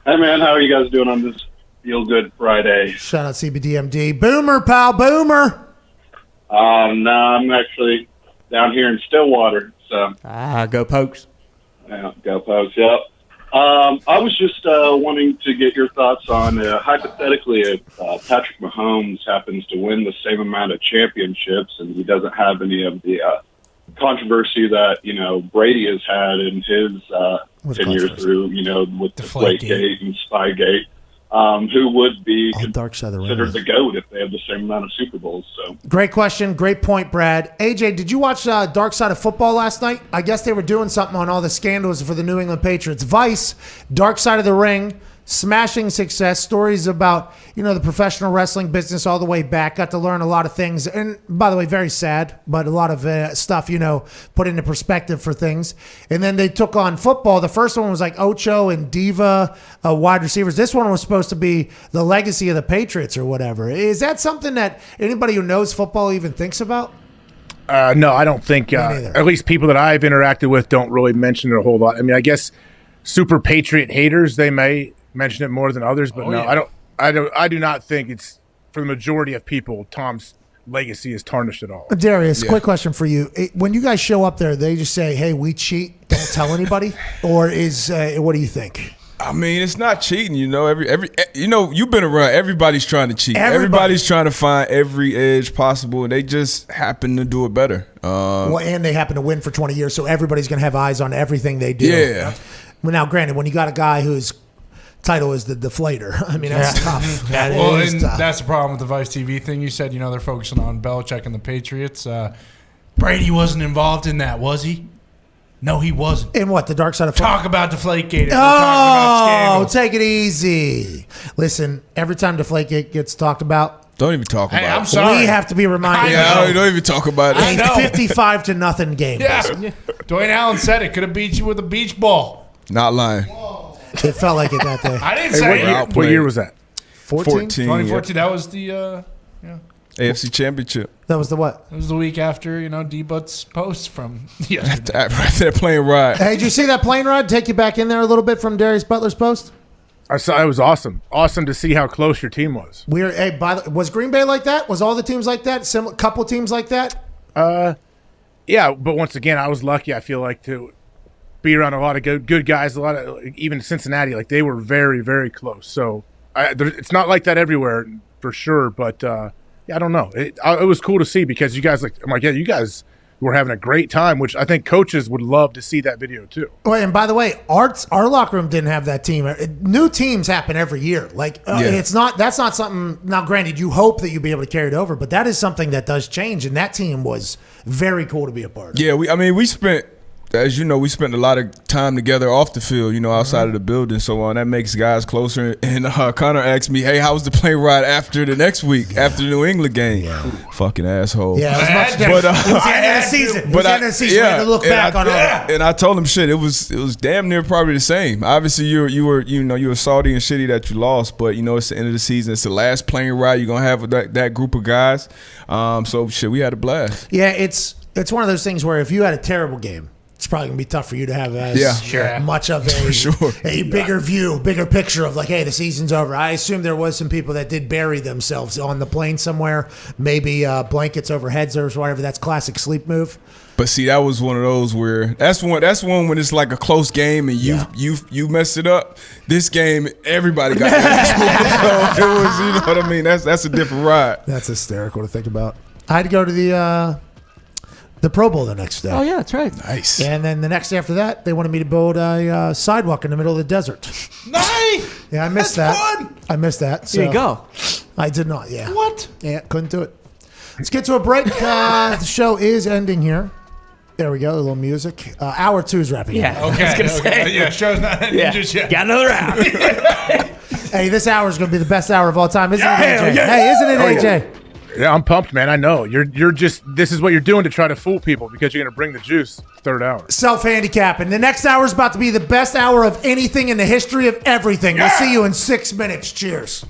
Hey, man, how are you guys doing on this Feel Good Friday? Shout out CBDMD. Boomer, pal, boomer. No, I'm actually down here in Stillwater. So go Pokes. Yeah, go Pokes, yep. I was just wanting to get your thoughts on, hypothetically, if Patrick Mahomes happens to win the same amount of championships and he doesn't have any of the controversy that, Brady has had in his tenure through, with Deflategate and Spygate. Who would be considered the GOAT if they have the same amount of Super Bowls? So Great question. Great point, Brad. AJ, did you watch Dark Side of Football last night? I guess they were doing something on all the scandals for the New England Patriots. Vice, Dark Side of the Ring, smashing success, stories about, the professional wrestling business all the way back. Got to learn a lot of things. And by the way, very sad, but a lot of stuff, put into perspective for things. And then they took on football. The first one was like Ocho and Diva wide receivers. This one was supposed to be the legacy of the Patriots or whatever. Is that something that anybody who knows football even thinks about? No, I don't think, at least people that I've interacted with don't really mention it a whole lot. I mean, I guess super Patriot haters, they may mention it more than others, but I do not think it's, for the majority of people, Tom's legacy is tarnished at all. Darius, quick question for you. When you guys show up there, they just say, hey, we cheat, don't tell anybody? Or is, what do you think? I mean, it's not cheating, you've been around. Everybody's trying to cheat. Everybody's trying to find every edge possible, and they just happen to do it better. And they happen to win for 20 years, so everybody's going to have eyes on everything they do. Yeah. Well, now, granted, when you got a guy whose title is the deflator, I mean, that's tough. That is tough. That's the problem with the Vice TV thing. You said, they're focusing on Belichick and the Patriots. Brady wasn't involved in that, was he? No, he wasn't. In what? The Dark Side of Football? Talk about Deflategate. Oh, take it easy. Listen, every time Deflategate gets talked about, don't even talk about it. I'm sorry. We have to be reminded. Don't even talk about it. A 55-0 game. Yeah. Dwayne Allen said it could have beat you with a beach ball. Not lying. It felt like it that day. I didn't say it. What year was that? 14? 2014. That was the AFC Championship. That was the what? It was the week after, D-Butt's post from yesterday. After that plane ride. Hey, did you see that plane ride? Take you back in there a little bit from Darius Butler's post? I saw. It was awesome. Awesome to see how close your team was. Was Green Bay like that? Was all the teams like that? Couple teams like that? Yeah, but once again, I was lucky, I feel like, to be around a lot of good guys, a lot of, even Cincinnati, like they were very, very close. So it's not like that everywhere for sure, but I don't know. It was cool to see because you guys, you guys were having a great time, which I think coaches would love to see that video too. Well, and by the way, our locker room didn't have that team. New teams happen every year. That's not something. Now, granted, you hope that you'll be able to carry it over, but that is something that does change, and that team was very cool to be a part of. Yeah, we spent. As you know, we spent a lot of time together off the field, outside of the building, so on. That makes guys closer. And Connor asked me, hey, how was the plane ride after the next week, after the New England game? Yeah. Fucking asshole. Yeah, it was much different. It was the end of the season. It was the end of the season. We had to look back on all that. And I told him, shit, it was damn near probably the same. Obviously, you were salty and shitty that you lost, but, it's the end of the season. It's the last plane ride you're going to have with that group of guys. So, shit, we had a blast. Yeah, it's one of those things where if you had a terrible game, it's probably going to be tough for you to have as much of a bigger view, bigger picture of like, hey, the season's over. I assume there was some people that did bury themselves on the plane somewhere, maybe blankets over heads or whatever. That's classic sleep move. But see, that was one of those where that's one when it's like a close game and you mess it up. This game, everybody got that. So it was, you know what I mean? That's a different ride. That's hysterical to think about. I had to go to the Pro Bowl the next day. Oh yeah, that's right. Nice. And then the next day after that, they wanted me to build a sidewalk in the middle of the desert. Nice. Yeah, I missed that. Fun. I missed that. There you go. I did not. Yeah. What? Yeah, couldn't do it. Let's get to a break. The show is ending here. There we go. A little music. Hour 2 is wrapping up. Okay. I was gonna say. Yeah, show's not ending just yet. Got another hour. Hey, this hour is going to be the best hour of all time, isn't it, AJ? Yeah. Hey, isn't it, AJ? Yeah, I'm pumped, man. I know. You're just, this is what you're doing to try to fool people because you're going to bring the juice third hour. Self-handicapping. The next hour is about to be the best hour of anything in the history of everything. We'll see you in 6 minutes. Cheers.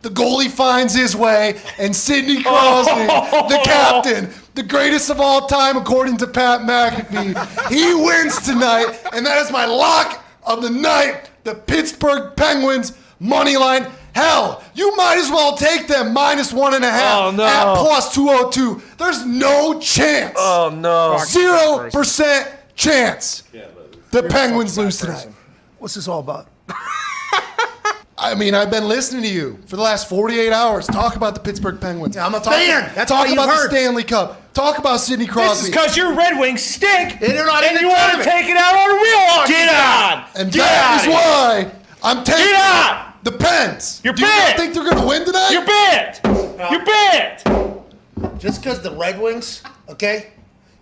The goalie finds his way, and Sidney Crosby, the captain, the greatest of all time according to Pat McAfee, he wins tonight, and that is my lock of the night. The Pittsburgh Penguins money line. Hell, you might as well take them -1.5 at plus 202. There's no chance. Oh no. 0% chance. The Penguins lose tonight. What's this all about? I mean, I've been listening to you for the last 48 hours. Talk about the Pittsburgh Penguins. Yeah, I'm a fan. That's Talk all you've about heard. the Stanley Cup. Talk about Sidney Crosby. This is because your Red Wings stink, And they're not in and the you want to tournament. take it out on a real hockey Get guy. And Get that out is of here. why I'm taking Get out. the Pens. You're Do you banned. not think they're going to win tonight? You're banned. You're banned. Just because the Red Wings, okay,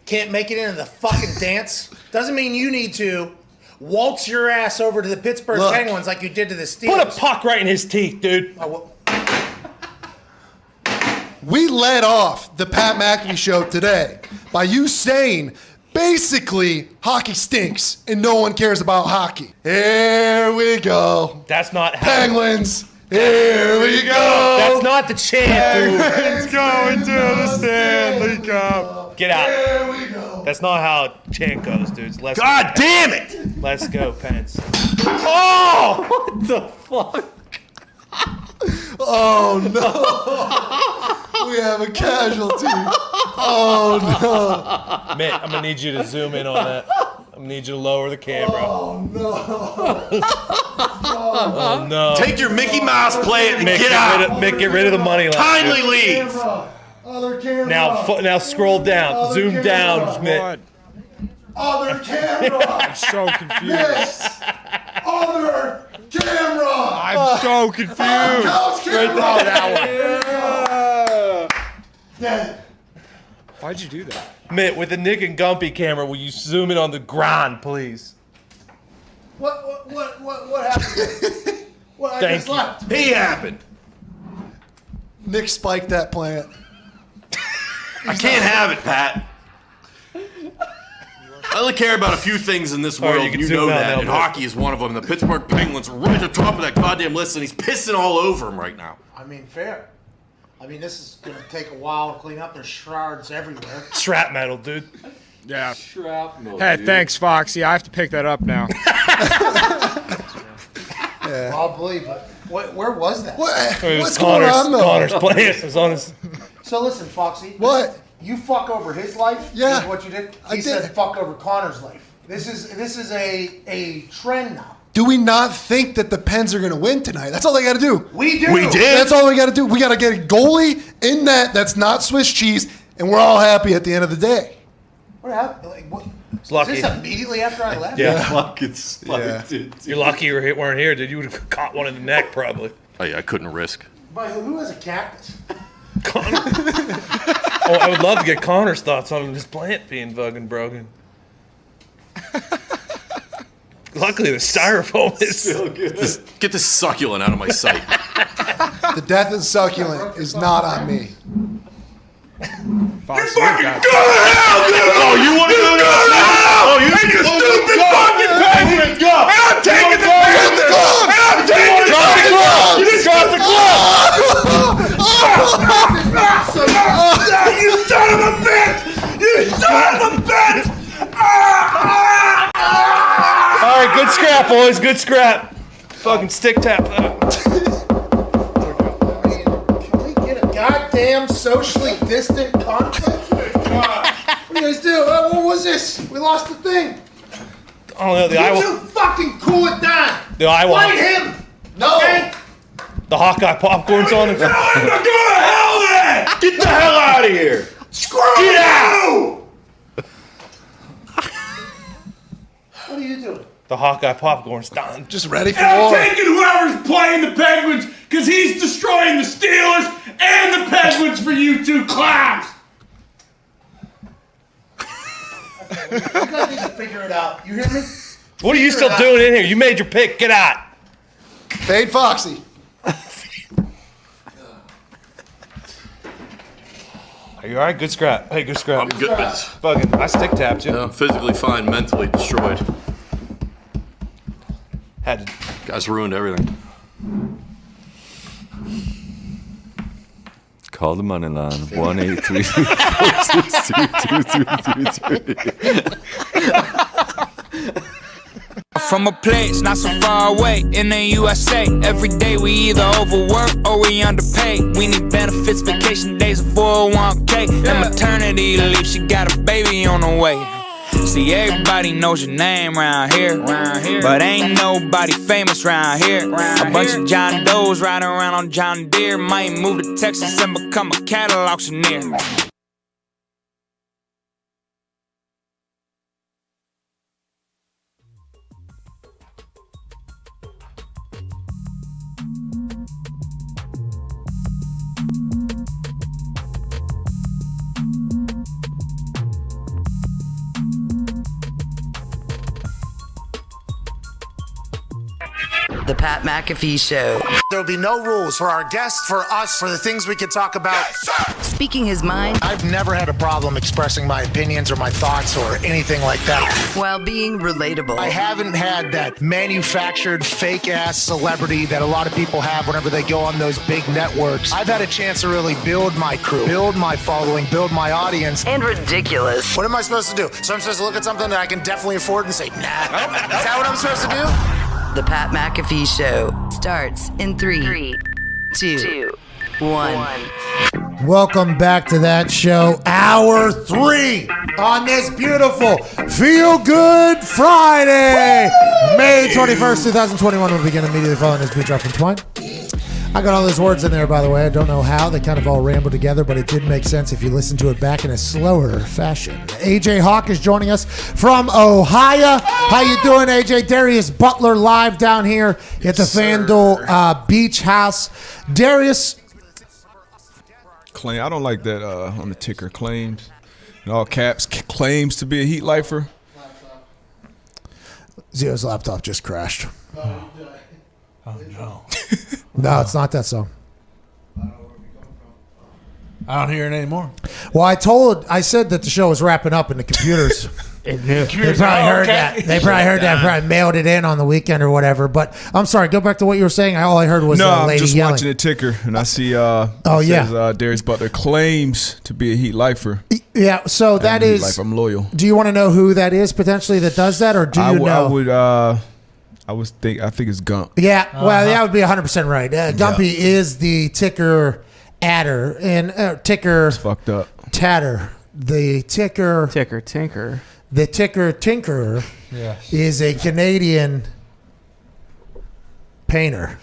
can't make it into the fucking dance, doesn't mean you need to waltz your ass over to the Pittsburgh Look. Penguins like you did to the Steelers. Put a puck right in his teeth, dude. We led off the Pat McAfee show today by you saying basically hockey stinks and no one cares about hockey. Here we go. That's not how. Penguins. Here we go. That's not the chant, dude. Penguins going to the Stanley Cup. Get out. Here we go. That's not how chant goes, dudes. Let's God damn it. Let's go, Pens. Oh, what the fuck? Oh no. We have a casualty. Oh no. Mitt, I'm gonna need you to zoom in on that. I'm gonna need you to lower the camera. Oh no. Oh no. Take your Mickey Mouse, play it, and Mick, get out. Mick, get rid of the money line. Kindly dude. leave. Camera. Other camera. Now scroll down. Other Zoom camera. down, Mitt. Other camera. I'm so confused. Yes. Other camera. I'm so confused. Couch camera. That Dead. Why'd you do that? Mitt, with the Nick and Gumpy camera, will you zoom in on the ground, please? What happened? What I Thank just you. left. He happened. Nick spiked that plant. I can't have it, Pat. I only care about a few things in this All right, world, you can and you zoom know out that. now, And Mitt. hockey is one of them. The Pittsburgh Penguins are right at the top of that goddamn list, and he's pissing all over him right now. I mean, fair. I mean, this is going to take a while to clean up. There's shards everywhere. Strap metal, dude. Yeah. Shrapnel. Hey, dude. thanks, Foxy. I have to pick that up now. Probably, but where was that? What's going on though? Connor's playing. It was on his. So listen, Foxy. What? You fuck over his life? Yeah. Is what you did? I He did. said fuck over Connor's life. This is a trend now. Do we not think that the Pens are going to win tonight? That's all they got to do. We do. We did. That's all we got to do. We got to get a goalie in net that's not Swiss cheese, and we're all happy at the end of the day. What happened? Like, what? It's lucky. Is this immediately after I left? Yeah. Fucking spiked it. You're lucky you weren't here, dude. You would have caught one in the neck, probably. Oh, yeah, I couldn't risk. But who has a cactus? Oh, I would love to get Connor's thoughts on his plant being fucking broken. Luckily, the styrofoam is Still good. Get this succulent out of my sight. The death of succulent is not on me. Foxy, you got Oh, you want to go to hell? Oh, you stupid fucking Penguins! Go! I'm taking the Panthers! I'm taking the Panthers! You just dropped the glove! scrap, boys. Good scrap. Fucking stick tap that. Can we get a goddamn socially distant conflict? What do you guys do? What was this? We lost the thing. Oh no, the You Iowa. two fucking cool it down. The Iowa. Fight him. No. Okay? The Hawkeye popcorn's on him. Get the hell then! Get the hell out of here! Screw Get you! What are you doing? The Hawkeye popcorn's done. Just ready for I'm war. taking whoever's playing the Penguins because he's destroying the Steelers and the Penguins for you two clowns. You guys need to figure it out. You hear me? What are you still doing in here? You made your pick. Get out. Fade Foxy. Are you all right? Good scrap. Hey, good scrap. I'm good. Fucking, I stick tapped you. I'm physically fine, mentally destroyed. Had to. Guys ruined everything. Call the money line 1-833-462-2233. From a place not so far away in the USA. Every day we either overwork or we underpaid. We need benefits, vacation days, a 401k, and maternity leave. She got a baby on the way. See, everybody knows your name round here, but ain't nobody famous round here. A bunch of John Does riding around on John Deere. Might move to Texas and become a cattle auctioneer. The Pat McAfee Show. There will be no rules for our guests, for us, for the things we can talk about. Speaking his mind I've never had a problem expressing my opinions or my thoughts or anything like that. while being relatable. I haven't had that manufactured fake ass celebrity that a lot of people have whenever they go on those big networks. I've had a chance to really build my crew, build my following, build my audience. And ridiculous. What am I supposed to do? So I'm supposed to look at something that I can definitely afford and say, nah. Is that what I'm supposed to do? The Pat McAfee Show starts in 3, 2, 1. Welcome back to that show. Hour 3 on this beautiful Feel Good Friday. May 21st, 2021 will begin immediately following this beat drop from Twine. I got all those words in there, by the way. I don't know how. They kind of all ramble together, but it did make sense if you listen to it back in a slower fashion. AJ Hawk is joining us from Ohio. How you doing, AJ? Darius Butler live down here at the FanDuel Beach House. Darius. Claim. I don't like that on the ticker. Claims. In all caps. Claims to be a heat lifer. Zio's laptop just crashed. Oh, no. No, it's not that song. I don't hear it anymore. Well, I said that the show was wrapping up and the computers. They probably heard that. They probably heard that. Probably mailed it in on the weekend or whatever. But I'm sorry. Go back to what you were saying. All I heard was no, a lady I'm just yelling. watching the ticker and I see. Darius Butler claims to be a heat lifer. Yeah. So that is. Life. I'm loyal. Do you want to know who that is potentially that does that, or do you know? I think it's Gump. Yeah. Well, that would be 100% right. Gumpy is the ticker adder and ticker. It's fucked up. Tatter. The ticker. Ticker tinker. The ticker tinkerer is a Canadian painter.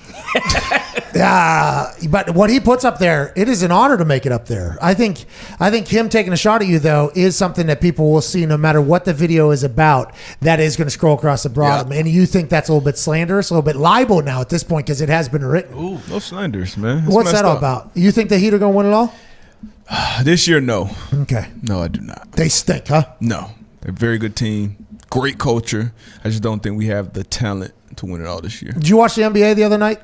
But what he puts up there, it is an honor to make it up there. I think him taking a shot at you, though, is something that people will see no matter what the video is about. That is going to scroll across the bottom. And you think that's a little bit slanderous, a little bit libel now at this point because it has been written. Ooh, no slanders, man. What's that all about? You think the Heat are going to win it all? This year, no. Okay. No, I do not. They stink, huh? No. They're a very good team. Great culture. I just don't think we have the talent to win it all this year. Did you watch the NBA the other night?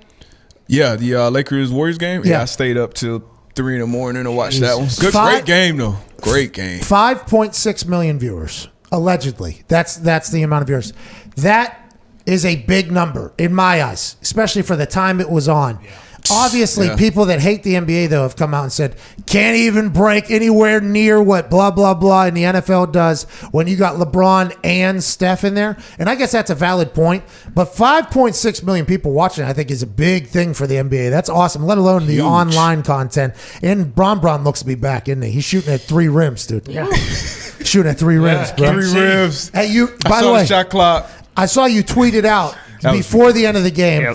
Yeah, the Lakers-Warriors game. Yeah, I stayed up till 3 in the morning to watch that one. Great game, though. Great game. 5.6 million viewers, allegedly. That's the amount of viewers. That is a big number in my eyes, especially for the time it was on. Obviously, people that hate the NBA, though, have come out and said, can't even break anywhere near what blah, blah, blah in the NFL does when you got LeBron and Steph in there. And I guess that's a valid point. But 5.6 million people watching, I think, is a big thing for the NBA. That's awesome, let alone the online content. And Bron looks to be back, isn't he? He's shooting at 3 rims, dude. Yeah. Shooting at 3 rims, bro. 3 rims. Hey, you, by the way, shot clock. I saw you tweet it out before the end of the game.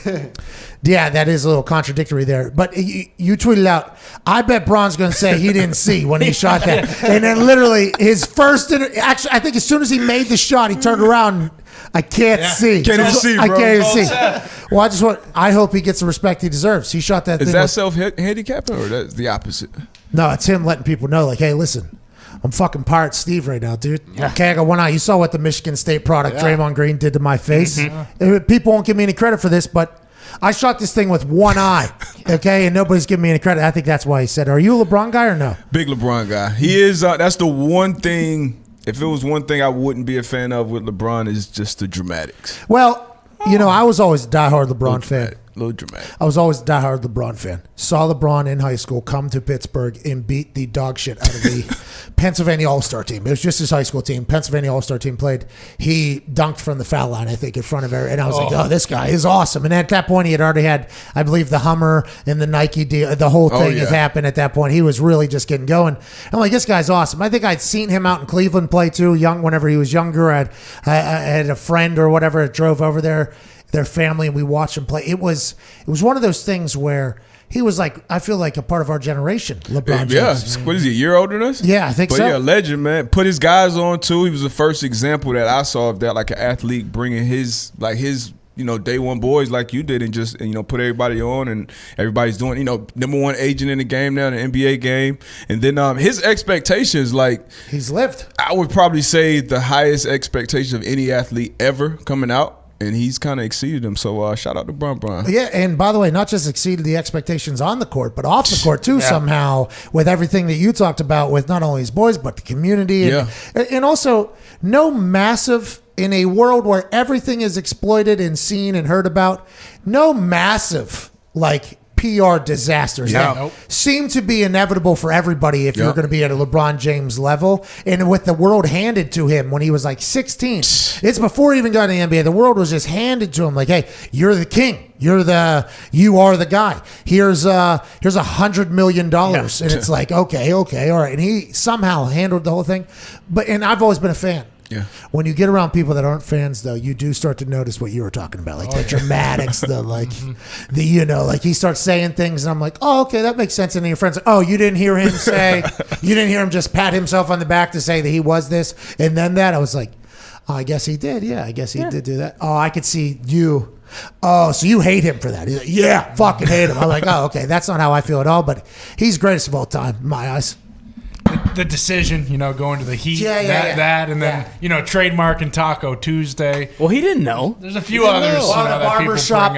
Yeah, that is a little contradictory there. But you tweeted out, I bet Bron's going to say he didn't see when he shot that. And then literally his first, actually, I think as soon as he made the shot, he turned around. I can't see. Can't even see, bro. I can't even see. Well, I hope he gets the respect he deserves. He shot that thing. Is that self-handicapping or that's the opposite? No, it's him letting people know, like, hey, listen, I'm fucking Pirate Steve right now, dude. Okay, I got one eye. You saw what the Michigan State product, Draymond Green, did to my face. People won't give me any credit for this, but I shot this thing with one eye, okay, and nobody's giving me any credit. I think that's why he said, are you a LeBron guy or no? Big LeBron guy. He is. That's the one thing, if it was one thing I wouldn't be a fan of with LeBron, is just the dramatics. Well, I was always a diehard LeBron fan. A little dramatic. I was always a diehard LeBron fan. Saw LeBron in high school come to Pittsburgh and beat the dog shit out of the Pennsylvania All-Star team. It was just his high school team. Pennsylvania All-Star team played. He dunked from the foul line, I think, in front of everyone. And I was like, oh, this guy is awesome. And at that point, he had already had, I believe, the Hummer and the Nike deal. The whole thing has happened at that point. He was really just getting going. I'm like, this guy's awesome. I think I'd seen him out in Cleveland play, too, whenever he was younger. I had a friend or whatever that drove over there, their family, and we watched him play. It was one of those things where he was like, I feel like a part of our generation, LeBron James. Yeah, what is he, a year older than us? Yeah, I think but so. But yeah, legend, man. Put his guys on, too. He was the first example that I saw of that, like an athlete bringing his day one boys like you did and just, put everybody on, and everybody's doing, number one agent in the game now, the NBA game. And then his expectations, like. He's lived. I would probably say the highest expectation of any athlete ever coming out. And he's kind of exceeded them. So shout out to Bron. Yeah, and by the way, not just exceeded the expectations on the court, but off the court too, somehow, with everything that you talked about with not only his boys, but the community. And also, no massive, in a world where everything is exploited and seen and heard about, no massive, PR disasters that seem to be inevitable for everybody if you're going to be at a LeBron James level. And with the world handed to him when he was 16, it's before he even got in the NBA. The world was just handed to him like, hey, you're the king. You are the guy. Here's $100 million. And it's like, okay, all right. And he somehow handled the whole thing. And I've always been a fan. Yeah. When you get around people that aren't fans, though, you do start to notice what you were talking about, the dramatics, he starts saying things, and I'm like, oh, okay, that makes sense. And then your friends, oh, you didn't hear him you didn't hear him just pat himself on the back to say that he was this and then that. I was like, oh, I guess he did. Yeah, I guess he did do that. Oh, I could see you. Oh, so you hate him for that? He's like, yeah, fucking hate him. I'm like, oh, okay, that's not how I feel at all. But he's greatest of all time in my eyes. The decision, going to the Heat, that, and then, trademarking Taco Tuesday. Well, he didn't know. There's a few others.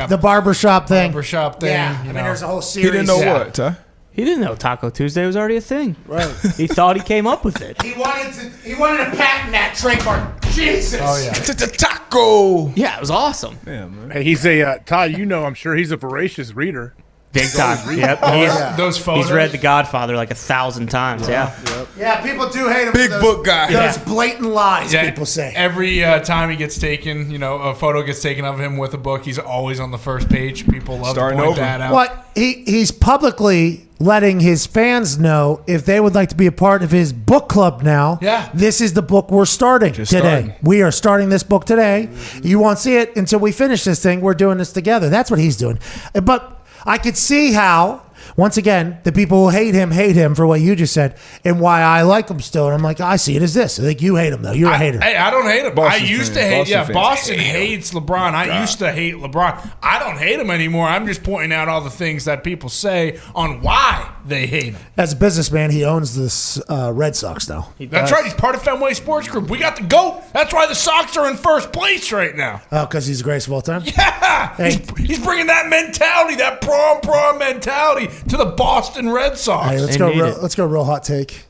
The barbershop thing. Yeah, there's a whole series. He didn't know what, huh? He didn't know Taco Tuesday was already a thing. Right. He thought he came up with it. He wanted to patent that trademark. Jesus. Oh, yeah. Taco. Yeah, it was awesome. Yeah, man. Hey, he's Todd, I'm sure he's a voracious reader. Big time. Yep. Those photos. He's read The Godfather 1,000 times. Yeah. Yeah, people do hate him. Big book guy. Those blatant lies people say. Every time he gets taken, a photo gets taken of him with a book, he's always on the first page. People love to point that out. What he's publicly letting his fans know if they would like to be a part of his book club now. Yeah. This is the book we're starting today. We are starting this book today. Mm-hmm. You won't see it until we finish this thing. We're doing this together. That's what he's doing. But I could see how, once again, the people who hate him for what you just said, and why I like him still. And I'm like, I see it as this. I think you hate him, though. You're a hater. Hey, I don't hate him. Boston I used to hate. Boston hates LeBron. I used to hate LeBron. I don't hate him anymore. I'm just pointing out all the things that people say on why they hate him. As a businessman, he owns this Red Sox now. That's right. He's part of Fenway Sports Group. We got the GOAT. That's why the Sox are in first place right now. Oh, because he's the greatest of all time? Yeah. Hey. He's bringing that mentality, that prom mentality to the Boston Red Sox. Hey, let's go real hot take.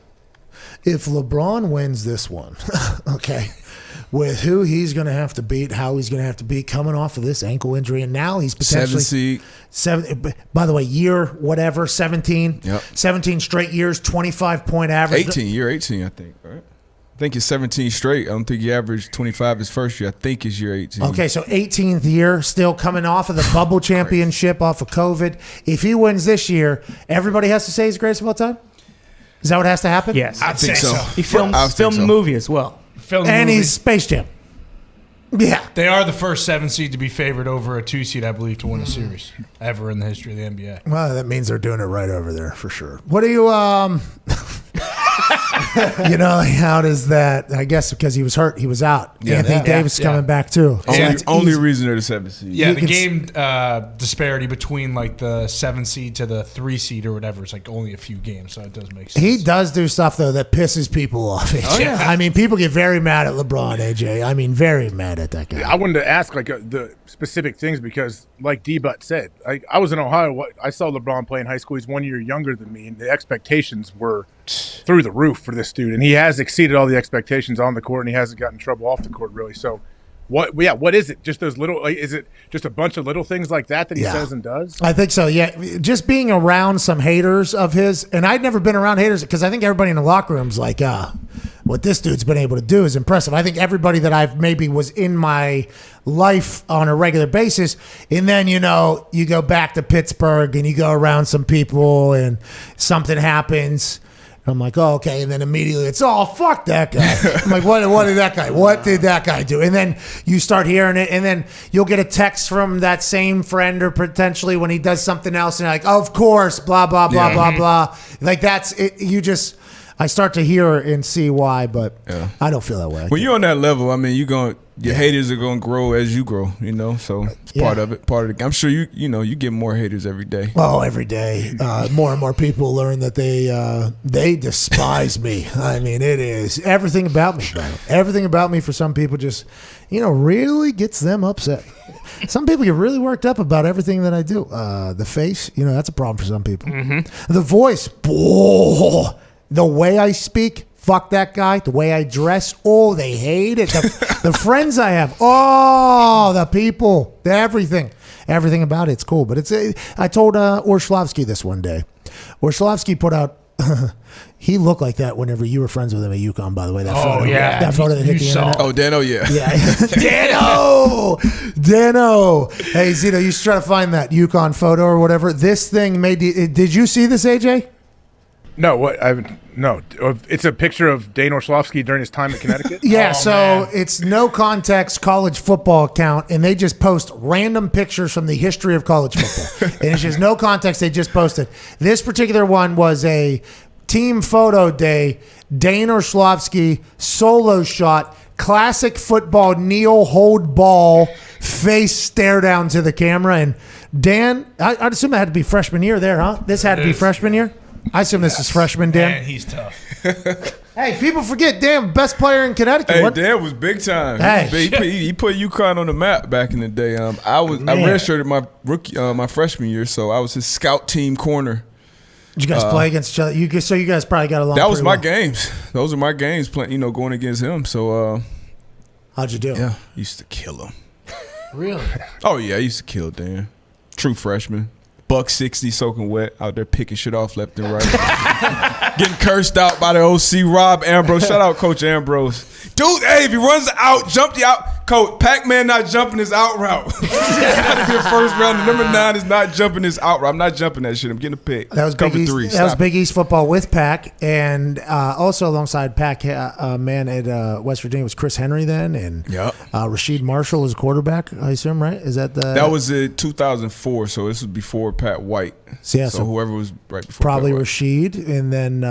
If LeBron wins this one, okay, with who he's going to have to beat, how he's going to have to beat coming off of this ankle injury. And now he's potentially 7 seed. By the way, year whatever, 17. Yep. 17 straight years, 25-point average. 18, I think, right? I think it's 17 straight. I don't think he averaged 25 his first year. I think it's year 18. Okay, so 18th year, still coming off of the bubble championship, off of COVID. If he wins this year, everybody has to say he's the greatest of all time? Is that what has to happen? Yes. I'd say so. He filmed a movie as well. And he's Space Jam. Yeah. They are the first 7 seed to be favored over a 2 seed, I believe, to win a series ever in the history of the NBA. Well, that means they're doing it right over there for sure. What do you you know, how does that? I guess because he was hurt, he was out. Yeah. Anthony Davis coming back too. Only reason they're the 7 seed. Yeah, the game disparity between like the 7 seed to the 3 seed or whatever is like only a few games, so it does make sense. He does do stuff though that pisses people off. AJ. Oh, yeah. I mean, people get very mad at LeBron. AJ, I mean, very mad at that guy. I wanted to ask like the specific things because, like D-Butt said, I was in Ohio. I saw LeBron play in high school. He's 1 year younger than me, and the expectations were through the roof for this dude, and he has exceeded all the expectations on the court, and he hasn't gotten in trouble off the court really. So, what is it? Just those little? Like, is it just a bunch of little things like that he says and does? I think so. Yeah, just being around some haters of his, and I'd never been around haters because I think everybody in the locker room's like, what this dude's been able to do is impressive. I think everybody that I've maybe was in my life on a regular basis, and then you go back to Pittsburgh and you go around some people and something happens. I'm like, oh, okay. And then immediately it's, oh, fuck that guy. I'm like, what did that guy? What did that guy do? And then you start hearing it, and then you'll get a text from that same friend or potentially when he does something else, and you're like, of course, blah, blah, blah, blah, blah. Like that's it. I start to hear and see why, but I don't feel that way. When you're on that level, I mean, your haters are going to grow as you grow, so it's part of it. I'm sure you get more haters every day. Oh, every day. More and more people learn that they despise me. I mean, it is everything about me, bro. Everything about me for some people just, really gets them upset. Some people get really worked up about everything that I do. The face, that's a problem for some people. Mm-hmm. The voice, the way I speak, fuck that guy. The way I dress, they hate it. The friends I have, the people, everything about it's cool. But I told Orshlovsky this one day. Orshlovsky put out. He looked like that whenever you were friends with him at UConn, by the way. That photo, that photo that hit the internet. Oh, Dano, yeah. Dano. Hey, Zito, you should try to find that UConn photo or whatever. This thing made. Did you see this, AJ? No, what? No. It's a picture of Dane Orshlovsky during his time at Connecticut. Yeah, it's No Context college football account, and they just post random pictures from the history of college football. And it's just No Context. They just posted. This particular one was a team photo day. Dane Orshlovsky solo shot, classic football kneel, hold ball, face stare down to the camera. And Dan, I'd assume that had to be freshman year there, huh? This had to be freshman year. I assume this is freshman Dan. Man, he's tough. Hey, people forget Dan, best player in Connecticut. Hey, Dan was big time. Hey. He put UConn on the map back in the day. I redshirted my freshman year, so I was his scout team corner. Did you guys play against each other? So you guys probably got along. That was my well. games. Those are my games playing. Going against him. So how'd you do? Yeah, used to kill him. Really? Oh yeah, I used to kill Dan. True freshman. $160 soaking wet out there picking shit off left and right. Getting cursed out by the OC Rob Ambrose. Shout out Coach Ambrose. Dude, hey, if he runs out, jump the out. Coach, Pac-Man not jumping his out route. It's got to be a first round. Number 9 is not jumping his out route. I'm not jumping that shit. I'm getting a pick. That was Big East. That was Big East football with Pac, and also alongside Pac, man at West Virginia was Chris Henry then, and Rasheed Marshall was quarterback. I assume, right? Is that the? That was in 2004, so this was before Pat White. So whoever was right before. Probably Pat White. Rasheed, and then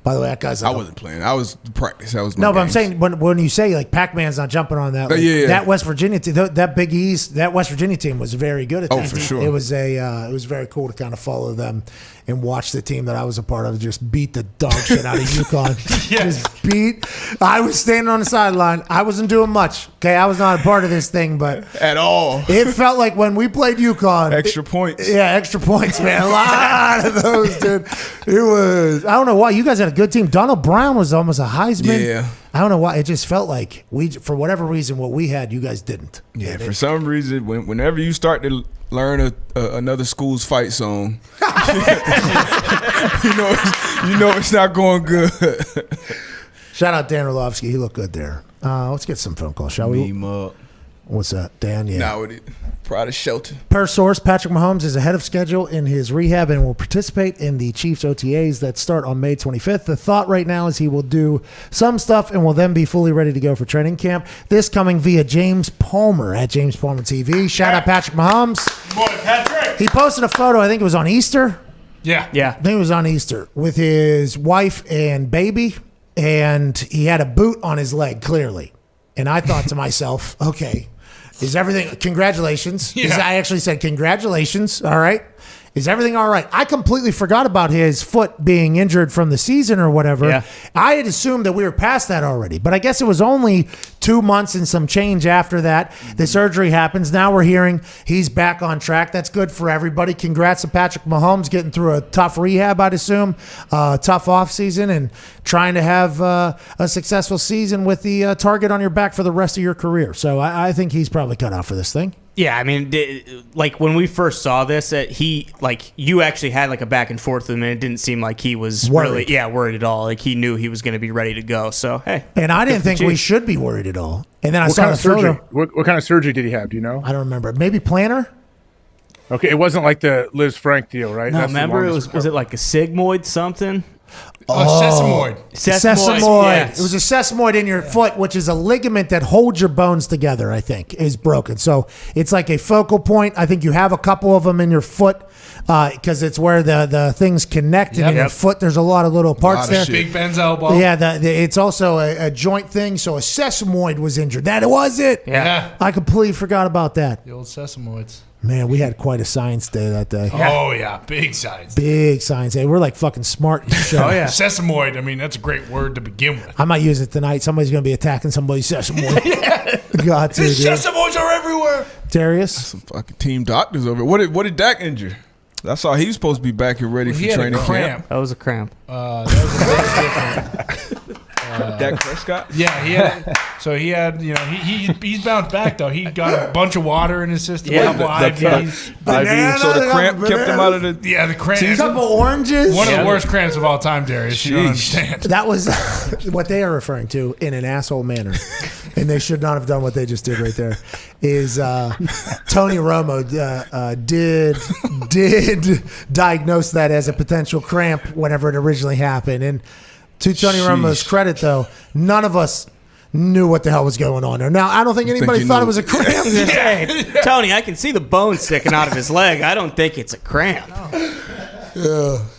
by the way, that guy's. I wasn't playing. I was practice. That was my no, but games. I'm saying when you say like Pac-Man's not jumping on that, like, that West Virginia team, that Big East, that West Virginia team was very good at that. Oh, for sure. It was it was very cool to kind of follow them and watch the team that I was a part of just beat the dog shit out of UConn. Just beat. I was standing on the sideline. I wasn't doing much. Okay, I was not a part of this thing, but at all. It felt like when we played UConn, extra points. Yeah, extra points. points, man. A lot of those, dude. It was. I don't know why. You guys had a good team. Donald Brown was almost a Heisman. Yeah. I don't know why. It just felt like for whatever reason, what we had, you guys didn't. Yeah, for some reason, whenever you start to learn another school's fight song, you know it's not going good. Shout out Dan Orlovsky. He looked good there. Let's get some phone calls, shall we? What's that, Dan? Yeah. Now with it, Pride Shelter. Per source, Patrick Mahomes is ahead of schedule in his rehab and will participate in the Chiefs OTAs that start on May 25th. The thought right now is he will do some stuff and will then be fully ready to go for training camp. This coming via James Palmer at James Palmer TV. Shout out Patrick Mahomes. Boy, Patrick. He posted a photo, I think it was on Easter. Yeah. I think it was on Easter with his wife and baby, and he had a boot on his leg, clearly. And I thought to myself, okay, is everything, congratulations. Yeah. I actually said, congratulations, all right. Is everything all right? I completely forgot about his foot being injured from the season or whatever. Yeah. I had assumed that we were past that already, but I guess it was only 2 months and some change after that. The surgery happens. Now we're hearing he's back on track. That's good for everybody. Congrats to Patrick Mahomes getting through a tough rehab, I'd assume, tough offseason, and trying to have a successful season with the target on your back for the rest of your career. So I think he's probably cut out for this thing. Yeah, I mean, like when we first saw this, you actually had like a back and forth with him, and it didn't seem like he was Worried. worried at all. Like he knew he was going to be ready to go. So hey, And I didn't good for think we Chiefs. should be worried at all. And then I What saw kind the of surgery? photo. What kind of surgery did he have? Do you know? I don't remember. Maybe plantar? Okay, it wasn't like the Liz Frank deal, right? No, That's the remember longest was it like a sigmoid something? Sesamoid. Sesamoid. Yes. It was a sesamoid in your foot, which is a ligament that holds your bones together, I think, is broken. So it's like a focal point. I think you have a couple of them in your foot because it's where the things connect. And in your foot, there's a lot of little parts there. Big Ben's elbow. Yeah, it's also a joint thing. So a sesamoid was injured. That was it. Yeah. I completely forgot about that. The old sesamoids. Man, we had quite a science day that day. Oh, yeah. Big size. Big science day. We're like fucking smart. Sesamoid. I mean, that's a great word to begin with. I might use it tonight. Somebody's going to be attacking somebody's sesamoid. Got to, dude. Sesamoids are everywhere. Darius? Some fucking team doctors over. What did Dak injure? I saw he was supposed to be back and ready for training camp. That was a cramp. That was a big difference. Dak Prescott? Yeah, he had, he's bounced back though. He got a bunch of water in his system. Yeah, a couple IVs. So the cramp kept him out of the. Yeah, the cramp. A couple oranges. One of the worst cramps of all time, Darius. You don't understand. That was what they are referring to in an asshole manner. And they should not have done what they just did right there. Is Tony Romo did diagnose that as a potential cramp whenever it originally happened. And to Tony Romo's credit, though, none of us knew what the hell was going on there. Now, I don't think anybody thought it was a cramp. Hey, Tony, I can see the bone sticking out of his leg. I don't think it's a cramp.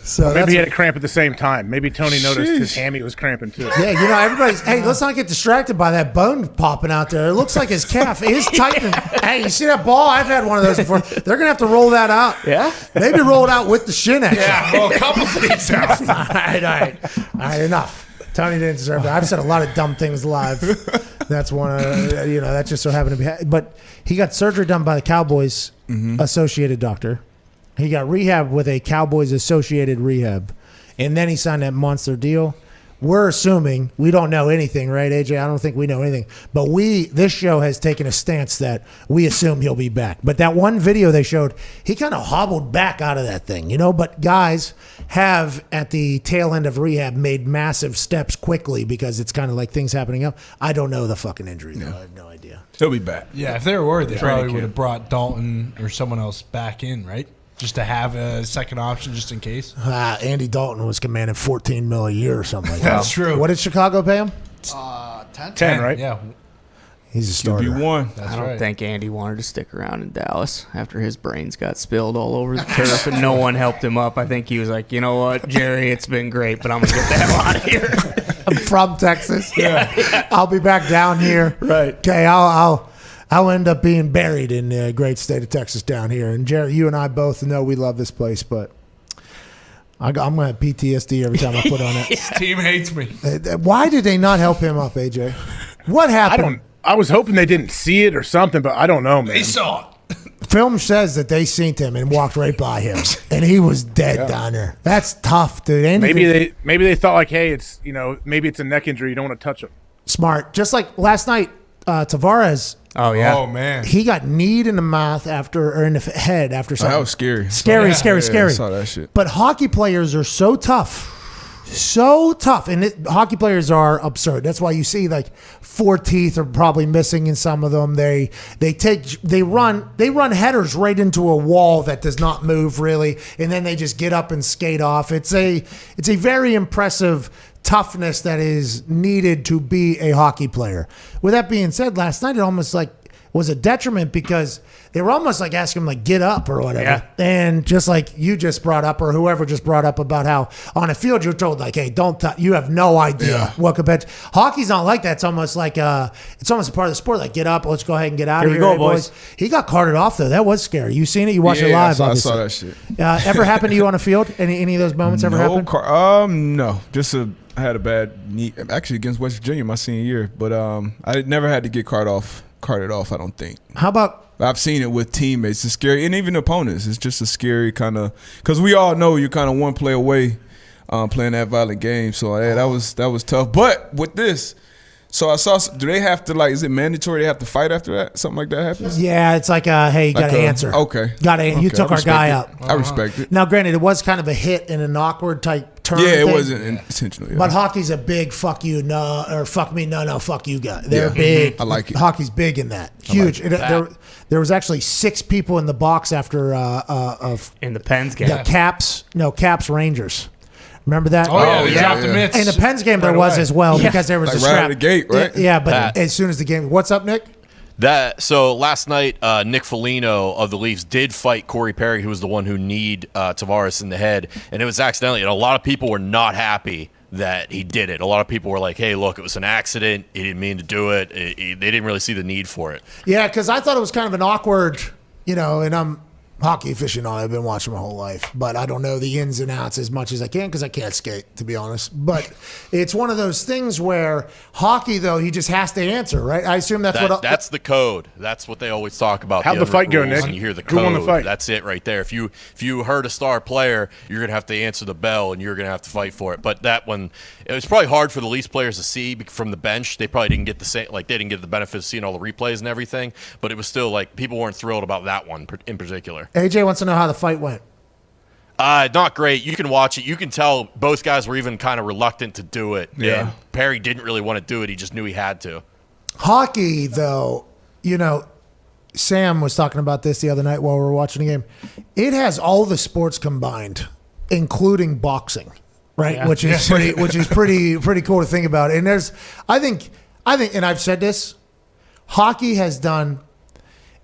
So Or maybe he had a cramp at the same time. Maybe Tony noticed his hammy was cramping too. Yeah, everybody's. Hey, let's not get distracted by that bone popping out there. It looks like his calf is tightening. Hey, you see that ball? I've had one of those before. They're gonna have to roll that out. Yeah, maybe roll it out with the shin action. Yeah, roll a couple things out. All right, enough. Tony didn't deserve that. I've said a lot of dumb things live. That's one. That just so happened to be. But he got surgery done by the Cowboys associated doctor. He got rehab with a Cowboys associated rehab. And then he signed that monster deal. We're assuming, we don't know anything, right, AJ? I don't think we know anything. But this show has taken a stance that we assume he'll be back. But that one video they showed, he kind of hobbled back out of that thing, But guys have, at the tail end of rehab, made massive steps quickly because it's kind of like things happening up. I don't know the fucking injury, though. I have no idea. He'll be back. Yeah, if they were worried, they probably camp. would have brought Dalton or someone else back in, right? Just to have a second option just in case. Andy Dalton was commanding $14 million a year or something like that. That's true. What did Chicago pay him? 10, right? Yeah. He's a starter. QB1. That's I don't right. think Andy wanted to stick around in Dallas after his brains got spilled all over the turf and no one helped him up. I think he was like, you know what, Jerry, it's been great, but I'm going to get the hell out of here. I'm from Texas. Yeah. I'll be back down here. Right. Okay, I'll end up being buried in the great state of Texas down here. And Jerry, you and I both know we love this place, but I'm going to have PTSD every time I put on it. This team hates me. Why did they not help him up, AJ? What happened? I was hoping they didn't see it or something, but I don't know, man. They saw it. Film says that they seen him and walked right by him, and he was dead down there. That's tough, dude. Anything, Maybe they thought like, hey, it's maybe it's a neck injury. You don't want to touch him. Smart. Just like last night, Tavares. Oh yeah. Oh man. He got kneed in the mouth or in the head after something. That was scary. Scary. I saw that shit. But hockey players are so tough. So tough. And hockey players are absurd. That's why you see like 4 teeth are probably missing in some of them. They run headers right into a wall that does not move really, and then they just get up and skate off. It's a very impressive toughness that is needed to be a hockey player. With that being said, last night it almost like was a detriment because they were almost like asking him like get up or whatever. Yeah. And just like you just brought up or whoever just brought up about how on a field you're told like, hey, don't you have no idea what compared to hockey's not like that. It's almost like it's almost a part of the sport. Like get up, let's go ahead and get out of here. Here we go, boys. He got carted off though. That was scary. You seen it? You watched it live, obviously. I saw that shit. Ever happened to you on a field? Any of those moments ever happened? No. I had a bad knee actually against West Virginia my senior year, but I never had to get carted off. I don't think. How about? I've seen it with teammates. It's scary, and even opponents. It's just a scary kind of because we all know you're kind of one play away playing that violent game. So that was tough. But with this, so I saw. Do they have to like? Is it mandatory they have to fight after that? Something like that happens? Yeah, it's like hey, you got to answer. Okay, You took our guy out. I respect it. Now, granted, it was kind of a hit in an awkward type turn. Yeah, it thing, wasn't intentional. Yeah. But hockey's a big fuck you, no, or fuck me, no, fuck you guy. They're big. I like it. Hockey's big in that. Huge. There was actually 6 people in the box after in the Pens game. Caps Rangers. Remember that? Oh, yeah. Dropped the mitts. In the Pens game, there was as well because there was like a right scrap. out of the gate, right? Yeah, but as soon as the game. What's up, Nick? So last night, Nick Foligno of the Leafs did fight Corey Perry, who was the one who kneed Tavares in the head, and it was accidentally. And a lot of people were not happy that he did it. A lot of people were like, hey, look, it was an accident. He didn't mean to do it. They didn't really see the need for it. Yeah, because I thought it was kind of an awkward, and I'm hockey aficionado. I've been watching my whole life, but I don't know the ins and outs as much as I can because I can't skate, to be honest. But it's one of those things where hockey, though, he just has to answer, right? I assume that's the code. That's what they always talk about. How'd the fight go, Nick? And you hear the Who won the code. fight? That's it right there. If you hurt a star player, you're gonna have to answer the bell and you're gonna have to fight for it. But that one, it was probably hard for the Leafs players to see from the bench. They probably didn't get the same, they didn't get the benefit of seeing all the replays and everything. But it was still like people weren't thrilled about that one in particular. AJ wants to know how the fight went. Not great. You can watch it. You can tell both guys were even kind of reluctant to do it. Yeah. And Perry didn't really want to do it. He just knew he had to. Hockey, though, Sam was talking about this the other night while we were watching the game. It has all the sports combined, including boxing, right? Yeah. Which is pretty cool to think about. And I think, and I've said this, hockey has done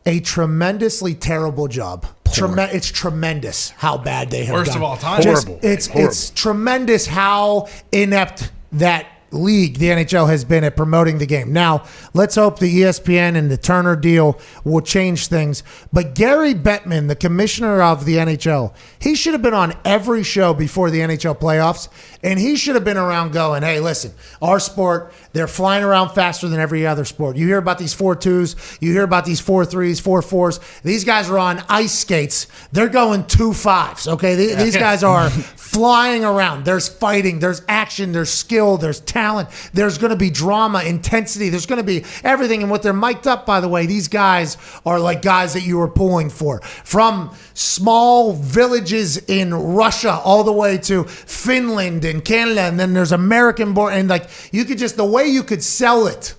a tremendously terrible job. It's tremendous how bad they have Worst done. of all time. Horrible. It's tremendous how inept that league, the NHL, has been at promoting the game. Now, let's hope the ESPN and the Turner deal will change things. But Gary Bettman, the commissioner of the NHL, he should have been on every show before the NHL playoffs, and he should have been around going, hey, listen, our sport, they're flying around faster than every other sport. You hear about these 4.2s, you hear about these 4.3s, 4.4s. These guys are on ice skates. They're going 2.5s, okay? These guys are flying around. There's fighting, there's action, there's skill, there's talent. There's going to be drama, intensity. There's going to be everything. And what they're mic'd up, by the way, these guys are like guys that you were pulling for. From small villages in Russia all the way to Finland and Canada. And then there's American born. And like you could just, the way you could sell it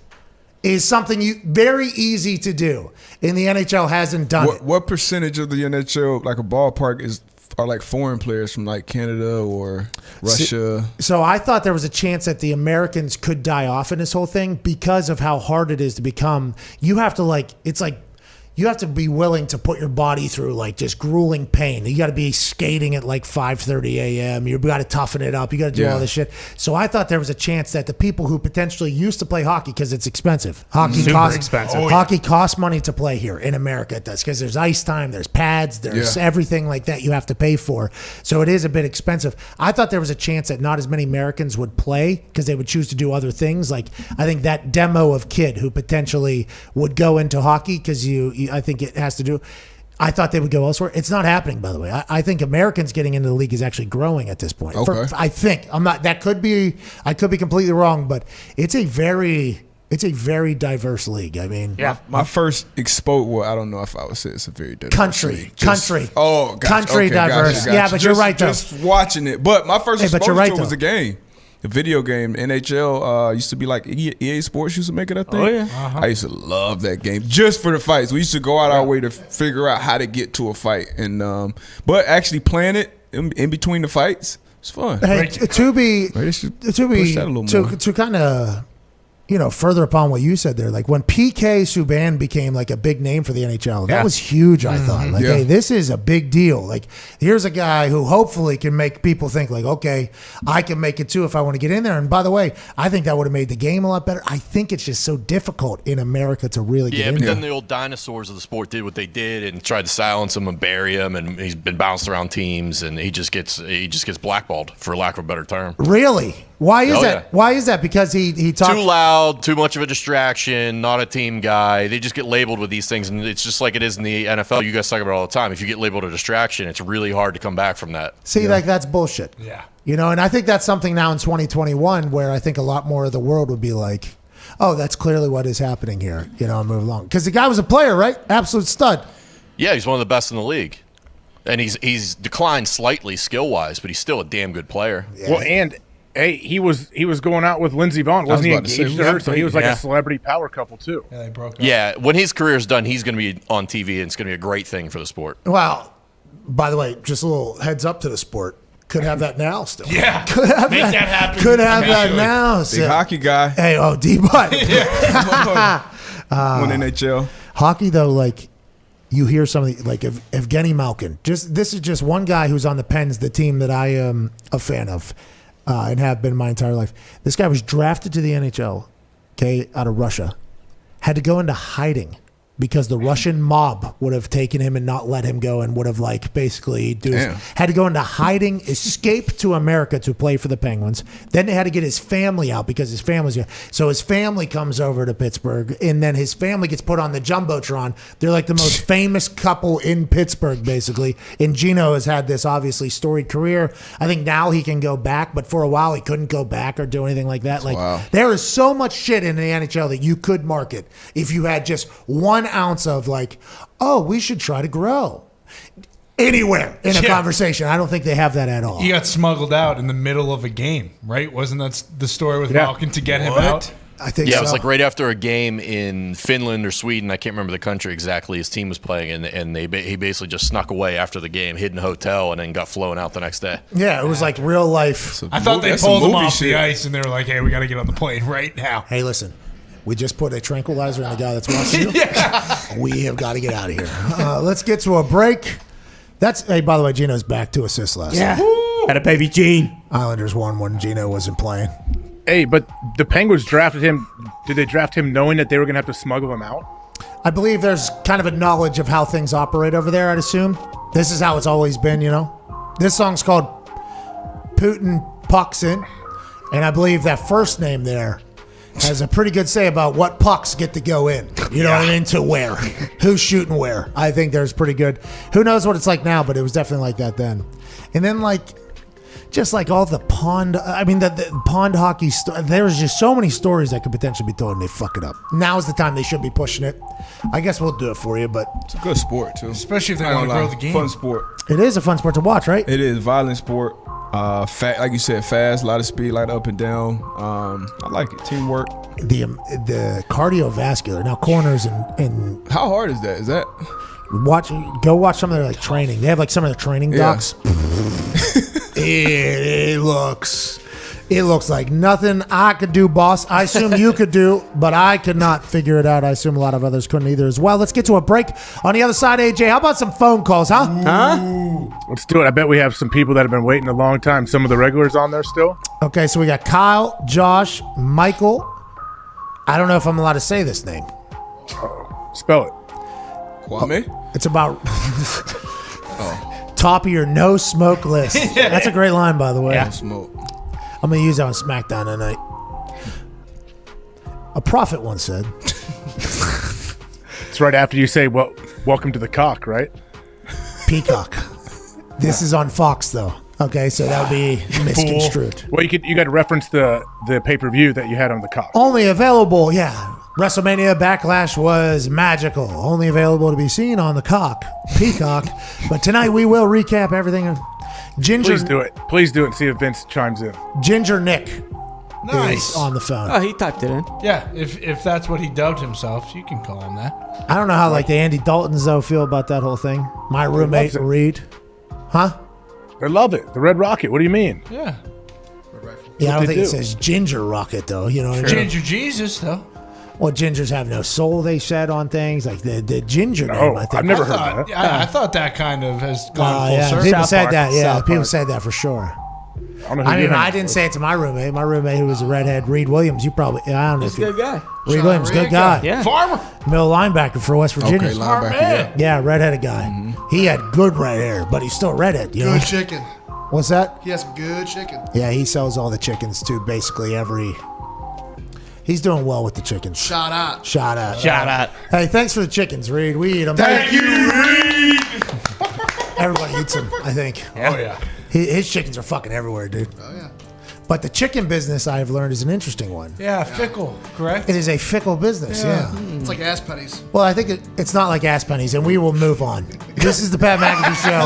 is something very easy to do. And the NHL hasn't done it. What percentage of the NHL, like a ballpark, are like foreign players from like Canada or Russia? So I thought there was a chance that the Americans could die off in this whole thing because of how hard it is to become. You have to you have to be willing to put your body through like just grueling pain. You got to be skating at like 5:30 a.m. You got to toughen it up. You got to do all this shit. So I thought there was a chance that the people who potentially used to play hockey, because it's expensive. Hockey costs money to play here in America. It does, because there's ice time, there's pads, there's everything like that you have to pay for. So it is a bit expensive. I thought there was a chance that not as many Americans would play because they would choose to do other things. Like I think that demo of kid who potentially would go into hockey because I think it has to do. I thought they would go elsewhere. It's not happening, by the way. I think Americans getting into the league is actually growing at this point. Okay. I think I'm not. That could be. I could be completely wrong, but it's a very diverse league. I mean, My first well, I don't know if I would say it's a very diverse country. league. Oh, gotcha. Country Okay, diverse. gotcha. Yeah, but you're right, though. Just watching it. But my first Hey, but exposure you're right, to it was though. a game. The video game, NHL, used to be like EA Sports used to make it, I think. Oh, yeah. I used to love that game just for the fights. We used to go out our way to figure out how to get to a fight. And but actually playing it in between the fights, it's fun. Hey, to push that a little more. to kind of further upon what you said there, like when PK Subban became like a big name for the NHL, that was huge. I thought, like, hey, this is a big deal. Like, here's a guy who hopefully can make people think, like, okay, I can make it too if I want to get in there. And by the way, I think that would have made the game a lot better. I think it's just so difficult in America to really get in but there. then the old dinosaurs of the sport did what they did and tried to silence him and bury him, and he's been bounced around teams, and he just gets blackballed, for lack of a better term. Really? Why is Oh, that? yeah. Why is that? Because he talks Too loud, too much of a distraction, not a team guy. They just get labeled with these things, and it's just like it is in the NFL. You guys talk about it all the time. If you get labeled a distraction, it's really hard to come back from that. See, like, that's bullshit. Yeah. And I think that's something now in 2021 where I think a lot more of the world would be like, oh, that's clearly what is happening here. And move along. Because the guy was a player, right? Absolute stud. Yeah, he's one of the best in the league. And he's declined slightly skill-wise, but he's still a damn good player. Well, and hey, he was going out with Lindsey Vonn. Wasn't he engaged to her? So he was like a celebrity power couple too. Yeah, they broke up. Yeah, when his career's done, he's going to be on TV, and it's going to be a great thing for the sport. Well, by the way, just a little heads up to the sport. Could have that now still. Yeah. Could have Make that happen. Could have that now. Big hockey guy. Hey, D-Butt. One NHL. Hockey, though, like, you hear something like Evgeny Malkin. This is just one guy who's on the Pens, the team that I am a fan of and have been my entire life. This guy was drafted to the NHL, out of Russia, had to go into hiding because the Russian mob would have taken him and not let him go and would have basically had to go into hiding, escape to America to play for the Penguins. Then they had to get his family out because his family's here. So his family comes over to Pittsburgh, and then his family gets put on the Jumbotron. They're like the most famous couple in Pittsburgh, basically. And Gino has had this obviously storied career. I think now he can go back, but for a while he couldn't go back or do anything like that. There is so much shit in the NHL that you could market if you had just 1 ounce of we should try to grow anywhere in a conversation. I don't think they have that at all. He got smuggled out in the middle of a game, right? Wasn't that the story with Malkin to get him out? I think it was like right after a game in Finland or Sweden. I can't remember the country exactly. His team was playing, and he basically just snuck away after the game, hid in a hotel, and then got flown out the next day. Yeah, it was like real life. I thought they pulled him off the ice, and they were like, hey, we got to get on the plane right now. Hey, listen. We just put a tranquilizer in the guy that's watching you. We have got to get out of here. Let's get to a break. Hey, by the way, Gino's back to assist last night. Had a baby Gene. Islanders won when Gino wasn't playing. Hey, but the Penguins drafted him. Did they draft him knowing that they were going to have to smuggle him out? I believe there's kind of a knowledge of how things operate over there, I'd assume. This is how it's always been, This song's called Putin Pucks In. And I believe that first name there has a pretty good say about what pucks get to go in. You know what I mean? To where. Who's shooting where. I think there's pretty good. Who knows what it's like now, but it was definitely like that then. And then just like all the pond, the pond hockey, there's just so many stories that could potentially be told and they fuck it up. Now's the time they should be pushing it. I guess we'll do it for you, but. It's a good sport, too. Especially if they want to grow the game. Fun sport. It is a fun sport to watch, right? It is. Violent sport. Like you said, fast, a lot of speed, a lot of up and down. I like it. Teamwork. The cardiovascular. Now, corners and how hard is that? Go watch some of their training. They have some of their training docs. It looks like nothing I could do, boss. I assume you could do, but I could not figure it out. I assume a lot of others couldn't either as well. Let's get to a break. On the other side, AJ, how about some phone calls, huh? Let's do it. I bet we have some people that have been waiting a long time. Some of the regulars on there still. Okay, so we got Kyle, Josh, Michael. I don't know if I'm allowed to say this name. Spell it. Kwame? It's about top of your no smoke list. That's a great line, by the way. No smoke. I'm going to use that on SmackDown tonight. A prophet once said. It's right after you say, well, welcome to the cock, right? Peacock. This is on Fox, though. Okay, so that would be misconstrued. Well, you got to reference the pay-per-view that you had on the cock. Only available, yeah. WrestleMania Backlash was magical. Only available to be seen on the Peacock. But tonight we will recap everything. Ginger, Please do it and see if Vince chimes in. Ginger Nick Nice. is on the phone. Oh, he typed it in. Yeah, if that's what he dubbed himself, you can call him that. I don't know how the Andy Daltons though feel about that whole thing. My roommate Reed, huh? They love it. The Red Rocket. What do you mean? Yeah. Yeah, I don't they think it do. says Ginger Rocket though. You know what I mean? Ginger Jesus, though. Well, gingers have no soul. They said on things like the ginger name. I think. I've never heard that. I thought that kind of has gone full yeah, circle. people said that. Yeah, South people Park. said that for sure. I don't know who I you mean, hang I with. didn't say it to my roommate. My roommate, who was a redhead, Reed Williams. You probably, I don't know. He's a good guy. Reed Williams, good guy. Yeah. Farmer. Middle linebacker for West Virginia. Okay, linebacker. Yeah, redheaded guy. He had good red hair, but he's still redhead. You know? Good chicken. What's that? He has some good chicken. Yeah, he sells all the chickens to basically every. He's doing well with the chickens. Shout out. Shout out. Shout out. Hey, thanks for the chickens, Reed. We eat them. Thank you, Reed. Everybody eats them, I think. Oh, yeah. His chickens are fucking everywhere, dude. Oh, yeah. But the chicken business, I've learned, is an interesting one. Yeah, fickle, correct? It is a fickle business, yeah. It's like ass pennies. Well, I think it's not like ass pennies, and we will move on. This is the Pat McAfee Show,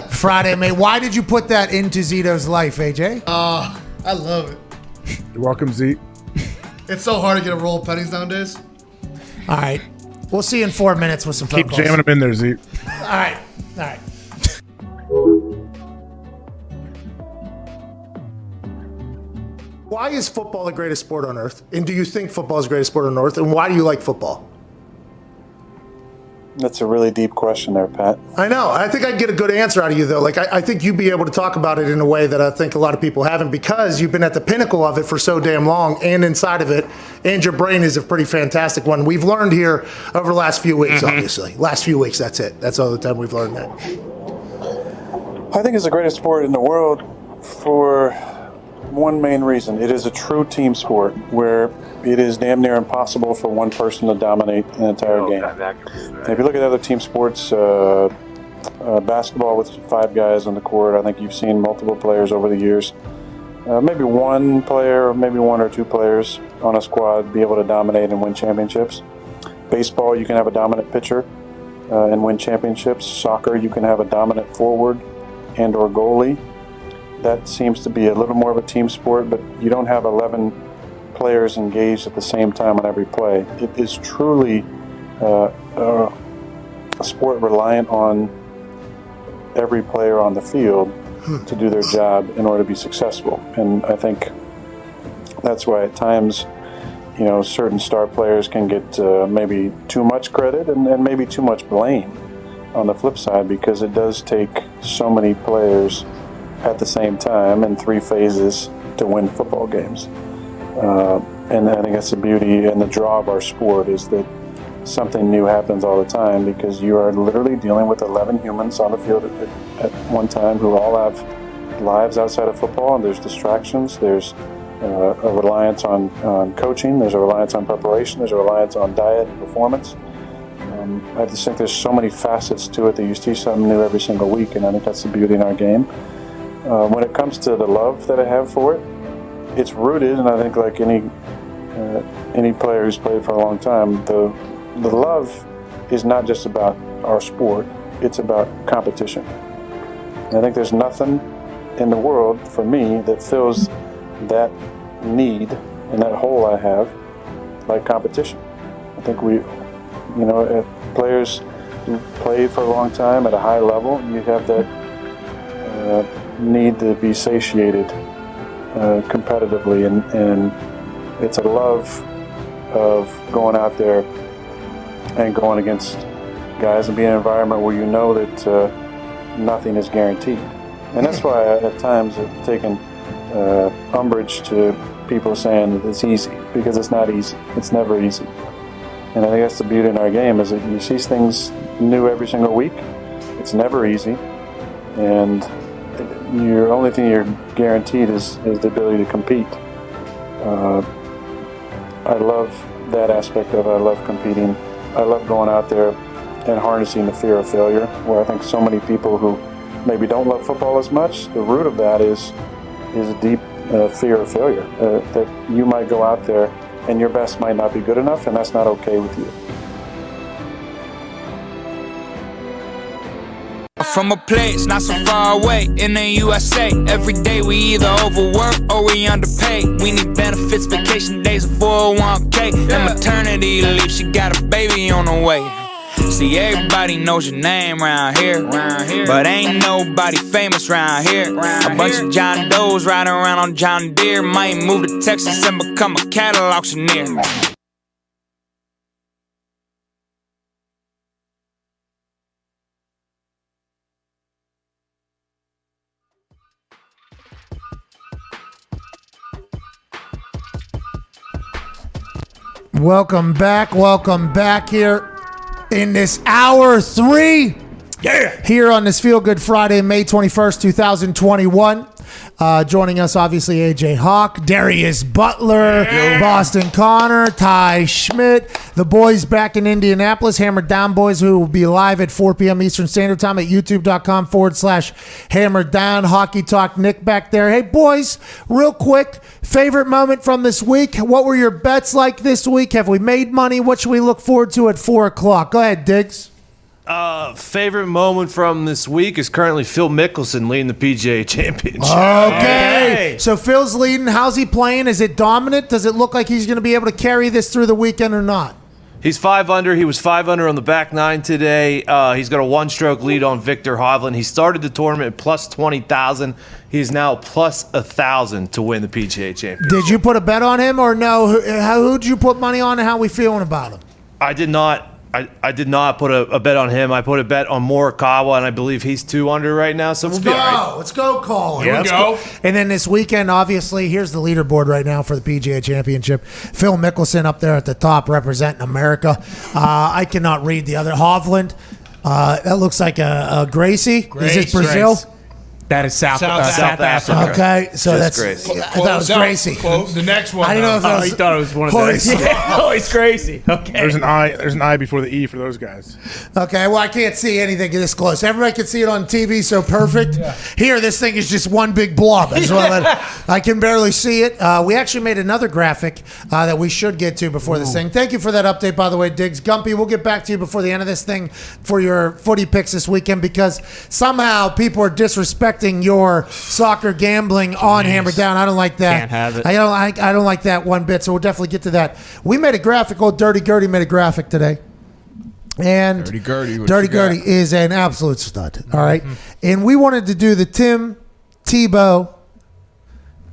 Friday, May. Why did you put that into Zito's life, AJ? I love it. You're welcome, Zeke. It's so hard to get a roll of pennies nowadays. All right. We'll see you in 4 minutes with some phone Keep calls. jamming them in there, Zeke. All right. All right. Why is football the greatest sport on earth? And do you think football is the greatest sport on earth? And why do you like football? That's a really deep question there, Pat. I know. I think I can get a good answer out of you, though. Like, I think you'd be able to talk about it in a way that I think a lot of people haven't, because you've been at the pinnacle of it for so damn long and inside of it, and your brain is a pretty fantastic one. We've learned here over the last few weeks, obviously. Last few weeks, that's it. That's all the time we've learned that. I think it's the greatest sport in the world for one main reason. It is a true team sport where it is damn near impossible for one person to dominate an entire game. And if you look at other team sports, basketball with 5 guys on the court, I think you've seen multiple players over the years. Maybe one player, maybe 1 or 2 players on a squad be able to dominate and win championships. Baseball, you can have a dominant pitcher and win championships. Soccer, you can have a dominant forward and or goalie. That seems to be a little more of a team sport, but you don't have 11 players engaged at the same time on every play. It is truly a sport reliant on every player on the field to do their job in order to be successful. And I think that's why at times, certain star players can get maybe too much credit and maybe too much blame on the flip side, because it does take so many players at the same time in 3 phases to win football games. And I think that's the beauty and the draw of our sport, is that something new happens all the time, because you are literally dealing with 11 humans on the field at one time who all have lives outside of football, and there's distractions, there's a reliance on coaching, there's a reliance on preparation, there's a reliance on diet and performance. I just think there's so many facets to it that you see something new every single week, and I think that's the beauty in our game. When it comes to the love that I have for it, it's rooted, and I think like any player who's played for a long time, the love is not just about our sport, it's about competition. And I think there's nothing in the world for me that fills that need and that hole I have like competition. I think players who played for a long time at a high level, you have that need to be satiated competitively, and it's a love of going out there and going against guys and being in an environment where you know that nothing is guaranteed. And that's why I, at times, have taken umbrage to people saying that it's easy, because it's not easy. It's never easy. And I think that's the beauty in our game, is that you see things new every single week. It's never easy. And your only thing you're guaranteed is the ability to compete. I love that aspect of it. I love competing. I love going out there and harnessing the fear of failure, where I think so many people who maybe don't love football as much, the root of that is a deep fear of failure, that you might go out there and your best might not be good enough, and that's not okay with you. From a place not so far away in the USA, every day we either overwork or we underpaid. We need benefits, vacation days, a 401k, and maternity leave. She got a baby on the way. See, everybody knows your name round here, but ain't nobody famous round here. A bunch of John Does riding around on John Deere. Might move to Texas and become a cattle auctioneer. Welcome back here in this hour 3. Yeah. Here on this Feel Good Friday, May 21st, 2021. Joining us, obviously, AJ Hawk, Darius Butler, Boston Connor, Ty Schmidt, the boys back in Indianapolis, Hammered Down Boys, who will be live at 4 p.m. Eastern Standard Time at youtube.com/Hammered Down. Hockey Talk, Nick back there. Hey, boys, real quick, favorite moment from this week? What were your bets like this week? Have we made money? What should we look forward to at 4 o'clock? Go ahead, Diggs. Favorite moment from this week is currently Phil Mickelson leading the PGA Championship. Okay. So Phil's leading. How's he playing? Is it dominant? Does it look like he's going to be able to carry this through the weekend or not? He's 5 under. He was 5 under on the back nine today. He's got a one-stroke lead on Victor Hovland. He started the tournament at plus 20,000. He's now plus 1,000 to win the PGA Championship. Did you put a bet on him or no? Who'd you put money on and how we feeling about him? I did not. I did not put a bet on him. I put a bet on Morikawa, and I believe he's 2 under right now. So we'll be all right. Let's go, Colin. Here we go. And then this weekend, obviously, here's the leaderboard right now for the PGA Championship. Phil Mickelson up there at the top representing America. I cannot read the other. Hovland. That looks like a Gracie. Is this Brazil? Grace. That is South Africa. Okay, so that's Gracie. I thought it was Gracie. The next one. I didn't know if that was. You thought it was one of those. Oh, it's Gracie. Okay. There's an I before the E for those guys. Okay, well, I can't see anything this close. Everybody can see it on TV, so perfect. Yeah. Here, this thing is just one big blob. I can barely see it. We actually made another graphic that we should get to before this thing. Thank you for that update, by the way, Diggs. Gumpy, we'll get back to you before the end of this thing for your footy picks this weekend because somehow people are disrespecting your soccer gambling on Hammer Down. I don't like that. Can't have it. I don't like that one bit, so we'll definitely get to that. We made a graphic. Old Dirty Gertie made a graphic today. And Dirty Gertie is an absolute stud. All right. And we wanted to do the Tim Tebow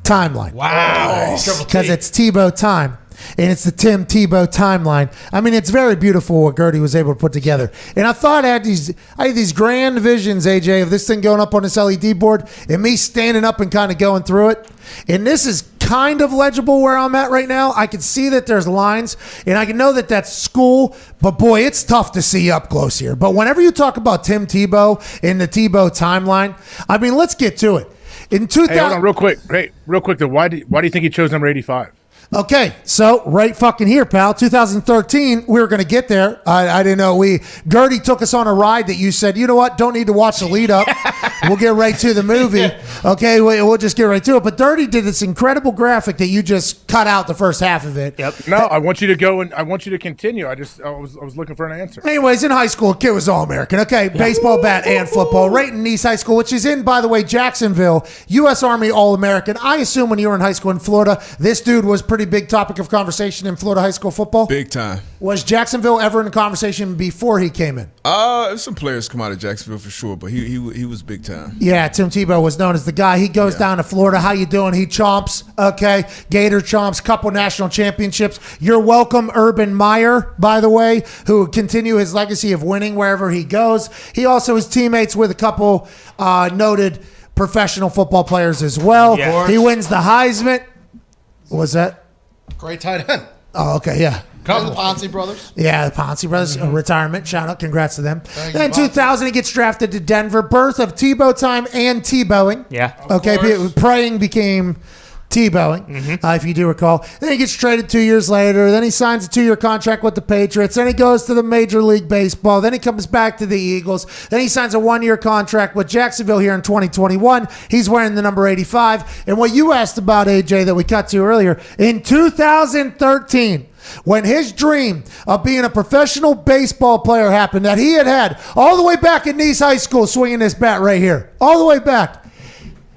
timeline. Wow. Because it's Tebow time. And it's the Tim Tebow timeline. I mean, it's very beautiful what Gertie was able to put together. And I thought I had these grand visions, AJ, of this thing going up on this LED board and me standing up and kind of going through it. And this is kind of legible where I'm at right now. I can see that there's lines, and I can know that that's school, but boy, it's tough to see up close here. But whenever you talk about Tim Tebow in the Tebow timeline, I mean, let's get to it. In 2000, Hey, hold on, real quick. Hey, real quick, though. Why do you think he chose number 85? Okay, so right fucking here, pal. 2013, we were going to get there. I didn't know. Gertie took us on a ride that you said, you know what, don't need to watch the lead up. We'll get right to the movie. Okay, we'll just get right to it. But Gertie did this incredible graphic that you just cut out the first half of it. Yep. No, I want you to go and I want you to continue. I was looking for an answer. Anyways, in high school, a kid was All-American. Okay, baseball bat and football. Right in East High School, which is in, by the way, Jacksonville, U.S. Army All-American. I assume when you were in high school in Florida, this dude was pretty big topic of conversation in Florida high school football. Big time. Was Jacksonville ever in the conversation before he came in? Some players come out of Jacksonville for sure, but he was big time. Yeah, Tim Tebow was known as the guy. He goes down to Florida. How you doing? He chomps. Okay, Gator chomps. Couple national championships. You're welcome, Urban Meyer, by the way, who will continue his legacy of winning wherever he goes. He also is teammates with a couple noted professional football players as well. Yeah. He wins the Heisman. What was that? Great tight end. Oh, okay, yeah. And the Ponce brothers. Yeah, the Ponce brothers, retirement. Shout out, congrats to them. Then 2000, he gets drafted to Denver. Birth of Tebow time and Tebowing. Yeah. Okay, praying became Tebowing, if you do recall. Then he gets traded 2 years later. Then he signs a 2-year contract with the Patriots. Then he goes to the Major League Baseball. Then he comes back to the Eagles. Then he signs a 1-year contract with Jacksonville here in 2021. He's wearing the number 85. And what you asked about, AJ, that we cut to earlier, in 2013, when his dream of being a professional baseball player happened, that he had all the way back at Nice High School swinging this bat right here, all the way back,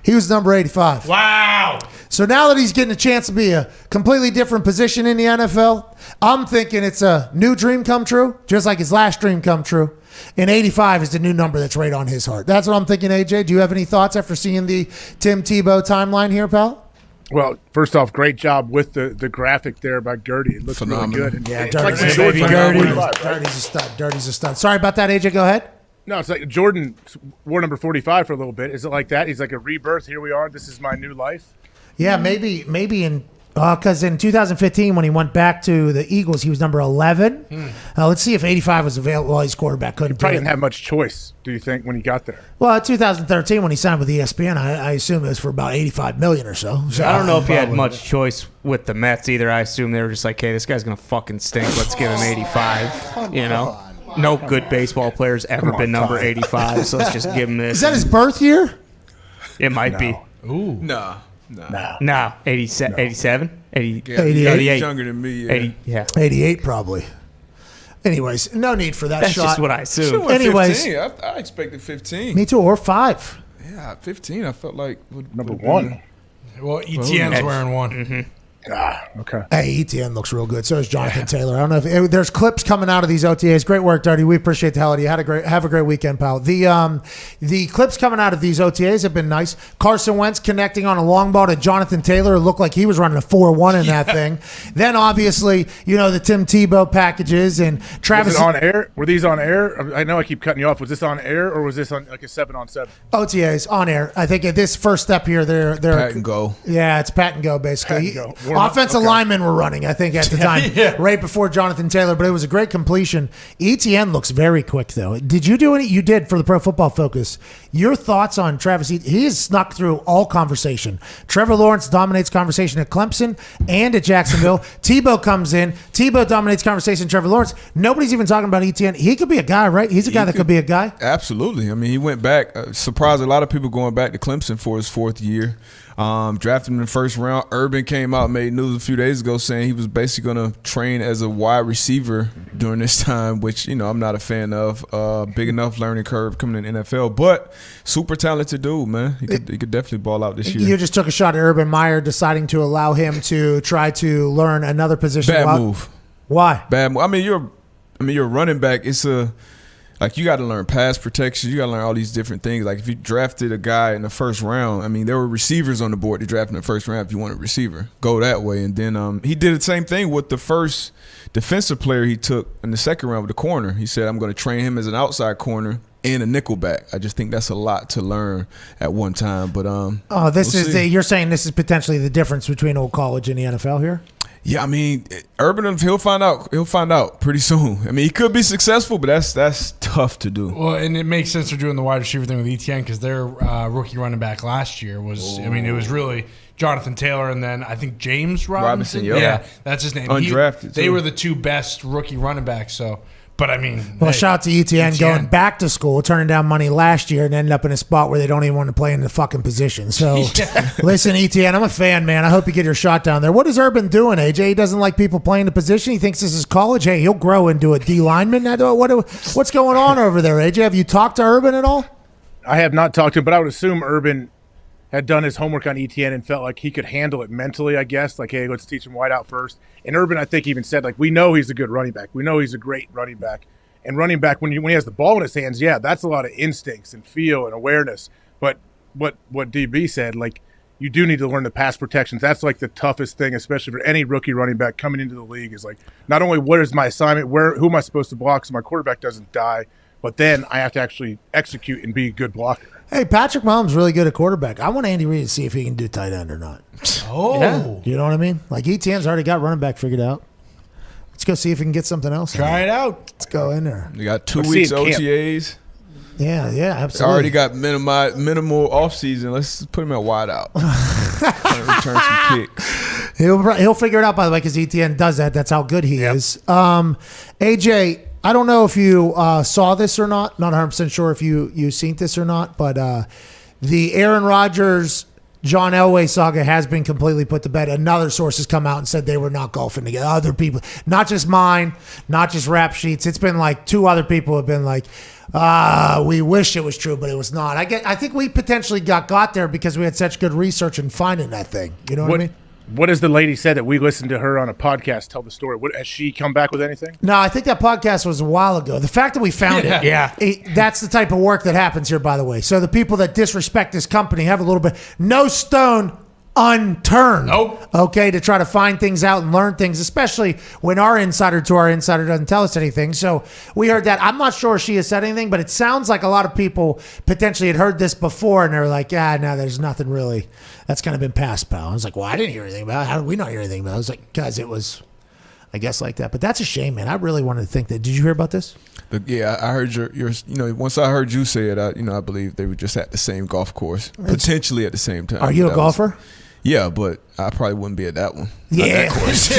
he was number 85. Wow. So now that he's getting a chance to be a completely different position in the NFL, I'm thinking it's a new dream come true, just like his last dream come true. And 85 is the new number that's right on his heart. That's what I'm thinking, AJ. Do you have any thoughts after seeing the Tim Tebow timeline here, pal? Well, first off, great job with the graphic there by Gertie. It looks Phenomenal. really good. Yeah, It's like Dirty's a stud. Dirty's a stud. Sorry about that, AJ. Go ahead. No, it's like Jordan wore number 45 for a little bit. Is it like that? He's like a rebirth. Here we are. This is my new life. Yeah, maybe in because in 2015 when he went back to the Eagles, he was number 11. Let's see if 85 was available. Well, his quarterback couldn't. Probably didn't have much choice. Do you think when he got there? Well, 2013 when he signed with ESPN, I assume it was for about 85 million or so. I don't know if he had much choice with the Mets either. I assume they were just like, hey, this guy's gonna fucking stink. Let's give him 85. You know. No good baseball player's ever been number 85, so let's just give him this. Is that his birth year? It might be. Ooh. Nah. No, 87? 88? He's younger than me. Yeah. 80, yeah. 88 probably. Anyways, no need for that That's shot. just what I assume. Anyways. 15. I expected 15. Me too, or 5. Yeah, 15 I felt like number 1. Well, ETN's wearing one. Mm-hmm. Okay. Hey, ETN looks real good. So is Jonathan Taylor. I don't know if there's clips coming out of these OTAs. Great work, Dirty. We appreciate the hell out of you. Have a great weekend, pal. The clips coming out of these OTAs have been nice. Carson Wentz connecting on a long ball to Jonathan Taylor. It looked like he was running a 4-1 in that thing. Then obviously, the Tim Tebow packages and Travis. Was it on air? Were these on air? I know I keep cutting you off. Was this on air or was this on like a 7-on-7? OTAs on air. I think at this first step here, they're pat and go. Yeah, it's pat and go basically. Pat and go. Offensive linemen were running, I think, at the time, right before Jonathan Taylor, but it was a great completion. ETN looks very quick, though. Did you do any? You did for the Pro Football Focus. Your thoughts on Travis Etienne? He has snuck through all conversation. Trevor Lawrence dominates conversation at Clemson and at Jacksonville. Tebow comes in. Tebow dominates conversation. Trevor Lawrence. Nobody's even talking about Etienne. He could be a guy, right? He's a guy that could be a guy. Absolutely. I mean, he went back. Surprised a lot of people going back to Clemson for his 4th year. Drafted him in the first round. Urban came out, made news a few days ago saying he was basically going to train as a wide receiver during this time, which, I'm not a fan of. Big enough learning curve coming in the NFL, but super talented dude, man. He could definitely ball out this year. You just took a shot at Urban Meyer deciding to allow him to try to learn another position. Bad move. Why? Bad move. I mean, you're a running back. It's like you got to learn pass protection. You got to learn all these different things. Like if you drafted a guy in the first round, I mean, there were receivers on the board to draft in the first round if you want a receiver. Go that way. And then he did the same thing with the first defensive player he took in the second round with the corner. He said, I'm going to train him as an outside corner and a nickelback. I just think that's a lot to learn at one time. But you're saying this is potentially the difference between old college and the NFL here? Yeah, I mean, Urban, he'll find out. He'll find out pretty soon. I mean, he could be successful, but that's tough to do. Well, and it makes sense they're doing the wide receiver thing with ETN because their rookie running back last year was, I mean, it was really Jonathan Taylor and then I think James Robinson. Yeah, that's his name. Undrafted. They were the two best rookie running backs, so. But I mean, well, shout out to ETN going back to school, turning down money last year, and ended up in a spot where they don't even want to play in the fucking position. So, listen, ETN, I'm a fan, man. I hope you get your shot down there. What is Urban doing, AJ? He doesn't like people playing the position. He thinks this is college. Hey, he'll grow into a D lineman. What's going on over there, AJ? Have you talked to Urban at all? I have not talked to him, but I would assume Urban had done his homework on ETN and felt like he could handle it mentally, I guess. Like, hey, let's teach him wide out first. And Urban, I think, even said, like, we know he's a good running back. We know he's a great running back. And running back, when he has the ball in his hands, yeah, that's a lot of instincts and feel and awareness. But what DB said, like, you do need to learn the pass protections. That's, like, the toughest thing, especially for any rookie running back coming into the league, is, like, not only what is my assignment, who am I supposed to block so my quarterback doesn't die, but then I have to actually execute and be a good blocker. Hey, Patrick Mahomes really good at quarterback. I want Andy Reid to see if he can do tight end or not. Oh. Yeah. You know what I mean? Like, ETN's already got running back figured out. Let's go see if we can get something else. Try it out. Let's go in there. You got 2 weeks OTAs. Yeah, absolutely. Already got minimal offseason. Let's put him at wide out. Return some picks. He'll figure it out, by the way, because ETN does that. That's how good he is. AJ, I don't know if you saw this or not. Not 100% sure if you seen this or not, but the Aaron Rodgers, John Elway saga has been completely put to bed. Another source has come out and said they were not golfing together. Other people, not just mine, not just rap sheets. It's been like 2 other people have been like, we wish it was true, but it was not. I think we potentially got there because we had such good research in finding that thing. You know what I mean? What has the lady said that we listened to her on a podcast tell the story? Has she come back with anything? No, I think that podcast was a while ago. The fact that we found that's the type of work that happens here, by the way. So the people that disrespect this company have a little bit, no stone unturned. Nope. Okay, to try to find things out and learn things, especially when our insider to our insider doesn't tell us anything. So we heard that. I'm not sure she has said anything, but it sounds like a lot of people potentially had heard this before and they're like, no, there's nothing really. That's kind of been passed, pal. I was like, well, I didn't hear anything about it. How did we not hear anything about it? I was like, guys, it was, I guess, like that. But that's a shame, man. I really wanted to think that. Did you hear about this? Yeah, I heard your. Once I heard you say it, I believe they were just at the same golf course, potentially at the same time. Are you a golfer? Yeah, but I probably wouldn't be at that one. Yeah. That course.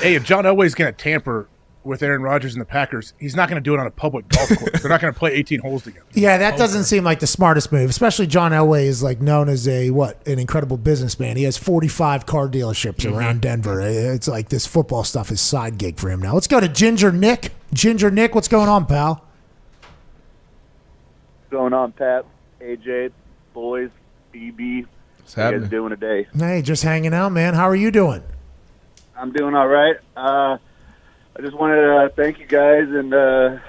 If John Elway's going to tamper with Aaron Rodgers and the Packers, he's not going to do it on a public golf course. They're not going to play 18 holes together. Yeah, that doesn't seem like the smartest move. Especially John Elway is like known as an incredible businessman. He has 45 car dealerships around Denver. It's like this football stuff is side gig for him now. Let's go to Ginger Nick. Ginger Nick, what's going on, pal? What's going on, Pat, AJ, boys, BB? What's How you guys doing today? Hey, just hanging out, man. How are you doing? I'm doing all right. I just wanted to thank you guys, and I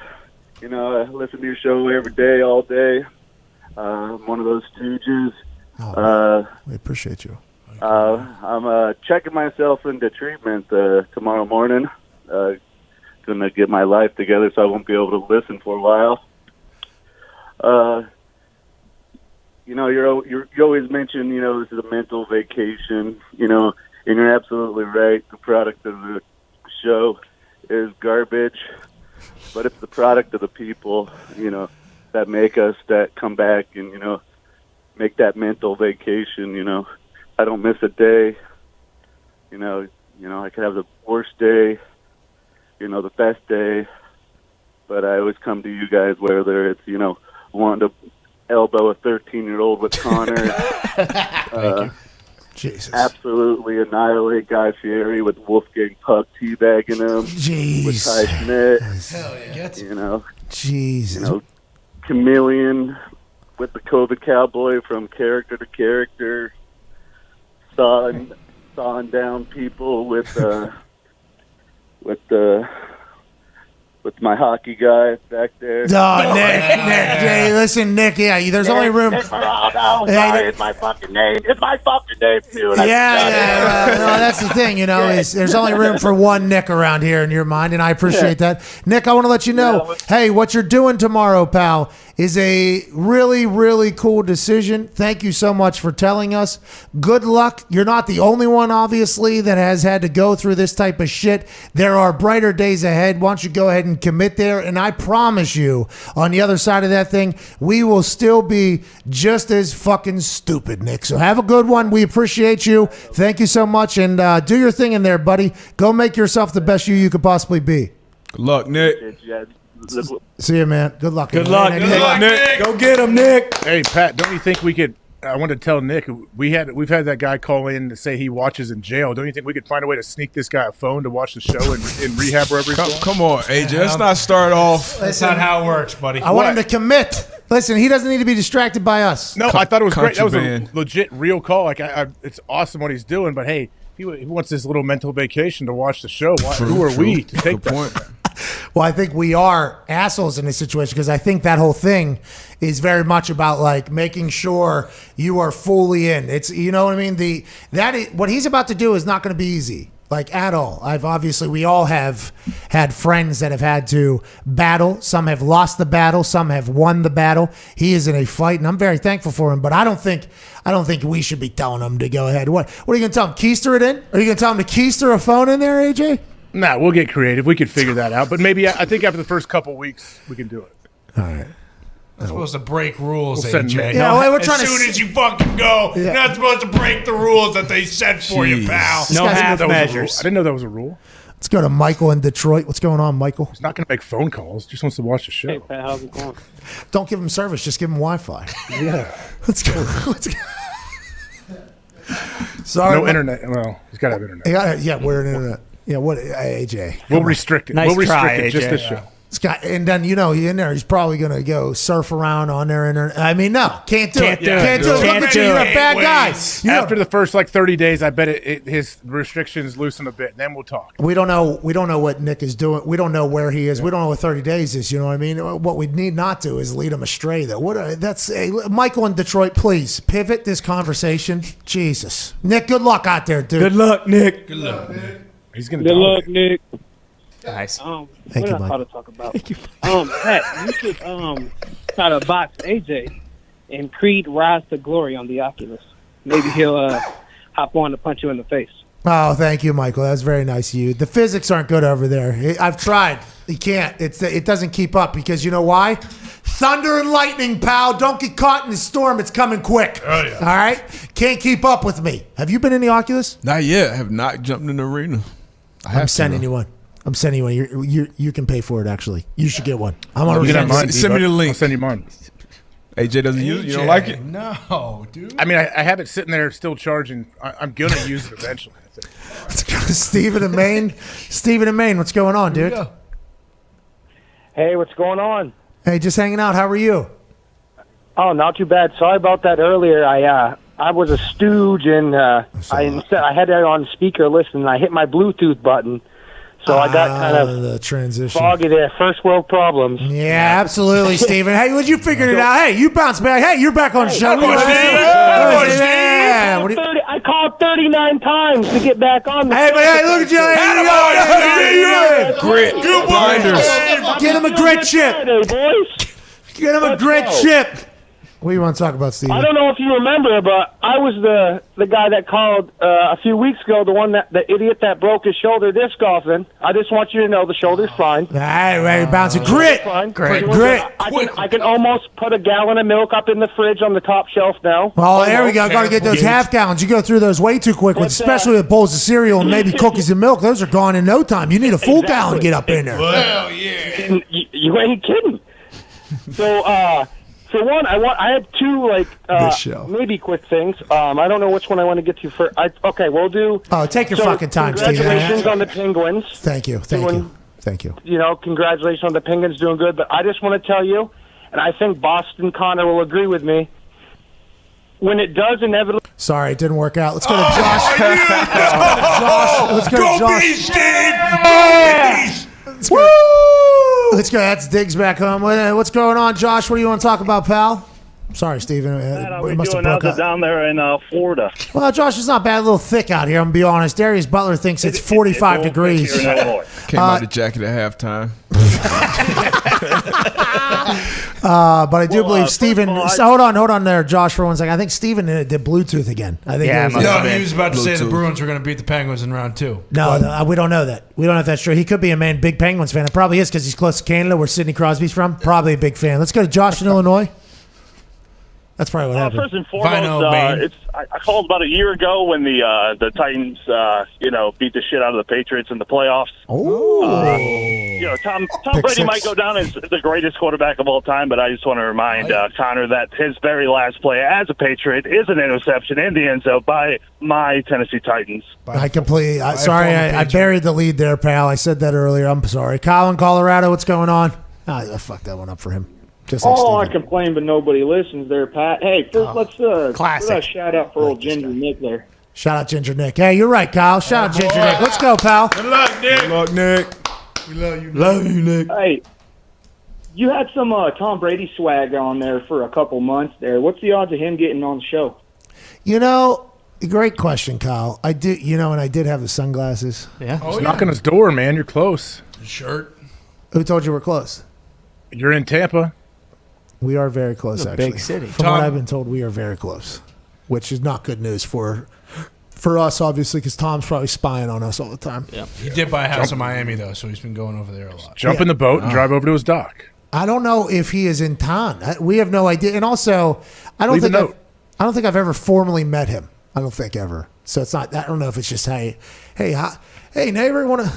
listen to your show every day, all day. I'm one of those stooges. We appreciate you. I'm checking myself into treatment tomorrow morning. Going to get my life together, so I won't be able to listen for a while. You always mention, this is a mental vacation, and you're absolutely right. The product of the show is garbage, but it's the product of the people, that make us, that come back and, make that mental vacation, I don't miss a day, I could have the worst day, the best day, but I always come to you guys, whether it's, wanting to elbow a 13-year-old with Connor, Jesus. Absolutely annihilate Guy Fieri with Wolfgang Puck teabagging him. Jeez. With Ty Schmidt. Hell yeah. Jesus. Chameleon with the COVID Cowboy from character to character. Sawing down people with my hockey guy back there. Oh, Nick. Hey, listen, Nick. Yeah, there's only room. Nick Morano. Sorry, it's my fucking name. It's my fucking name, too. No, that's the thing, is there's only room for one Nick around here in your mind, and I appreciate that. Nick, I want to let you know, hey, what you're doing tomorrow, pal, is a really, really cool decision. Thank you so much for telling us. Good luck. You're not the only one, obviously, that has had to go through this type of shit. There are brighter days ahead. Why don't you go ahead and commit there? And I promise you, on the other side of that thing, we will still be just as fucking stupid, Nick. So have a good one. We appreciate you. Thank you so much. And do your thing in there, buddy. Go make yourself the best you could possibly be. Good luck, Nick. See you, man. Good luck. Good luck, Nick. Go get him, Nick. Hey, Pat, don't you think we could? I wanted to tell Nick we've had that guy call in to say he watches in jail. Don't you think we could find a way to sneak this guy a phone to watch the show in rehab wherever he's going? Come on, AJ. Let's not start off. That's not how it works, buddy. I want him to commit. Listen, he doesn't need to be distracted by us. No, I thought it was great. That was a legit, real call. It's awesome what he's doing, but hey, he wants this little mental vacation to watch the show. Who are we to take that? Point. Well, I think we are assholes in this situation because I think that whole thing is very much about like making sure you are fully in. It's, you know what I mean? What he's about to do is not going to be easy, like at all. We all have had friends that have had to battle. Some have lost the battle. Some have won the battle. He is in a fight, and I'm very thankful for him. But I don't think we should be telling him to go ahead. What are you going to tell him? Keister it in? Are you going to tell him to keister a phone in there, AJ? Nah, we'll get creative. We could figure that out. But maybe I think after the first couple weeks, we can do it. All right. You're supposed to break rules, We'll send AJ. me- Yeah, we're as trying to soon as you fucking go, Yeah. you're not supposed to break the rules that they set for you, pal. No half I measures. didn't know that was a rule. Let's go to Michael in Detroit. What's going on, Michael? He's not going to make phone calls. Just wants to watch the show. Hey, Pat, how's it going? Don't give him service. Just give him Wi-Fi. Yeah. Let's go. Let's go. Sorry. No internet. Well, he's got to have internet. We're an internet. Yeah, what, AJ? We'll come on. restrict it. We'll restrict it. Just this show. Scott, and then in there, he's probably gonna go surf around on their internet. I mean, no, can't do it. Can't do it. Look at you, you're a bad guy. After the first 30 days, I bet his restrictions loosen a bit. And then we'll talk. We don't know what Nick is doing. We don't know where he is. We don't know what 30 days is. You know what I mean? What we need not do is lead him astray, though. Michael in Detroit, please pivot this conversation. Jesus, Nick, good luck out there, dude. Good luck, Nick. Good luck, Nick. He's gonna. Good luck, Nick. Nice. What Thank you, I Mike. thought to talk about? Pat, you should try to box AJ and Creed Rise to Glory on the Oculus. Maybe he'll hop on to punch you in the face. Oh, thank you, Michael. That's very nice of you. The physics aren't good over there. I've tried. You can't. It doesn't keep up because you know why? Thunder and lightning, pal. Don't get caught in the storm. It's coming quick. Oh, yeah. All right? Can't keep up with me. Have you been in the Oculus? Not yet. I have not jumped in the arena. I'm sending you one. I'm sending you one. You can pay for it, actually. You should get one. I'm already Send me the link. I'll send you mine. AJ doesn't use it? You don't like it? No, dude. I mean, I have it sitting there still charging. I'm going to use it eventually. Let's go to Steven in Maine. Steven in Maine, what's going on, dude? Hey, what's going on? Hey, just hanging out. How are you? Oh, not too bad. Sorry about that earlier. I was a stooge and I had it on speaker listen and I hit my Bluetooth button. So I got kind of the transition. foggy there. First world problems. Yeah, absolutely, Steven. Hey, would you figured it out? Hey, you bounced back. Hey, you're back on the show. Yeah, what do you- I called 39 times to get back on the Hey, but hey, look at you. Hey, Grit. Blinders. Get him a grit chip. Friday, boys. Get him a Let's grit go. chip. What do you want to talk about, Steven? I don't know if you remember, but I was the guy that called a few weeks ago, the idiot that broke his shoulder disc golfing. I just want you to know the shoulder's fine. All right, ready to bounce it. Grit. Grit. I can almost put a gallon of milk up in the fridge on the top shelf now. Oh, there we go. Got to get those half gallons. You go through those way too quick, especially with bowls of cereal and maybe cookies and milk. Those are gone in no time. You need a full gallon to get up in there. Hell yeah. You ain't kidding. So, for one, I had two maybe quick things. I don't know which one I want to get to first. We'll do. Oh, take your fucking time, Steven. Congratulations on the Penguins. Thank you. You know, congratulations on the Penguins doing good. But I just want to tell you, and I think Boston Connor will agree with me. When it does inevitably. Sorry, it didn't work out. Let's go to Josh. Let's go to Josh. Bees, dude. Woo! Let's go. That's Diggs back home. What's going on, Josh? What do you want to talk about, pal? Sorry, Steven. How We we must have doing broke out up. down there in Florida? Well, Josh, it's not bad. A little thick out here. I'm going to be honest. Darius Butler thinks it's 45 degrees. Came out the jacket at halftime. But I do believe Steven. Hold on there, Josh, for 1 second. I think Steven did Bluetooth again. I think. No, he was about to say the Bruins were going to beat the Penguins in round 2. No, we don't know that. We don't know if that's true. He could be a big Penguins fan. It probably is because he's close to Canada, where Sidney Crosby's from. Probably a big fan. Let's go to Josh in Illinois. That's probably what happened. First and foremost, I called about a year ago when the Titans, beat the shit out of the Patriots in the playoffs. Tom Brady might go down as the greatest quarterback of all time, but I just want to remind Connor that his very last play as a Patriot is an interception in the end zone by my Tennessee Titans. I completely. I buried the lead there, pal. I said that earlier. I'm sorry. Colin, Colorado, what's going on? I fucked that one up for him. Just like I complain, but nobody listens there, Pat. Hey, first let's classic. put a shout out for old Ginger Nick there. Shout out Ginger Nick. Hey, you're right, Kyle. Shout out Ginger Nick. Let's go, pal. Good luck, Nick. Good luck, Nick. We love you, Nick. Love you, Nick. Hey, you had some Tom Brady swag on there for a couple months there. What's the odds of him getting on the show? Great question, Kyle. I did, and I did have the sunglasses. Yeah. He's knocking his door, man. You're close. Shirt. Who told you we're close? You're in Tampa. We are very close, It's a actually. big city. From what I've been told, we are very close, which is not good news for us, obviously, because Tom's probably spying on us all the time. Yeah. He did buy a house in Miami, though, so he's been going over there a lot. Jump in the boat and drive over to his dock. I don't know if he is in town. We have no idea. And also, I don't think I've ever formally met him. I don't think ever. So it's not. I don't know if it's just hey, neighbor, you want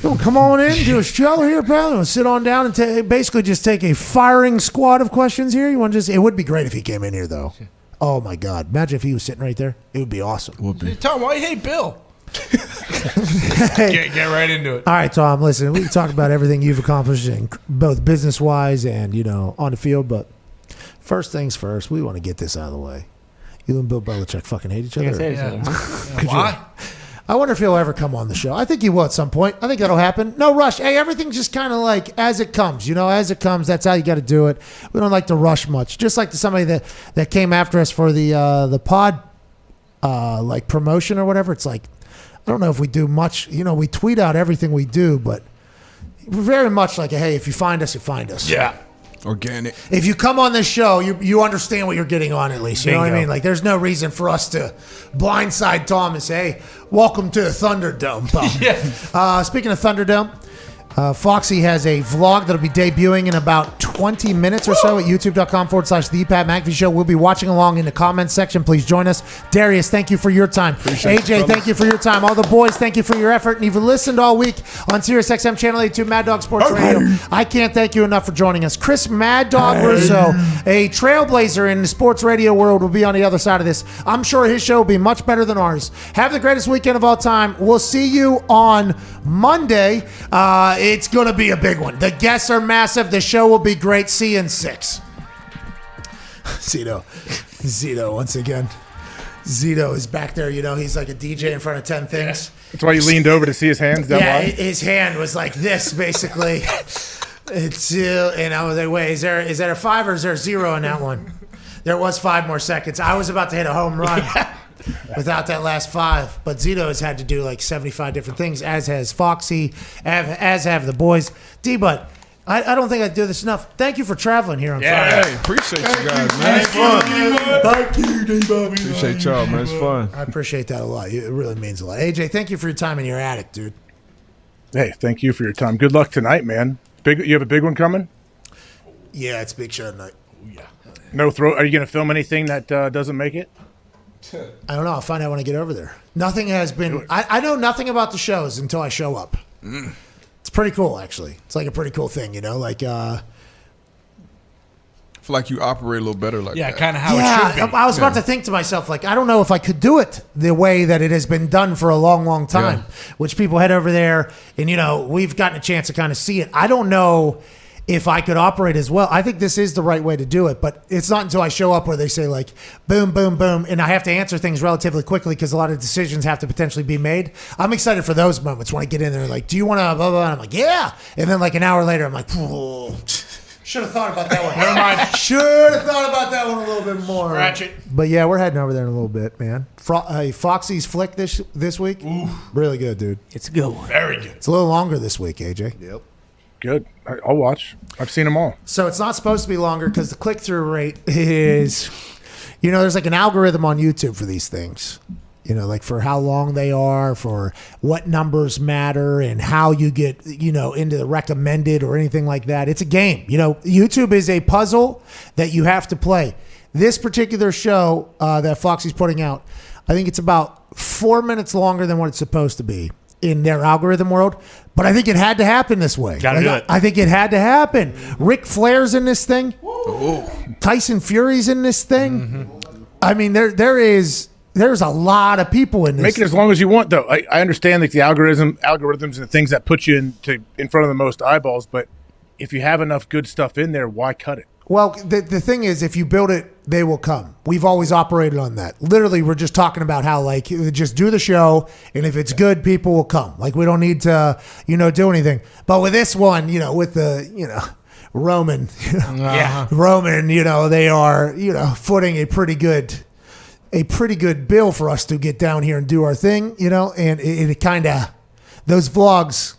to come on in, do a show here, pal? You want to sit on down and basically just take a firing squad of questions here? You want to just? It would be great if he came in here, though. Oh my God! Imagine if he was sitting right there. It would be awesome. Would be. Tom, why you hate Bill? Get right into it. All right, Tom. Listen, we can talk about everything you've accomplished, in both business wise and on the field. But first things first, we want to get this out of the way. You and Bill Belichick fucking hate each other. Why? I wonder if he'll ever come on the show. I think he will at some point. I think that'll happen. No rush. Hey, everything's just kind of like as it comes. As it comes. That's how you got to do it. We don't like to rush much. Just like somebody that came after us for the pod like promotion or whatever. It's like I don't know if we do much. We tweet out everything we do, but we're very much like, hey, if you find us, you find us. Yeah. Organic. If you come on this show, you understand what you're getting on at least. You know what I mean? Like, there's no reason for us to blindside Tom and say, hey, welcome to the Thunderdome. Speaking of Thunderdome, Foxy has a vlog that'll be debuting in about 20 minutes or so at youtube.com/The Pat McAfee Show. We'll be watching along in the comments section. Please join us. Darius, thank you for your time. AJ, thank you for your time. All the boys, thank you for your effort. And you've listened all week on SiriusXM Channel 82 Mad Dog Sports Radio. I can't thank you enough for joining us. Chris Mad Dog Russo, a trailblazer in the sports radio world, will be on the other side of this. I'm sure his show will be much better than ours. Have the greatest weekend of all time. We'll see you on Monday. It's going to be a big one. The guests are massive. The show will be great. See you in 6. Zito once again. Zito is back there. He's like a DJ in front of 10 things. That's why you leaned over to see his hands down line? His hand was like this, basically. And I was like, wait, is there a 5 or is there a 0 in that one? There was 5 more seconds. I was about to hit a home run. Without that last 5. But Zito has had to do like 75 different things, as has Foxy, as have the boys. D-Bud, I don't think I do this enough. Thank you for traveling here on Friday. Hey, appreciate you guys, man. It's fun. Thank you, D-Bud. Appreciate y'all, man. It's fun. I appreciate that a lot. It really means a lot. AJ, thank you for your time in your attic, dude. Hey, thank you for your time. Good luck tonight, man. You have a big one coming? Yeah, it's big show tonight. No throw. Are you going to film anything that doesn't make it? I don't know. I'll find out when I get over there. Nothing has been. I know nothing about the shows until I show up. It's pretty cool, actually. It's like a pretty cool thing, Like, I feel like you operate a little better like that. Kind of how it should be. I was about to think to myself, like, I don't know if I could do it the way that it has been done for a long, long time. Which people head over there, and we've gotten a chance to kind of see it. I don't know if I could operate as well. I think this is the right way to do it, but it's not until I show up where they say like, boom, boom, boom, and I have to answer things relatively quickly because a lot of decisions have to potentially be made. I'm excited for those moments when I get in there like, do you want to blah, blah, and I'm like, yeah. And then like an hour later, I'm like, should have thought about that one. Never mind. Should have thought about that one a little bit more. Ratchet. But yeah, we're heading over there in a little bit, man. Foxy's flick this week, really good, dude. It's a good one. Very good. It's a little longer this week, AJ. Yep. Good. I'll watch. I've seen them all. So it's not supposed to be longer because the click-through rate is, there's like an algorithm on YouTube for these things. Like for how long they are, for what numbers matter, and how you get, into the recommended or anything like that. It's a game. YouTube is a puzzle that you have to play. This particular show that Foxy's putting out, I think it's about 4 minutes longer than what it's supposed to be in their algorithm world, but I think it had to happen this way. Gotta do it. I think it had to happen. Ric Flair's in this thing. Tyson Fury's in this thing. I mean, there's a lot of people in this. Make it as long as you want, though. I understand like the algorithms and the things that put you in front of the most eyeballs, but if you have enough good stuff in there, why cut it? Well, the thing is, if you build it, they will come. We've always operated on that. Literally, we're just talking about how, like, just do the show, and if it's good, people will come. Like, we don't need to, do anything. But with this one, with the, Roman, Roman, they are, footing a pretty good bill for us to get down here and do our thing, and it kind of, those vlogs,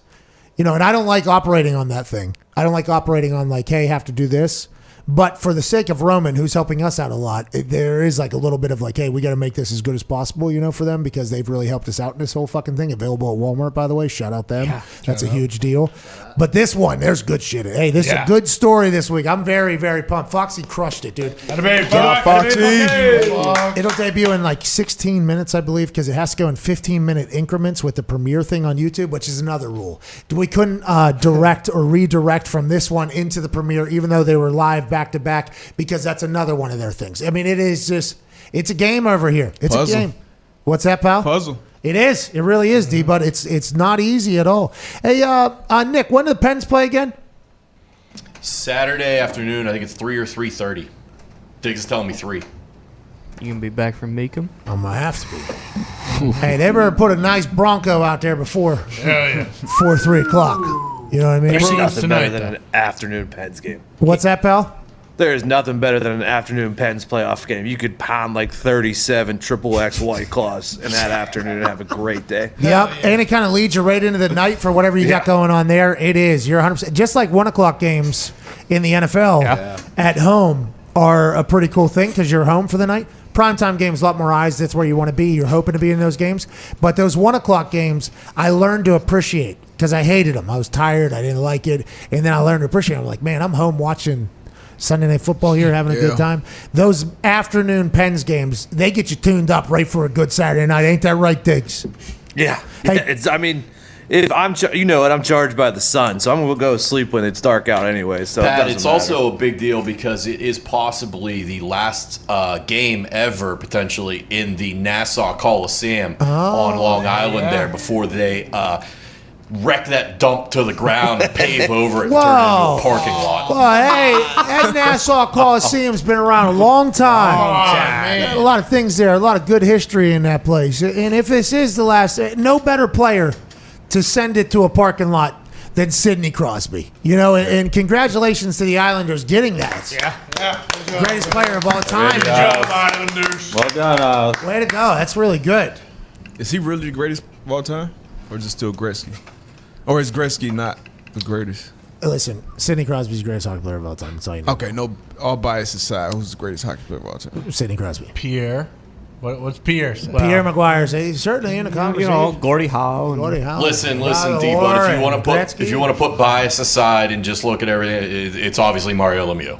and I don't like operating on that thing. I don't like operating on like, hey, have to do this. But for the sake of Roman, who's helping us out a lot, there is like a little bit of like, hey, we got to make this as good as possible, for them, because they've really helped us out in this whole fucking thing. Available at Walmart, by the way. Shout out them. Yeah, that's a huge deal. But this one, there's good shit. Hey, this is a good story this week. I'm very, very pumped. Foxy crushed it, dude. It'll debut in like 16 minutes, I believe, because it has to go in 15-minute increments with the premiere thing on YouTube, which is another rule. We couldn't direct or redirect from this one into the premiere, even though they were live back-to-back, because that's another one of their things. I mean, it is just, it's a game over here. It's a game. What's that, pal? Puzzle. It is. It really is, D, but it's not easy at all. Hey, Nick, when do the Pens play again? Saturday afternoon. I think it's 3 or 3:30. Diggs is telling me 3. You gonna be back from Meekum? I'm gonna have to be. Hey, they better put a nice Bronco out there before 3 o'clock. You know what I mean? There's nothing better than an afternoon Pens game. What's that, pal? There's nothing better than an afternoon Pens playoff game. You could pound like 37 XXX White Claws in that afternoon and have a great day. Yep, and it kind of leads you right into the night for whatever you got going on there. It is. You're 100%. Just like 1 o'clock games in the NFL at home are a pretty cool thing because you're home for the night. Primetime games, a lot more eyes. That's where you want to be. You're hoping to be in those games. But those 1 o'clock games, I learned to appreciate because I hated them. I was tired. I didn't like it. And then I learned to appreciate them. I'm like, man, I'm home watching Sunday Night Football here, having a good time. Those afternoon Pens games, they get you tuned up right for a good Saturday night. Ain't that right, Diggs? Yeah. If I'm, I'm charged by the sun, so I'm gonna go to sleep when it's dark out anyway. So Pat, it's also a big deal because it is possibly the last game ever, potentially, in the Nassau Coliseum on Long Island there before they wreck that dump to the ground and pave over it and turn it into a parking lot. Well, hey, that Nassau Coliseum's been around a long time. A lot of things there, a lot of good history in that place. And if this is the last, no better player to send it to a parking lot than Sidney Crosby. And congratulations to the Islanders getting that. Yeah. Greatest player of all time. Good job, Islanders. Well done, Way to go. That's really good. Is he really the greatest of all time? Or is it still Gretzky? Or is Gretzky not the greatest? Listen, Sidney Crosby's the greatest hockey player of all time. That's all you know. Okay, no, all bias aside, who's the greatest hockey player of all time? Sidney Crosby. Pierre. What's Pierre say? Pierre Maguire. He's certainly in the conversation. Gordie Howe. Listen, D. But if you want to put bias aside and just look at everything, it's obviously Mario Lemieux.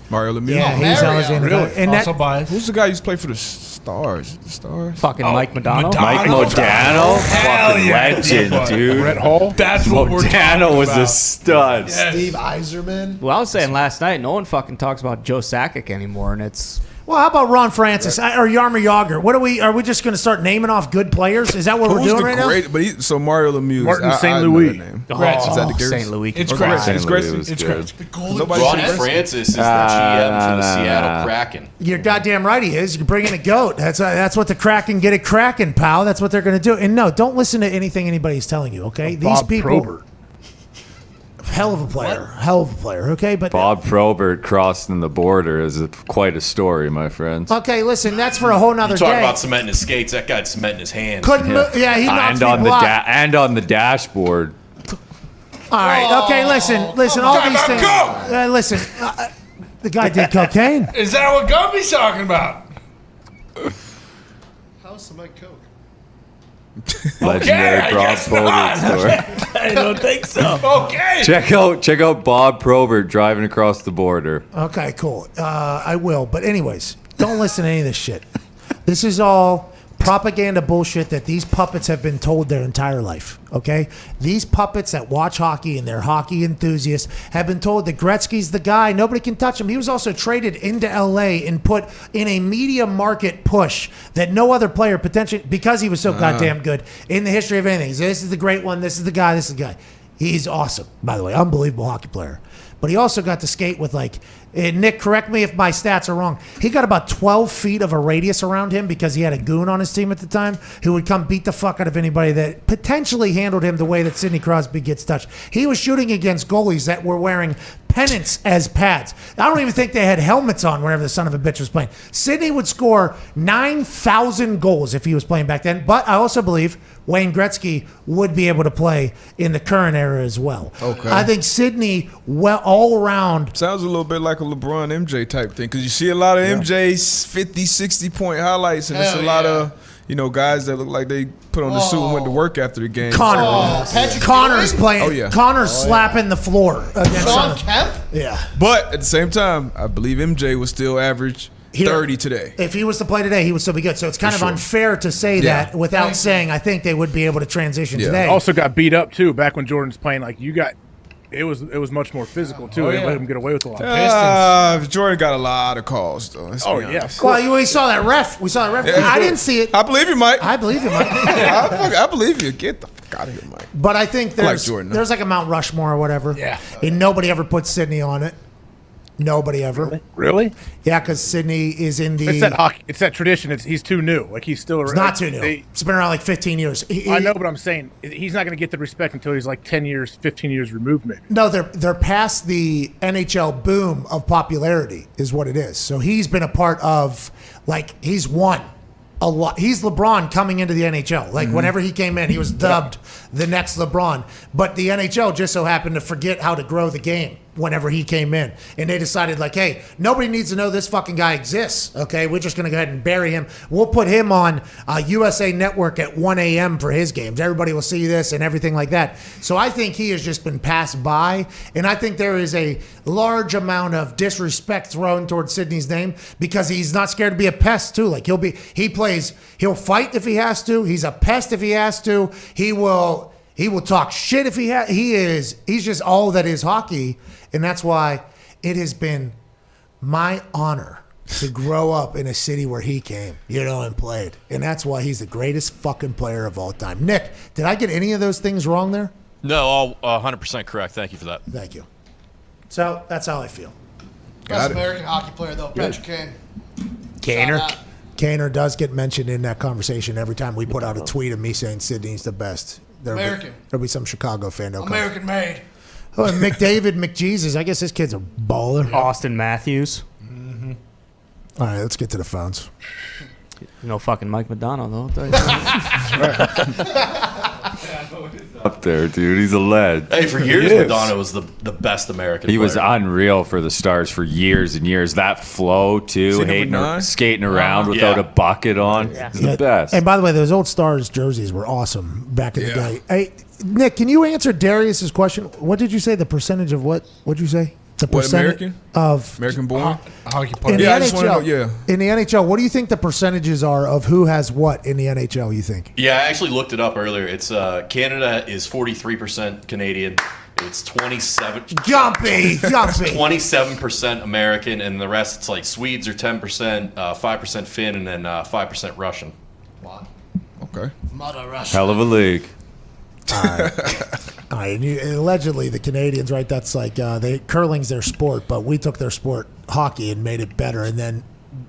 Mario Lemieux. Yeah, he's always in really? And also biased. Who's the guy who used to play for the Stars? The Stars? Fucking Mike Modano. Mike Modano? Fucking legend, dude. Brett Hull? That's what we're talking Modano was a about. stud. Steve Yzerman. Well, I was saying last night, no one fucking talks about Joe Sakic anymore, and it's... Well, how about Ron Francis or Jaromir Jagr? Are we just going to start naming off good players? Is that what we're doing right now? But so Mario Lemieux. Martin St. Louis. Is that the St. Louis. It's Gretzky. It's Gretzky. Ron Francis is the GM for the Seattle Kraken. You're goddamn right he is. You're bringing a goat. That's what the Kraken get it cracking, pal. That's what they're going to do. And no, don't listen to anything anybody's telling you, okay? These people... Probert. Hell of a player, okay? But Bob Probert crossing the border is quite a story, my friends. Okay, listen, that's for a whole nother Talk day. about cementing his skates. That guy's cementing his hands. Couldn't he knocks people out. And on the dashboard. All right, okay, listen, all these things. Listen, the guy did cocaine. Is that what Gumby's talking about? How's cement coke? Legendary Bob Probert story. I don't think so. Okay. Check out Bob Probert driving across the border. Okay, cool. I will. But anyways, don't listen to any of this shit. This is all propaganda bullshit that these puppets have been told their entire life, okay? These puppets that watch hockey and they're hockey enthusiasts have been told that Gretzky's the guy. Nobody can touch him. He was also traded into L.A. and put in a media market push that no other player potentially, because he was so goddamn good in the history of anything. This is the great one. This is the guy. This is the guy. He's awesome, by the way. Unbelievable hockey player. But he also got to skate with Nick, correct me if my stats are wrong. He got about 12 feet of a radius around him because he had a goon on his team at the time who would come beat the fuck out of anybody that potentially handled him the way that Sidney Crosby gets touched. He was shooting against goalies that were wearing pennants as pads. I don't even think they had helmets on whenever the son of a bitch was playing. Sidney would score 9,000 goals if he was playing back then, but I also believe Wayne Gretzky would be able to play in the current era as well. Okay. I think Sidney all around. Sounds a little bit like a LeBron MJ type thing because you see a lot of MJ's 50, 60-point highlights, and it's a lot of guys that look like they put on the suit and went to work after the game. Connor's playing. Oh yeah, Connor's slapping the floor against Sean Kemp? Yeah. But at the same time, I believe MJ was still average 30 today. If he was to play today, he would still be good. So it's kind of sure. unfair to say that without saying I think they would be able to transition today. Also got beat up too back when Jordan's playing. Like it was much more physical too. They let him get away with a lot. Jordan got a lot of calls though. Let's be honest. Well, we saw that ref. I didn't see it. I believe you, Mike. I believe you, Mike. I believe you. Get the fuck out of here, Mike. But I think I like there's Jordan, there's like a Mount Rushmore or whatever. Yeah. And nobody ever puts Sydney on it. Nobody ever. Really? Yeah, because Sydney is in the. It's that hockey. It's that tradition. He's too new. Like he's still. It's not too new. It's been around like 15 years. I know, but I'm saying he's not going to get the respect until he's like 10 years, 15 years removed, maybe. No, they're past the NHL boom of popularity, is what it is. So he's been a part of, like, he's won a lot. He's LeBron coming into the NHL. Like, whenever he came in, he was dubbed the next LeBron. But the NHL just so happened to forget how to grow the game whenever he came in. And they decided, like, hey, nobody needs to know this fucking guy exists, okay? We're just going to go ahead and bury him. We'll put him on USA Network at 1 a.m. for his games. Everybody will see this and everything like that. So I think he has just been passed by. And I think there is a large amount of disrespect thrown towards Sydney's name because he's not scared to be a pest, too. Like, he'll fight if he has to. He's a pest if he has to. He will talk shit if he's just all that is hockey. And that's why it has been my honor to grow up in a city where he came, and played. And that's why he's the greatest fucking player of all time. Nick, did I get any of those things wrong there? No, all 100% correct. Thank you for that. Thank you. So that's how I feel. Best American hockey player, though, Patrick Kane. Kaner does get mentioned in that conversation every time we put out a tweet of me saying Sydney's the best. There'll be some Chicago fan that'll come. American made. Oh, and McDavid, McJesus. I guess this kid's a baller. Austin Matthews. All right, let's get to the phones. Fucking Mike Madonna, though. Up there, dude. He's a lead. Hey, for years, Madonna was the best American He player. was unreal for the Stars for years and years. That flow, too, skating around without a bucket on. He's the best. And by the way, those old Stars jerseys were awesome back in the day. Hey, Nick, can you answer Darius's question? What did you say? The percentage of what? What'd you say? The percentage of American-born hockey in players. the I NHL. just want to know. In the NHL, what do you think the percentages are of who has what in the NHL? You think? Yeah, I actually looked it up earlier. It's Canada is 43% Canadian. It's 27. Jumpy. 27% American, and the rest it's like Swedes are 10%, 5% Finn, and then 5% Russian. Okay. Mother Russia. Hell of a league. All right. And allegedly, the Canadians, right? That's like curling's their sport, but we took their sport, hockey, and made it better. And then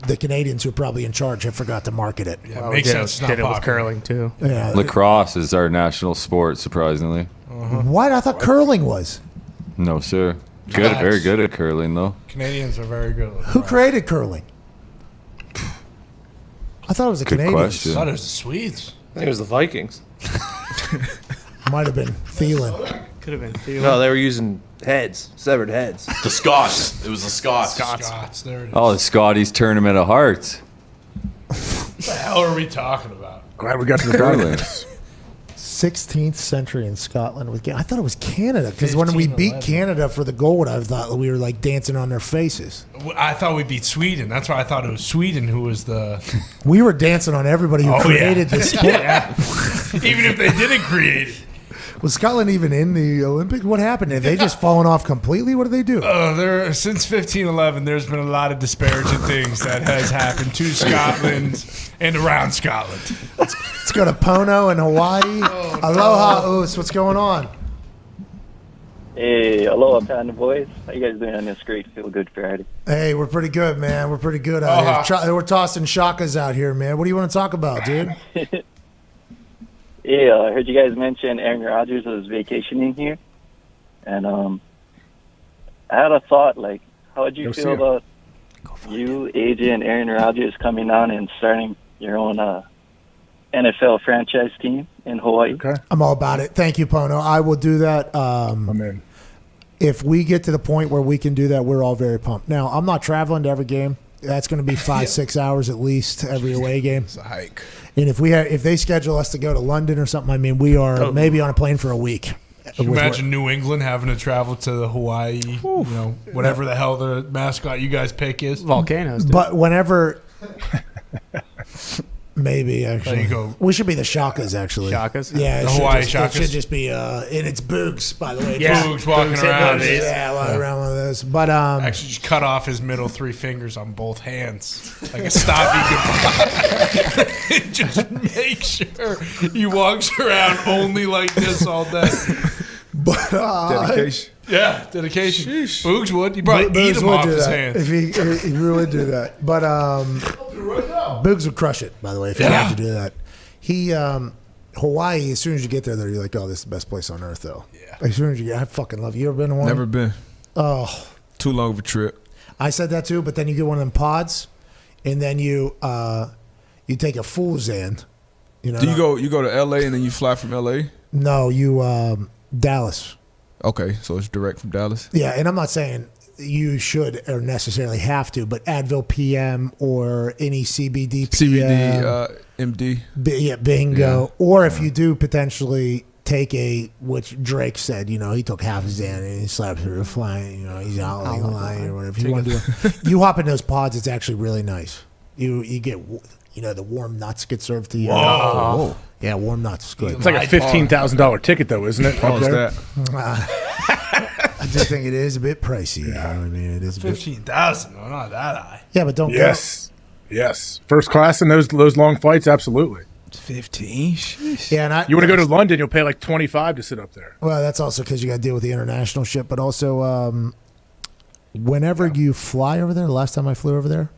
the Canadians, who are probably in charge, have forgot to market it. Yeah, makes sense. Did it with curling too. Yeah. Lacrosse is our national sport, surprisingly. What? I thought curling was. No, sir. Good, very good at curling, though. Canadians are very good. Who created curling? I thought it was the Good Canadians. question. I thought it was the Swedes. I think it was the Vikings. Might have been Thielen. Could have been Thielen. No, they were using severed heads. The Scots. It was the Scots. Scots. There it is. Oh, the Scotties Tournament of Hearts. What the hell are we talking about? Glad we got to the Curling. 16th century in Scotland with I thought it was Canada because when we beat Canada for the gold, I thought we were like dancing on their faces. I thought we beat Sweden. That's why I thought it was Sweden who was the. We were dancing on everybody who created this sport. Even if they didn't create it. Was Scotland even in the Olympics? What happened? Have they just fallen off completely? What did they do? Since 1511, there's been a lot of disparaging things that has happened to Scotland and around Scotland. Let's go to Pono in Hawaii. Aloha, Oos. What's going on? Hey, aloha, Panda Boys. How you guys doing on this great Feel Good Friday? Hey, we're pretty good, man. We're pretty good out here. We're tossing shakas out here, man. What do you want to talk about, dude? Yeah, I heard you guys mention Aaron Rodgers was vacationing here. And I had a thought, like, how would you feel about you, AJ, and Aaron Rodgers coming on and starting your own NFL franchise team in Hawaii? I'm all about it. Thank you, Pono. I will do that. I'm in. if we get to the point where we can do that, we're all very pumped. Now, I'm not traveling to every game. That's going to be 5-6 hours at least every away game. It's a hike. And if they schedule us to go to London or something, I mean, we are maybe on a plane for a week. Can you imagine New England having to travel to Hawaii, whatever the hell the mascot you guys pick is? Volcanoes. Dude. But whenever... Maybe, actually. There you go. We should be the Shakas, actually. Shakas? Yeah. The Hawaii It Shakas? should just be, and it's Boogs, by the way. Yeah. Boogs walking around. Yeah, walking around one of those. But, actually, just cut off his middle 3 fingers on both hands. Like a stop you can just make sure he walks around only like this all day. But, dedication. Yeah, dedication. Boogs would. He probably eat him off his hands. If he really do that. But Boogs would crush it, by the way, if he had to do that. Hawaii, as soon as you get there, you're like, oh, this is the best place on earth, though. Yeah. As soon as you get, I fucking love it. You ever been to one? Never been. Oh. Too long of a trip. I said that too, but then you get one of them pods, and then you take a fool's end. Do you go to L.A. and then you fly from L.A.? No, you Dallas. Okay, so it's direct from Dallas. Yeah, and I'm not saying you should or necessarily have to, but Advil PM or any CBD PM. MD. Bingo. Yeah. Or if you do potentially take which Drake said, he took half his Xan and he slapped through the flying, he's out like a lion or whatever. You hop in those pods, it's actually really nice. You get, the warm nuts get served to you. Whoa. Yeah, warm nuts is good. It's like a $15,000 ticket, though, isn't it? How's that? I just think it is a bit pricey. Yeah. I mean, it is 15,000. No, not that high. Yeah, but don't Yes. First class in those long flights, absolutely. 15. Sheesh. Yeah, and you want to go to London, you'll pay like $25 to sit up there. Well, that's also because you got to deal with the international shit. But also, whenever you fly over there, the last time I flew over there,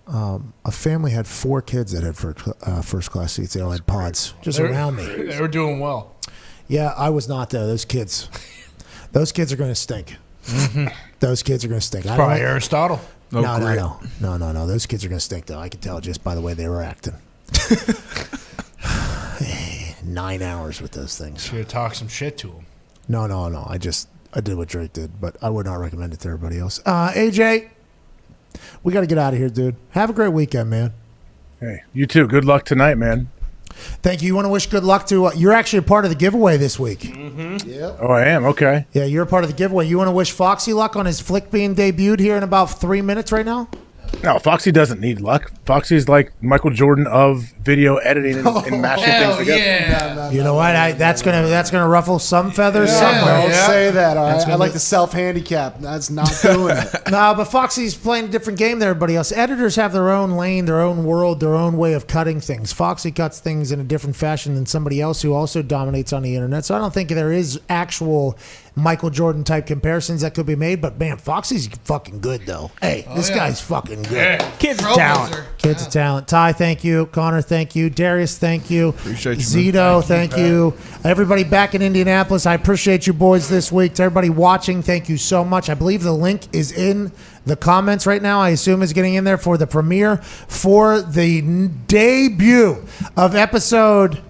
a family had 4 kids that had first class seats. They all had pods around me. They were doing well. Yeah, I was not though. Those kids are going to stink. Mm-hmm. Those kids are going to stink. Probably Aristotle. No. Those kids are going to stink though. I could tell just by the way they were acting. 9 hours with those things. Should have talked some shit to him. No. I did what Drake did, but I would not recommend it to everybody else. AJ, we got to get out of here, dude. Have a great weekend, man. Hey, you too. Good luck tonight, man. Thank you. You want to wish good luck to you're actually a part of the giveaway this week. Mm-hmm. Yeah. Oh, I am? Okay. Yeah, you're a part of the giveaway. You want to wish Foxy luck on his flick being debuted here in about 3 minutes right now? No, Foxy doesn't need luck. Foxy's like Michael Jordan of video editing and mashing things together. Yeah. You know what? That's gonna ruffle some feathers somewhere. Don't say that. All That's right. I gonna like be- the self-handicap. That's not doing it. No, but Foxy's playing a different game than everybody else. Editors have their own lane, their own world, their own way of cutting things. Foxy cuts things in a different fashion than somebody else who also dominates on the internet. So I don't think there is actual Michael Jordan type comparisons that could be made. But man, Foxy's fucking good though. Hey, this guy's fucking good. Yeah. Kids of talent. Kids of talent. Ty, thank you. Connor, thank you. Darius, thank you. Appreciate you, Zito, thank you. Everybody back in Indianapolis, I appreciate you boys this week. To everybody watching, thank you so much. I believe the link is in the comments right now. I assume it's getting in there for the premiere for the debut of episode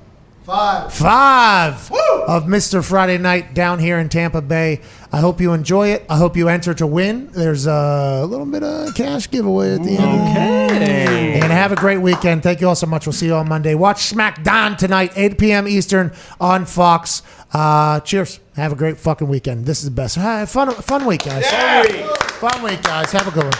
5 of Mr. Friday Night down here in Tampa Bay. I hope you enjoy it. I hope you enter to win. There's a little bit of cash giveaway at the end. Okay. And have a great weekend. Thank you all so much. We'll see you on Monday. Watch SmackDown tonight, 8 p.m. Eastern on Fox. Cheers. Have a great fucking weekend. This is the best. Fun week, guys. Fun week, guys. Have a good one.